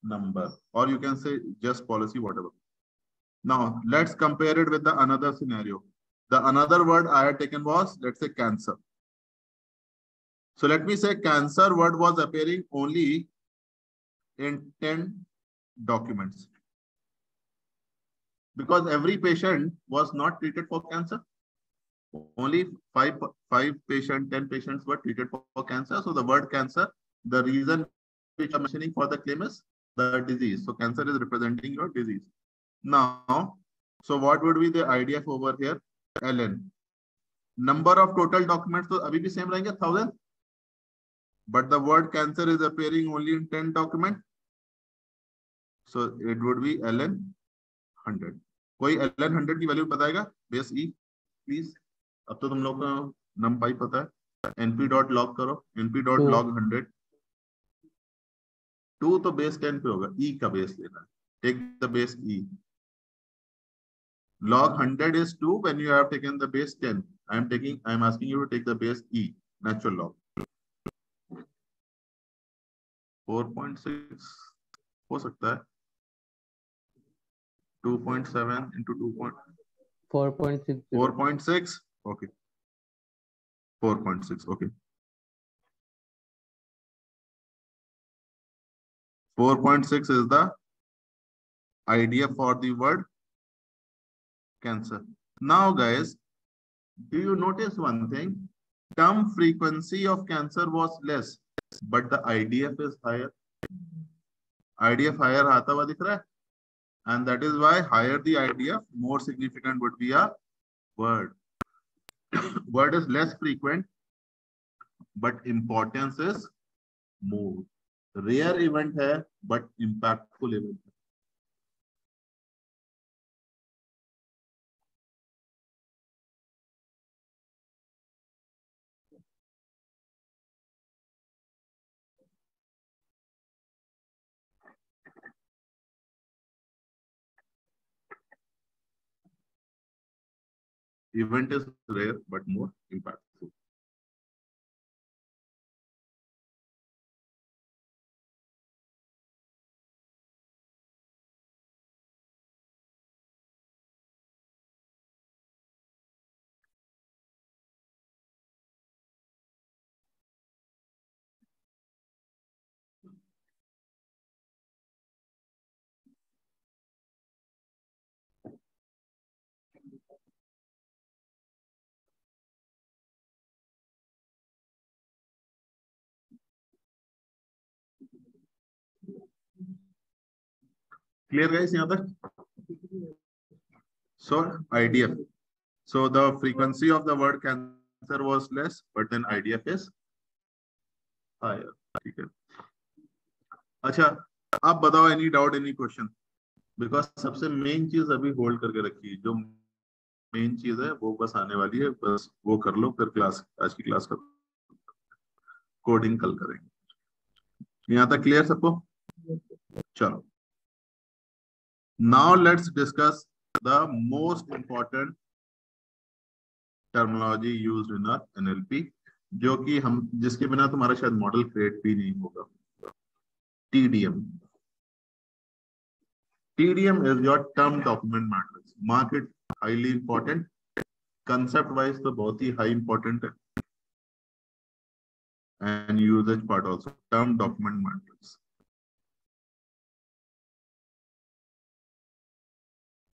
number, or you can say just policy, whatever. Now let's compare it with the another scenario. The another word I had taken was, let's say, cancer. So let me say cancer word was appearing only in 10 documents, because every patient was not treated for cancer. Only 5 patients, 10 patients were treated for cancer. So the word cancer, the reason which I'm mentioning for the claim is the disease. So cancer is representing your disease. Now, so what would be the IDF over here? ln number of total documents, तो अभी भी same रहेंगे 1000, but the word cancer is appearing only in 10 documents. So it would be ln 100. कोई ln 100 की value बताएगा? Base E please. अब तो तुम लोग को numpy पता है. np.log करो, np.log 100. 2 तो बेस 10 पे होगा, e का बेस लेना है. Take the base e. Log 100 is 2 when you have taken the base 10. I'm asking you to take the base e, natural log. 4.6 हो सकता है. 2.7 into 4.60. 4.6. Okay. 4.6. Okay. 4.6 is the idea for the word cancer. Now, guys, do you notice one thing? Term frequency of cancer was less, but the IDF is higher. IDF higher आता हुआ दिख रहा है? And that is why higher the IDF, more significant would be a word. Word is less frequent, but importance is more. Rare event है, but impactful event. Event is rare, but more impactful. Clear, guys? So IDF. So the frequency of the word cancer was less, but then IDF is higher. ठीक है. अच्छा, आप बताओ, any doubt, any question? Because सबसे main चीज अभी hold करके रखी, जो main चीज है वो बस आने वाली है, बस वो कर लो, फिर क्लास, आज की क्लास का कोडिंग कल करेंगे. यहाँ तक क्लियर सबको? चलो. Now let's discuss the most important terminology used in our NLP, जो कि हम, जिसके बिना तुम्हारा शायद मॉडल क्रिएट भी नहीं होगा. TDM. TDM is your term document matrix. Mark it highly important. Concept wise तो बहुत ही high important है. And usage part also. Term document matrix.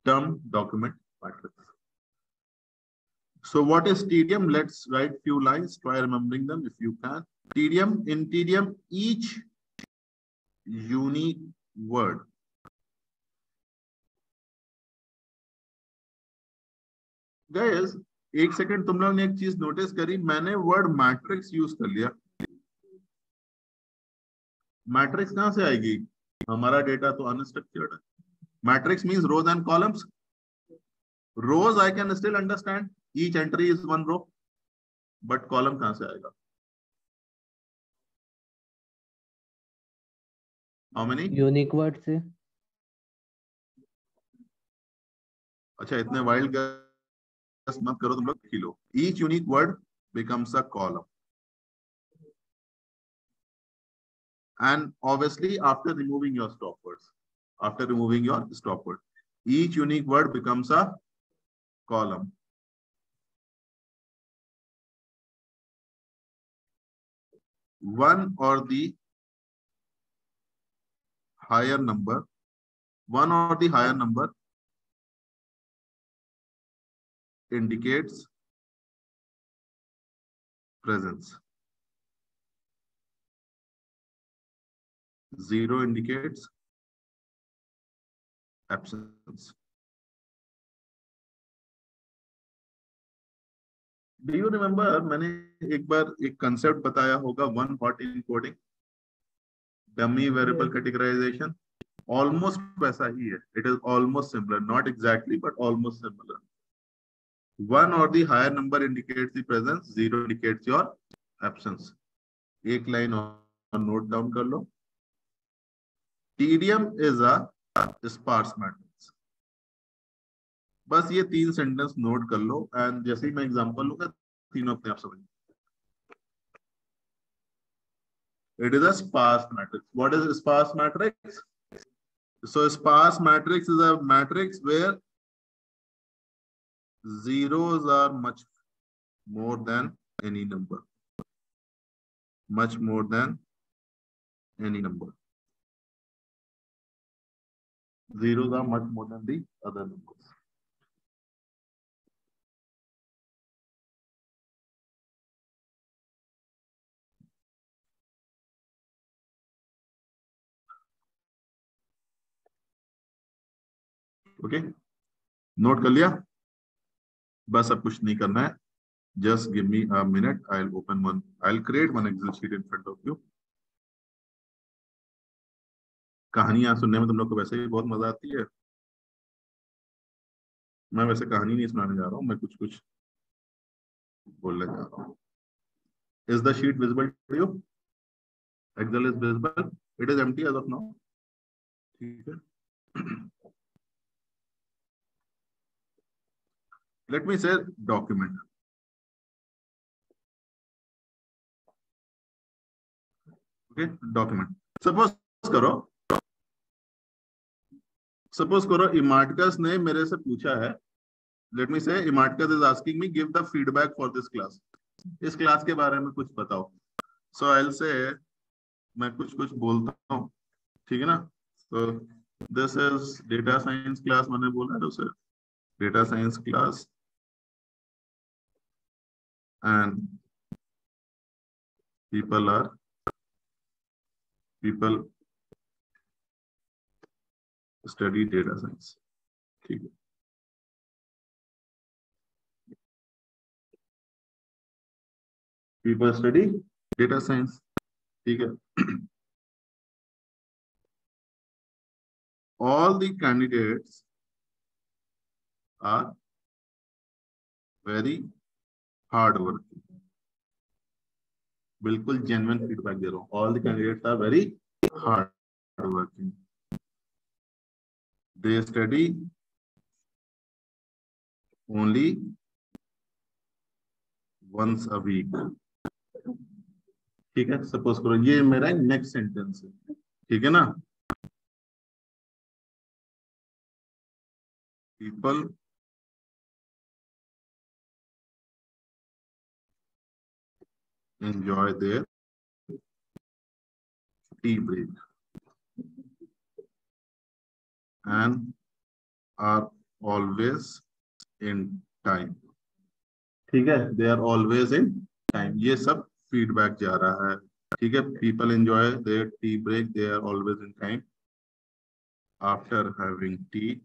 Term document matrix. So what is TDM? Let's write few lines. Try remembering them if you can. TDM, in TDM, each unique word guys, एक second, तुम लोग ने एक चीज notice करी, मैंने word matrix use कर लिया. मैट्रिक्स कहां से आएगी? हमारा डेटा तो अनस्ट्रक्चर्ड है. Matrix means rows and columns. Rows I can still understand, each entry is one row, but column कहां से आएगा? हाउ मेनी यूनिक वर्ड से. अच्छा, इतने वाइल्ड गैस मत करो तुम लोग, kilo. Each unique word becomes a column. And obviously, after removing your stop word, each unique word becomes a column. One or the higher number indicates presence. 0 indicates absence. Do you remember, मैंने एक बार एक concept बताया होगा, one hot encoding, dummy variable categorization. Almost वैसा ही है. It is almost similar, not exactly but almost similar. One or the higher number indicates the presence, 0 indicates your absence. एक line और नोट डाउन कर लो. TDM is a sparse matrix. बस ये 3 sentence note कर लो and जैसे ही मैं example लूंगा तीनों अपने आप समझ। It is a sparse matrix. What is a sparse matrix? So a sparse matrix is a matrix where zeros are much more than any number. Much more than any number. Zeros are much more than the other numbers. Okay? Note कर लिया? बस अब कुछ नहीं करना है. Just give me a minute. I'll create one Excel sheet in front of you. कहानियां सुनने में तुम लोग को वैसे भी बहुत मजा आती है. मैं वैसे कहानी नहीं सुनाने जा रहा हूँ, मैं कुछ बोलने जा रहा हूँ. Is the sheet visible to you? Excel is visible. It is empty as of now. ठीक है. Let me say document. Okay, document. Suppose करो Imarticus ने मेरे से पूछा है. Let me say Imarticus is asking me give the feedback for this class. इस class के बारे में कुछ बताओ. So I'll say मैं कुछ बोलता हूँ. ठीक है ना? So this is data science class मैंने बोला है उसे. Data science class. And people study data science. ठीक है. People study data science. ठीक है. All the candidates are very hard working. बिल्कुल genuine feedback दे रहा हूँ. All the candidates are very hard working. They study only once a week. ठीक है. Suppose करो ये मेरा नेक्स्ट सेंटेंस है. ठीक है ना? People enjoy their tea break and are always in time. ठीक है. They are always in time. ये सब फीडबैक जा रहा है. ठीक है. People enjoy their tea break. They are always in time. After having tea,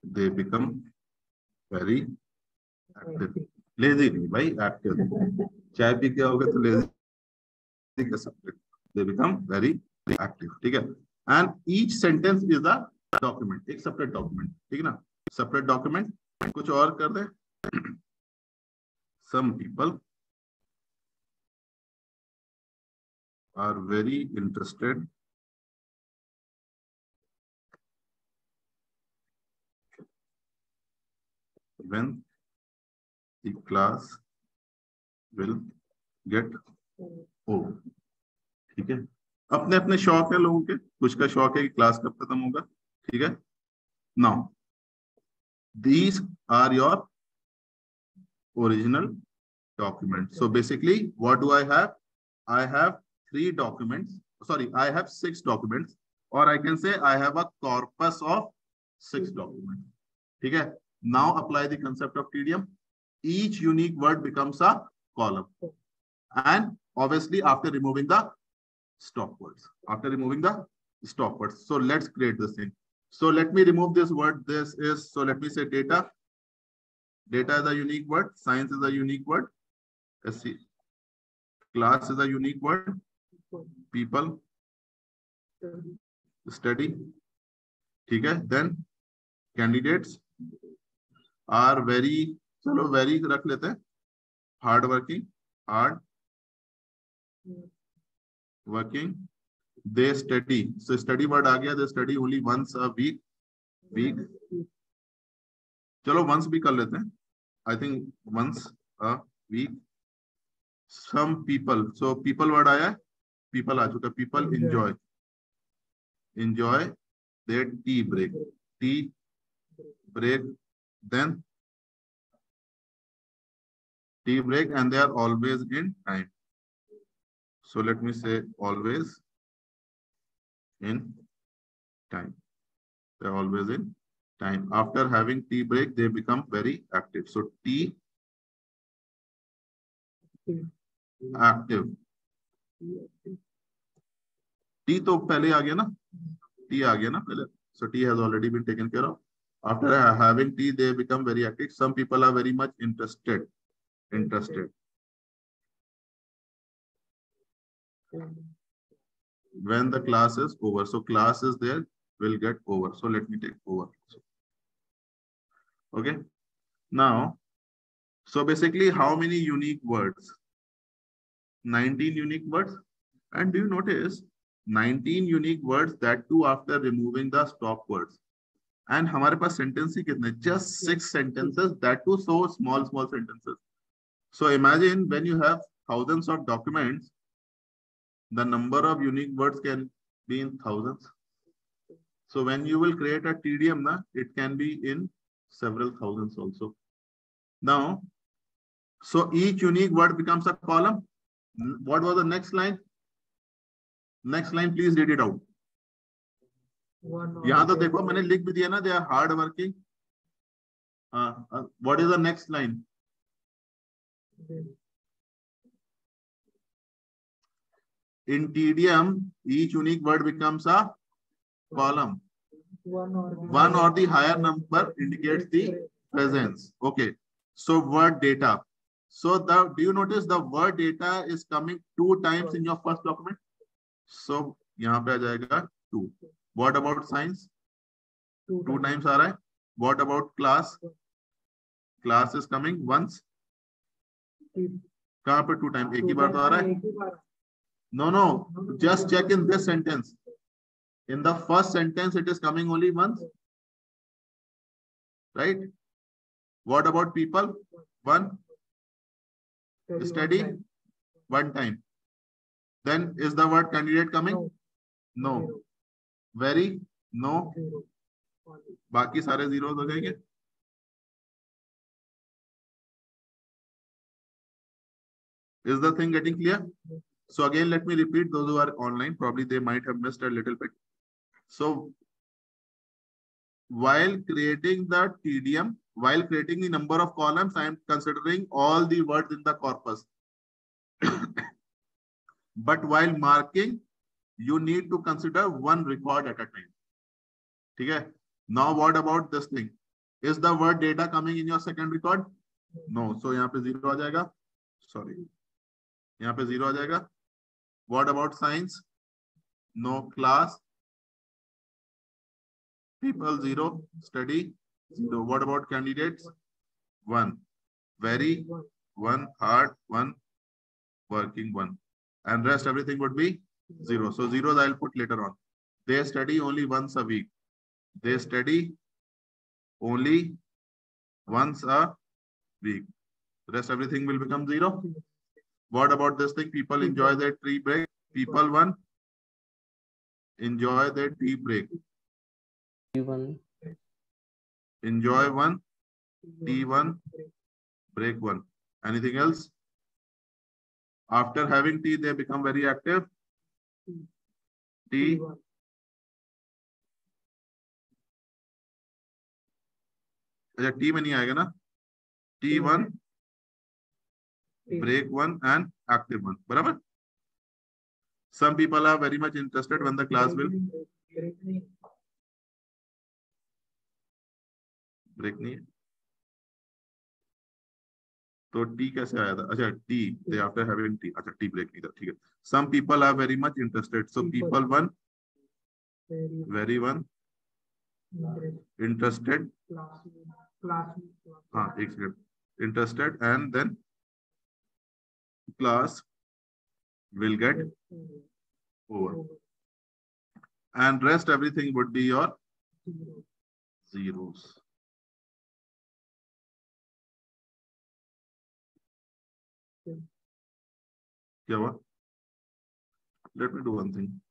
they become very active. Lazy नहीं भाई, active. चाय पी के आओगे तो lazy का subject. They become very active. ठीक है. And each sentence is a document. एक separate document. ठीक है ना? Separate document. कुछ और कर दे. Some people are very interested when the class will get over. ठीक है. अपने अपने शौक है लोगों के. कुछ का शौक है कि क्लास कब खत्म होगा. ठीक है. Now these are your original documents. So basically what do I have? I have 3 documents. Sorry, I have 6 documents, or I can say I have a corpus of 6 documents. ठीक है. Now apply the concept of TDM. Each unique word becomes a column, and obviously after removing the stop words. So let's create this thing. So let me remove this word. So let me say data. Data is a unique word. Science is a unique word. Class is a unique word. People study. ठीक है. Then candidates are very, चलो very रख लेते हैं. Hard working. working. They study. So study word आ गया. They study only once a week. चलो once भी कर लेते हैं. I think once a week. Some people. So people word आया. People आ चुका. People enjoy their tea break. Tea break. Then tea break, and they are always in time. So let me say always in time. They're always in time. After having tea break, they become very active. So tea active. Tea तो पहले आ गया ना? Tea आ गया ना पहले. So tea has already been taken care of. After having tea, they become very active. Some people are very much interested. When the class is over. So class is there, will get over. So let me take over. Okay. Now, so basically how many unique words? 19 unique words. And do you notice 19 unique words, that too after removing the stop words. And हमारे पास sentence ही कितने? Just 6 sentences, that too so small sentences. So imagine when you have thousands of documents, the number of unique words can be in thousands. So when you will create a TDM, it can be in several thousands also. Now, so each unique word becomes a column. What was the next line? Next line, please read it out. यहाँ तो देखो मैंने लिख भी दिया ना, they are hard working. What is the next line? In TDM, each unique word becomes a column. One or the higher number indicates the presence. Okay. So word data. So do you notice the word data is coming 2 times in your first document? So यहाँ पे आ जाएगा 2. What about science? 2 times आ रहा है. What about class? Class is coming once. कहाँ पे 2 times? एक ही बार तो आ रहा है. No. Just check in this sentence. In the first sentence, it is coming only once. Right? What about people? 1. Study? 1 time. Then is the word candidate coming? No. Very? No. बाकी सारे zeros हो जाएंगे. Is the thing getting clear? So again, let me repeat, those who are online, probably they might have missed a little bit. So while creating the TDM, while creating the number of columns, I am considering all the words in the corpus. But while marking, you need to consider 1 record at a time. Okay? Now what about this thing? Is the word data coming in your second record? No. So यहाँ पे 0 आ जाएगा. Sorry. यहाँ पे 0 आ जाएगा. What about science? No. Class? People 0. Study 0. What about candidates? 1. Very 1. Hard 1. Working 1. And rest everything would be 0. So zeros I'll put later on. They study only once a week. They study only once a week. Rest everything will become 0. What about this thing? People enjoy their tea break. People 1. Enjoy their tea break. T1. Enjoy 1. T1. Break 1. Anything else? After having tea, they become very active. T. अच्छा T में नहीं आएगा ना. T1, break 1 and active 1. बराबर. Some people are very much interested when the class will break नहीं है. तो T कैसे आया था? अच्छा T, they after having tea. अच्छा टी break नहीं था. ठीक है. Some people are very much interested. So people 1, very 1, interested. हाँ एक second. Interested and then class will get over. And rest everything would be your zeros. क्या हुआ? Let me do one thing.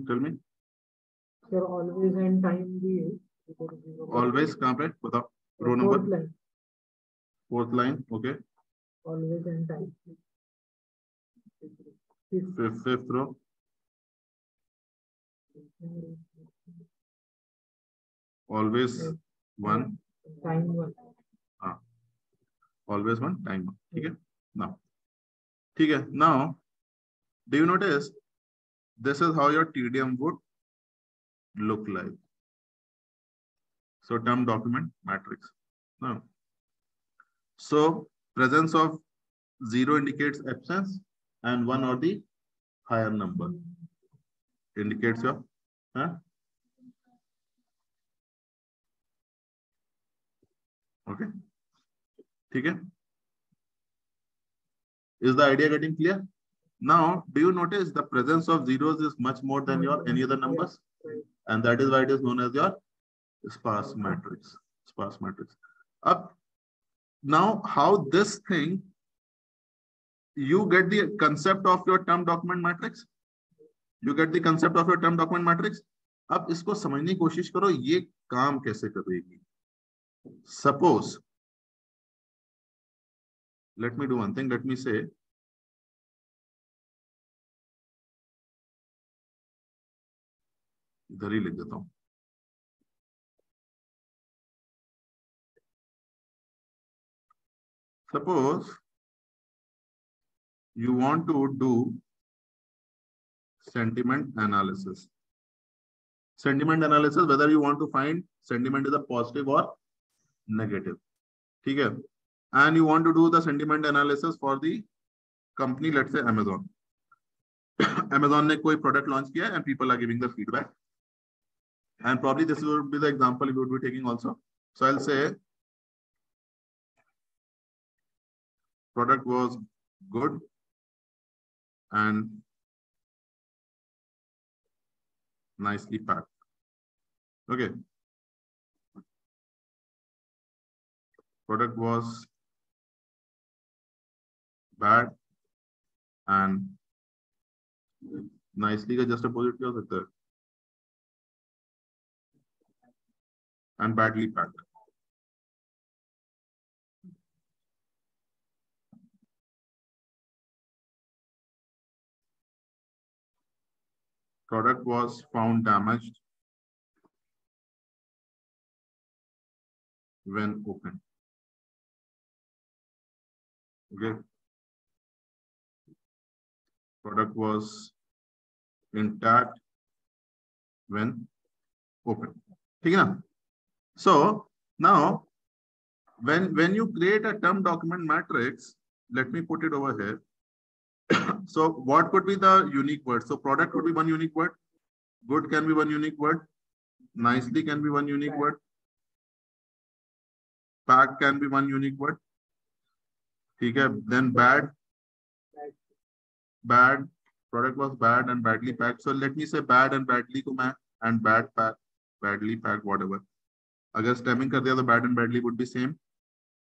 Tell me. Sir, always and time भी है. Always कहाँ पे? बताओ. Row Fourth number. line. Fourth line. Okay. Always and time. Fifth row. Always one. Time one. Always one. Time one. ठीक है? Now. ठीक है. Now, do you notice? This is how your TDM would look like. So term document matrix. Now, so presence of 0 indicates absence and 1 or the higher number indicates your okay. Okay. Is the idea getting clear? Now, do you notice the presence of zeros is much more than your any other numbers? And that is why it is known as your sparse matrix. Sparse matrix. Up now, how this thing, you get the concept of your term document matrix? You get the concept of your term document matrix? अब इसको समझने की कोशिश करो ये काम कैसे करेगी. Suppose, let me do one thing. Let me say, इधर ही लिख देता हूं. Suppose you want to do sentiment analysis. Sentiment analysis, whether you want to find sentiment is a positive or negative. ठीक है? And you want to do the sentiment analysis for the company, let's say Amazon. Amazon ने कोई product launch किया and people are giving the feedback. And probably this would be the example you would be taking also. So I'll say product was good and nicely packed. Okay. Product was bad and nicely का just opposite क्या हो सकता है? And badly packed. Product was found damaged when opened. Okay. Product was intact when opened. ठीक है ना? So now, when you create a term document matrix, let me put it over here. So what could be the unique word? So product could be one unique word. Good can be one unique word. Nicely can be one unique word. Pack can be one unique word. Okay. Then bad. Bad. Product was bad and badly packed. So let me say bad and badly and bad pack, badly packed, whatever. Agar stemming kar diya, the bad and badly would be same.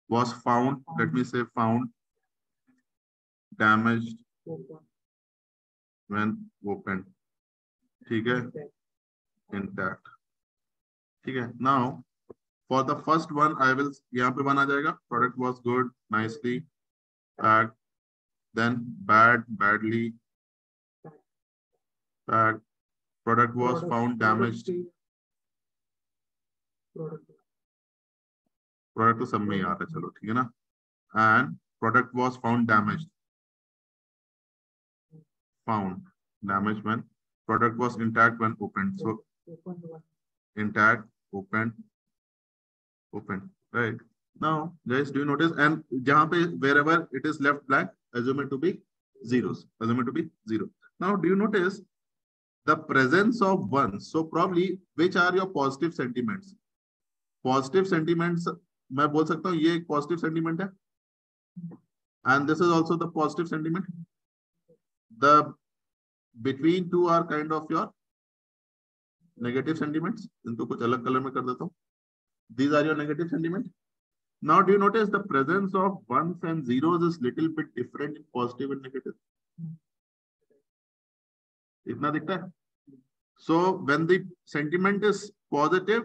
Was found. Let me say found. Damaged when opened. Okay. Intact. Okay. Now, for the first one, I will यहाँ पे बना जाएगा. Product was good, nicely packed. Then bad, badly packed. Product was found damaged product. Product तो सब में ही आ रहा है, चलो ठीक है ना. And product was found damaged. Found damage when product was intact when open. So Open one. intact, open, right? Now, guys, do you notice? And जहाँ पे wherever it is left blank, assume it to be zeros. Assume it to be zero. Now, do you notice the presence of ones? So probably, which are your positive sentiments? Positive sentiments, मैं बोल सकता हूँ ये एक positive sentiment है. And this is also the positive sentiment. The between two are kind of your negative sentiments. इनको कुछ अलग कलर में कर देता हूँ. These are your negative sentiments. Now, do you notice the presence of ones and zeros is little bit different in positive and negative? इतना दिखता है. So when the sentiment is positive,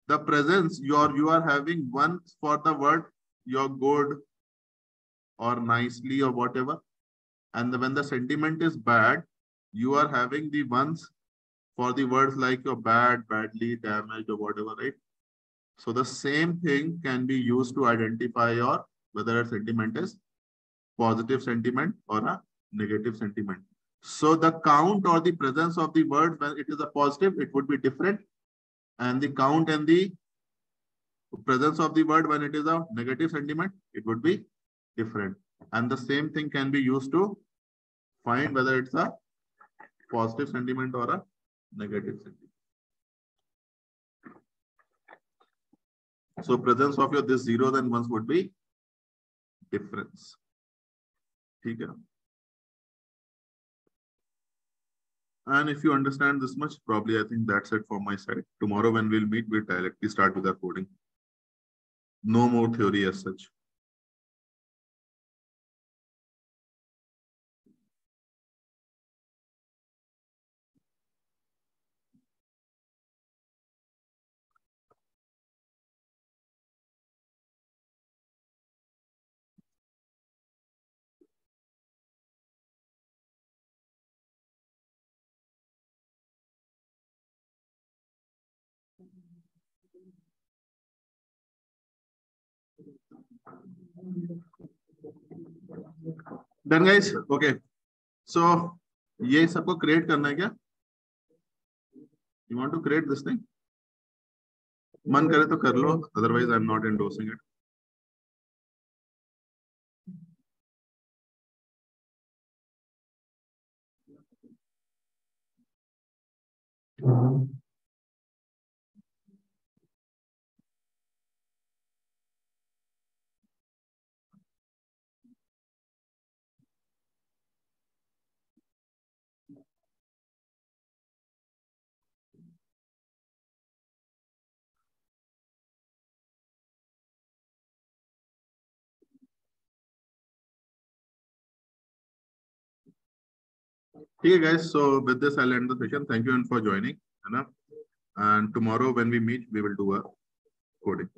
the presence you are having ones for the word you're good or nicely or whatever, and when the sentiment is bad, you are having the ones for the words like you're bad, badly, damaged, or whatever, right? So the same thing can be used to identify your whether a sentiment is positive sentiment or a negative sentiment. So the count or the presence of the word when it is a positive, it would be different, and the count and the presence of the word when it is a negative sentiment, it would be different. And the same thing can be used to find whether it's a positive sentiment or a negative sentiment. So presence of your this zeros and ones would be difference. ठीक है. And if you understand this much, probably I think that's it for my side. Tomorrow when we'll meet, we'll directly start with our coding. No more theory as such. Done, guys? Okay. So, ये सबको create करना है क्या? You want to create this thing? मन करे तो कर लो. Otherwise, I'm not endorsing it. Okay, guys. So with this, I'll end the session. Thank you for joining. And tomorrow when we meet, we will do a coding.